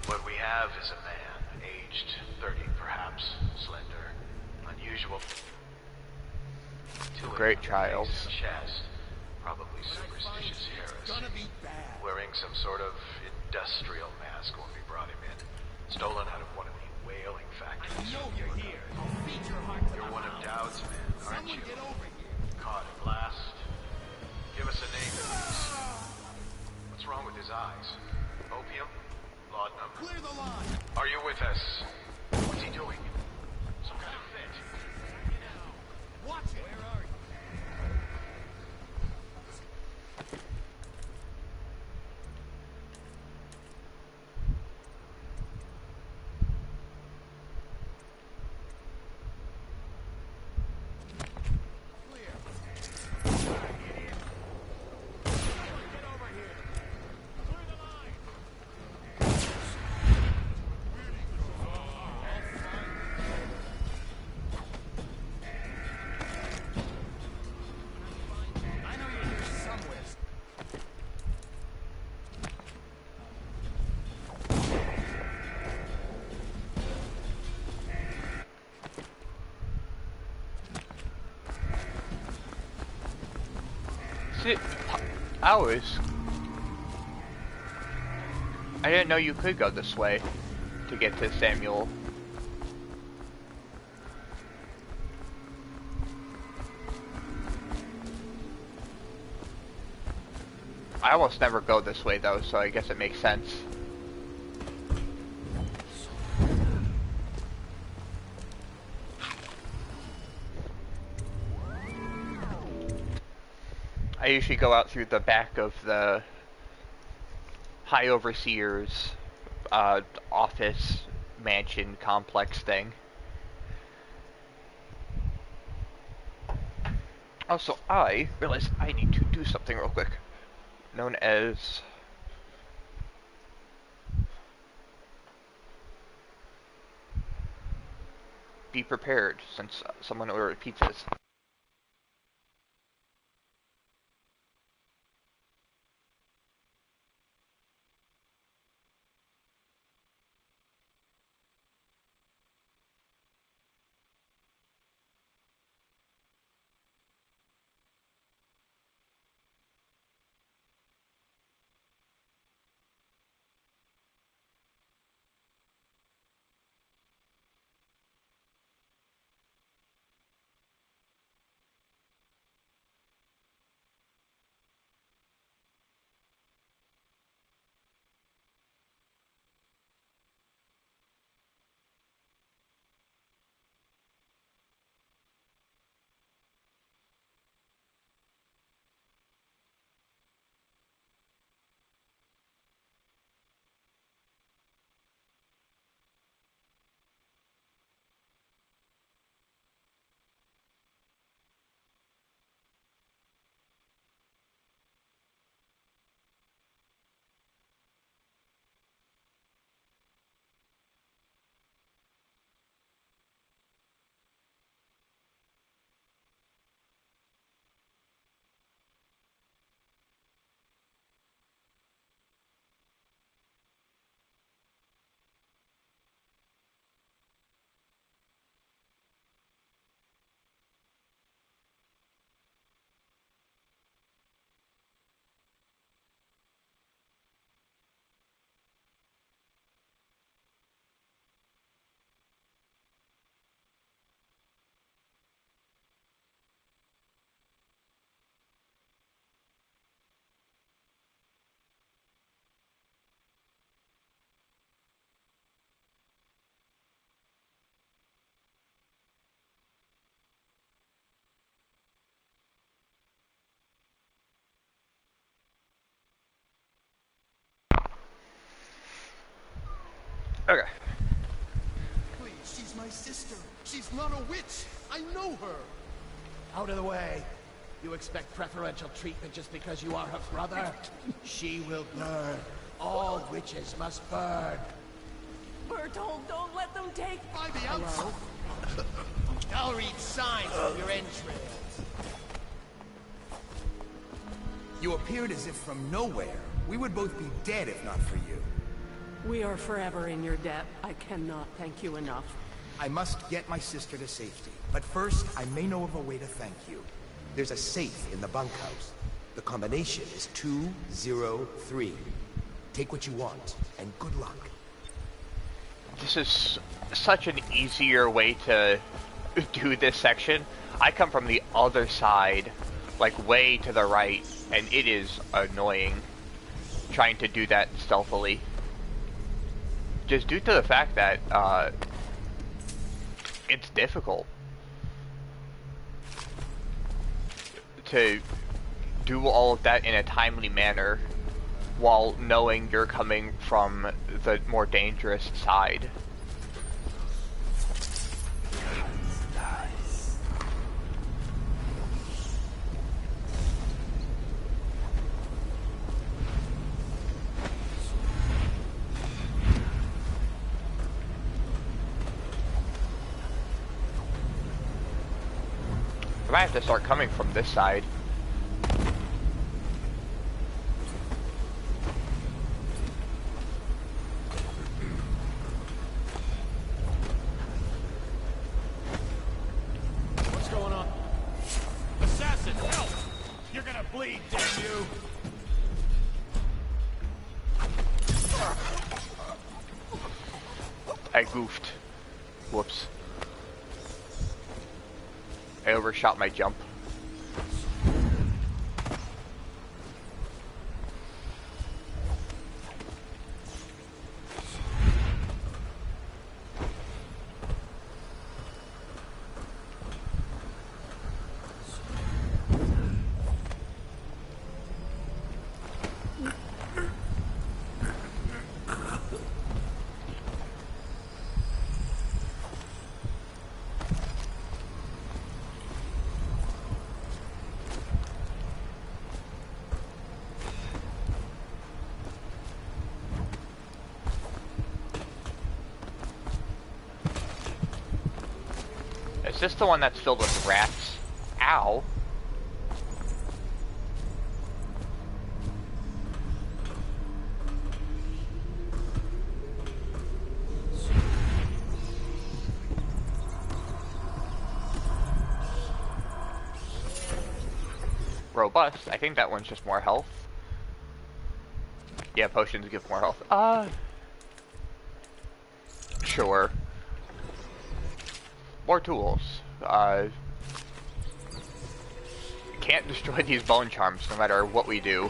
What we have is a man, aged 30 perhaps, slender, unusual.
Great trials.
Chest, probably superstitious heresy. Wearing some sort of industrial mask when we brought him in. Stolen out of one of the whaling factories. I know you're here. I'll feed your heart to You're one of Dowd's men, aren't you? Get over here. Caught at last. Give us a name, please. What's wrong with his eyes? Opium? Laudanum? Clear the line! Are you with us? What's he doing? Some kind of fit. Watch it! Where are you?
I didn't know you could go this way to get to Samuel. I almost never go this way though, so I guess it makes sense. I usually go out through the back of the High Overseer's office mansion complex thing. Also, I realize I need to do something real quick. Known as... be prepared, since someone ordered pizzas. Okay.
Please, she's my sister. She's not a witch. I know her. Out of the way. You expect preferential treatment just because you are her brother? She will burn. All witches must burn.
We're told don't let them take...
By the outside. I'll read signs from your entrails. appeared as if from nowhere. We would both be dead if not for you.
We are forever in your debt. I cannot thank you enough.
I must get my sister to safety. But first, I may know of a way to thank you. There's a safe in the bunkhouse. The combination is 203. Take what you want, and good luck.
This is such an easier way to do this section. I come from the other side, like way to the right, and it is annoying trying to do that stealthily. Just due to the fact that it's difficult to do all of that in a timely manner while knowing you're coming from the more dangerous side. I might have to start coming from this side.
What's going on? Assassin, help! You're gonna bleed, damn you!
I goofed. Whoops. I overshot my jump. Is this the one that's filled with rats? Ow. Robust. I think that one's just more health. Yeah, potions give more health. Sure. More tools. Can't destroy these bone charms no matter what we do.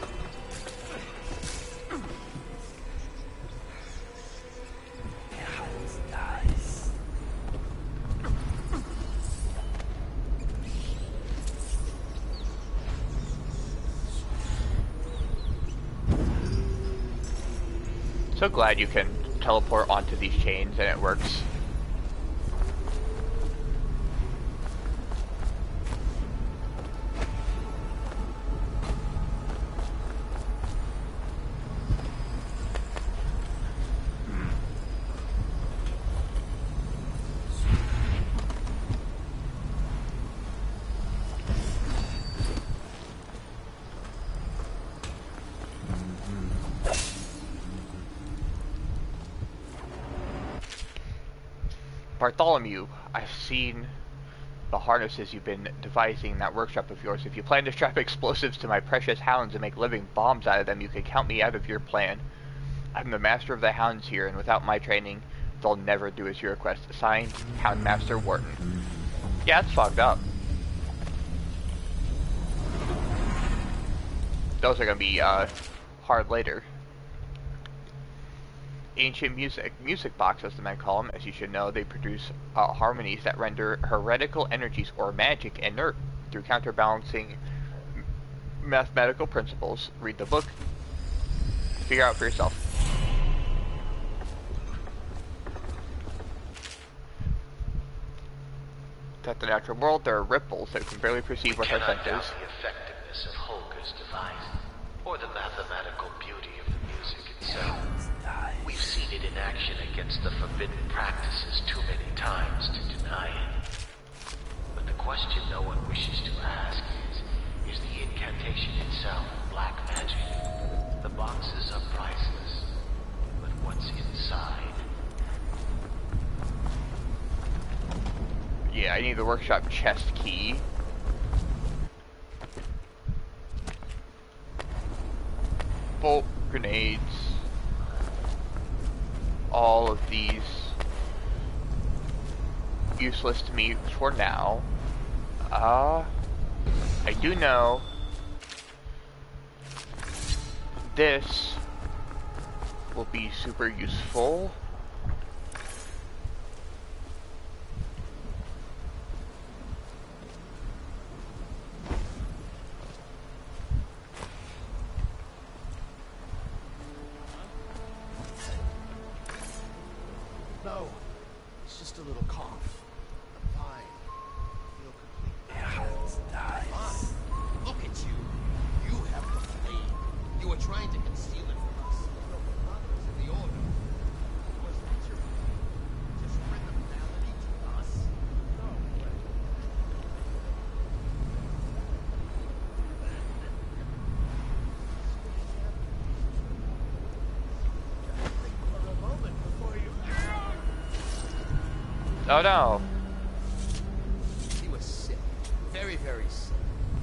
So glad you can teleport onto these chains and it works. Bartholomew, I've seen the harnesses you've been devising in that workshop of yours. If you plan to strap explosives to my precious hounds and make living bombs out of them, you can count me out of your plan. I'm the master of the hounds here, and without my training, they'll never do as you request. Signed, Houndmaster Wharton. Yeah, it's fogged up. Those are gonna be, hard later. Ancient music box, as the men call them. As you should know, they produce harmonies that render heretical energies or magic inert through counterbalancing mathematical principles. Read the book. Figure out for yourself. At the natural world, there are ripples that can barely perceive with our senses.
The effectiveness of Holger's device, or the mathematical beauty of the music itself. We've seen it in action against the forbidden practices too many times to deny it. But the question no one wishes to ask is the incantation itself black
I need the workshop chest key. Bolt grenades. All of these useless to me for now. I do know this will be super useful.
No, it's just a little cough. I'm fine. I feel complete.
Yeah, it's nice.
Fine. Look at you. You have the flame. You were trying to conceal it from us. No, but others in the Order. Was that your plan? To spread the malady to us? No, but... For a moment before you...
Oh no.
He was sick. Very, very sick.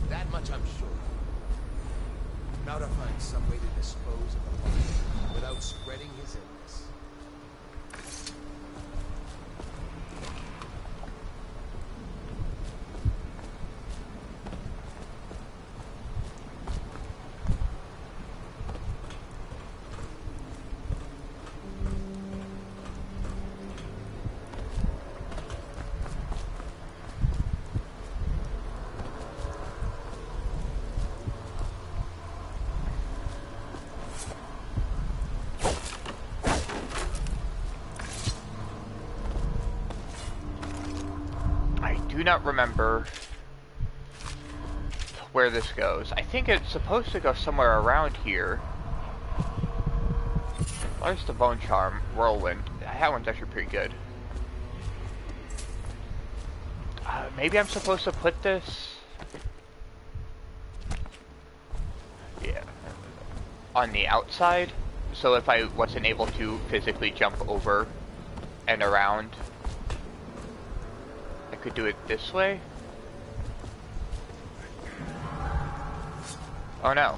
That much I'm sure. Now to find some way to dispose of the body without spreading his illness.
Do not remember where this goes. I think it's supposed to go somewhere around here. There's the Bone Charm Whirlwind. That one's actually pretty good. Maybe I'm supposed to put this... Yeah. On the outside? So if I wasn't able to physically jump over and around, I could do it this way? Oh no.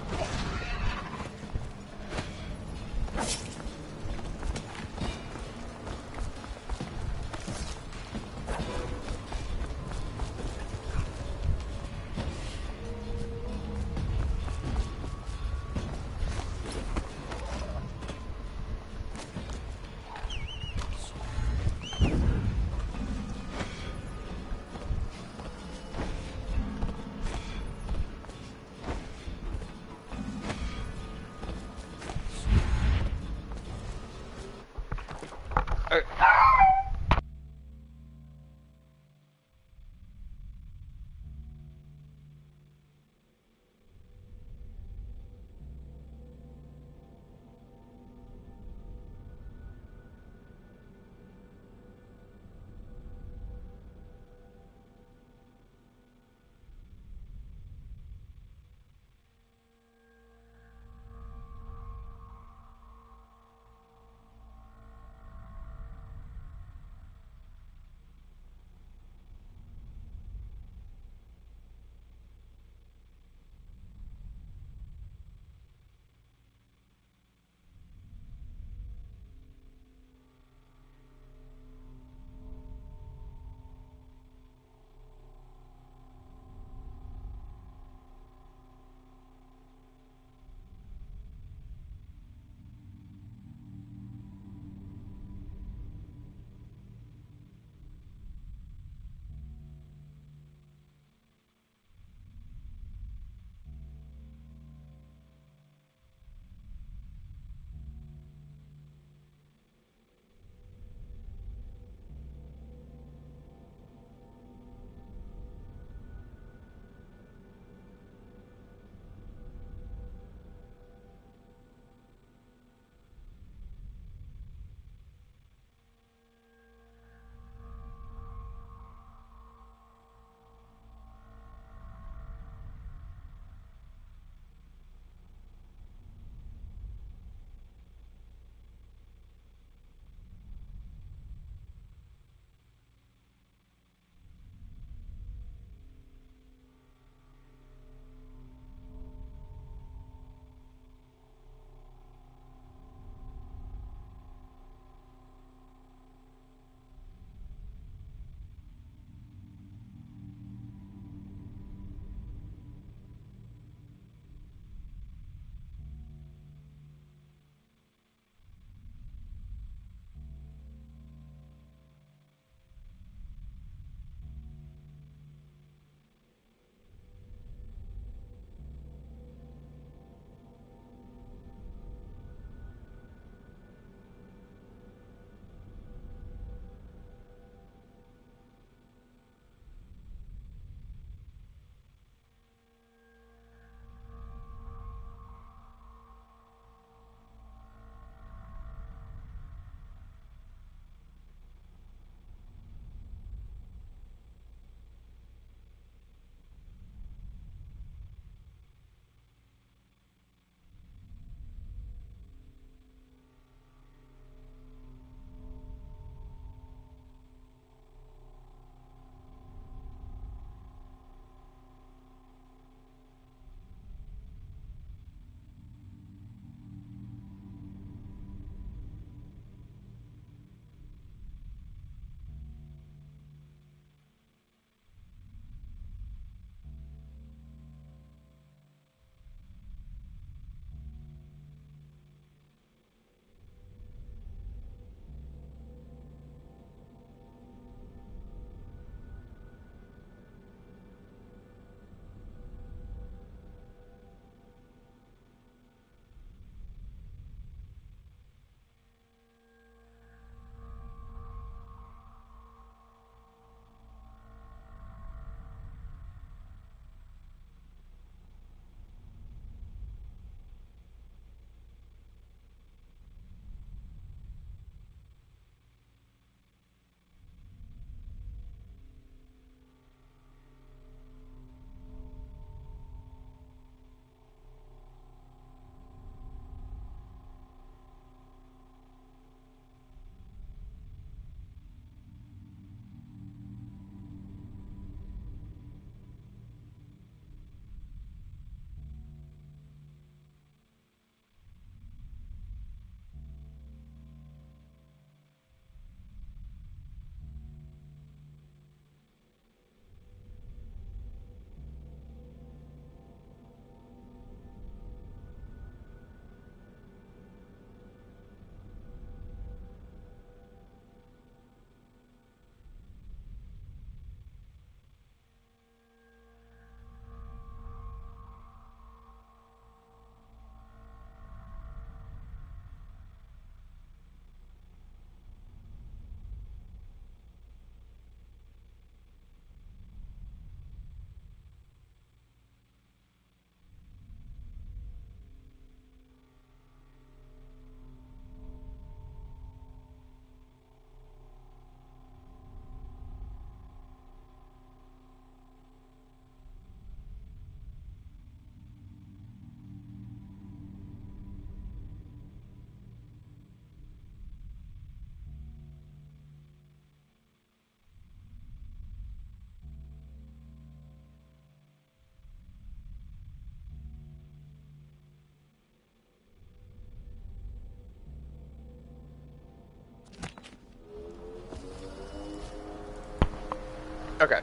Okay.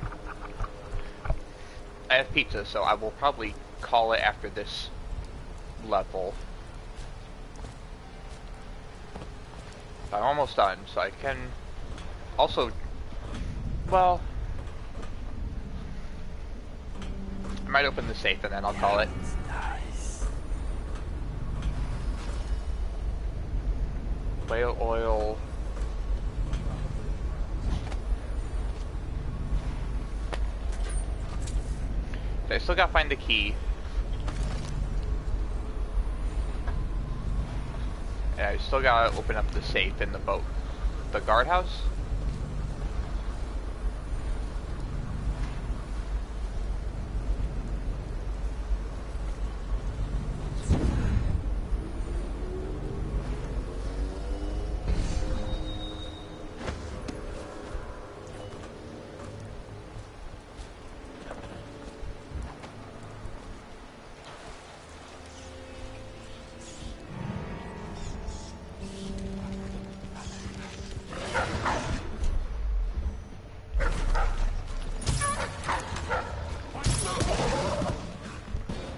I have pizza, so I will probably call it after this level. I'm almost done, so I can also, well, I might open the safe and then I'll call it.
Nice.
Whale oil. So I still gotta find the key. And I still gotta open up the safe in the boat. The guardhouse?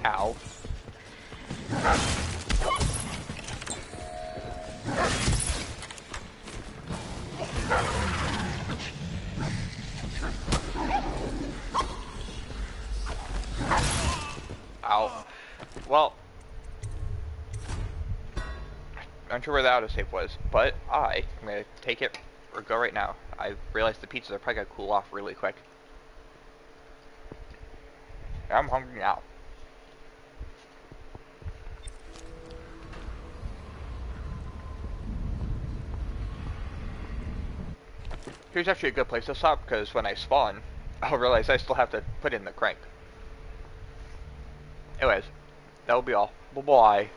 Ow. Ow. Well, I'm not sure where the autosave was, but I'm gonna take it or go right now. I realized the pizzas are probably gonna cool off really quick. I'm hungry now. Here's actually a good place to stop, because when I spawn, I'll realize I still have to put in the crank. Anyways, that'll be all. Bye-bye.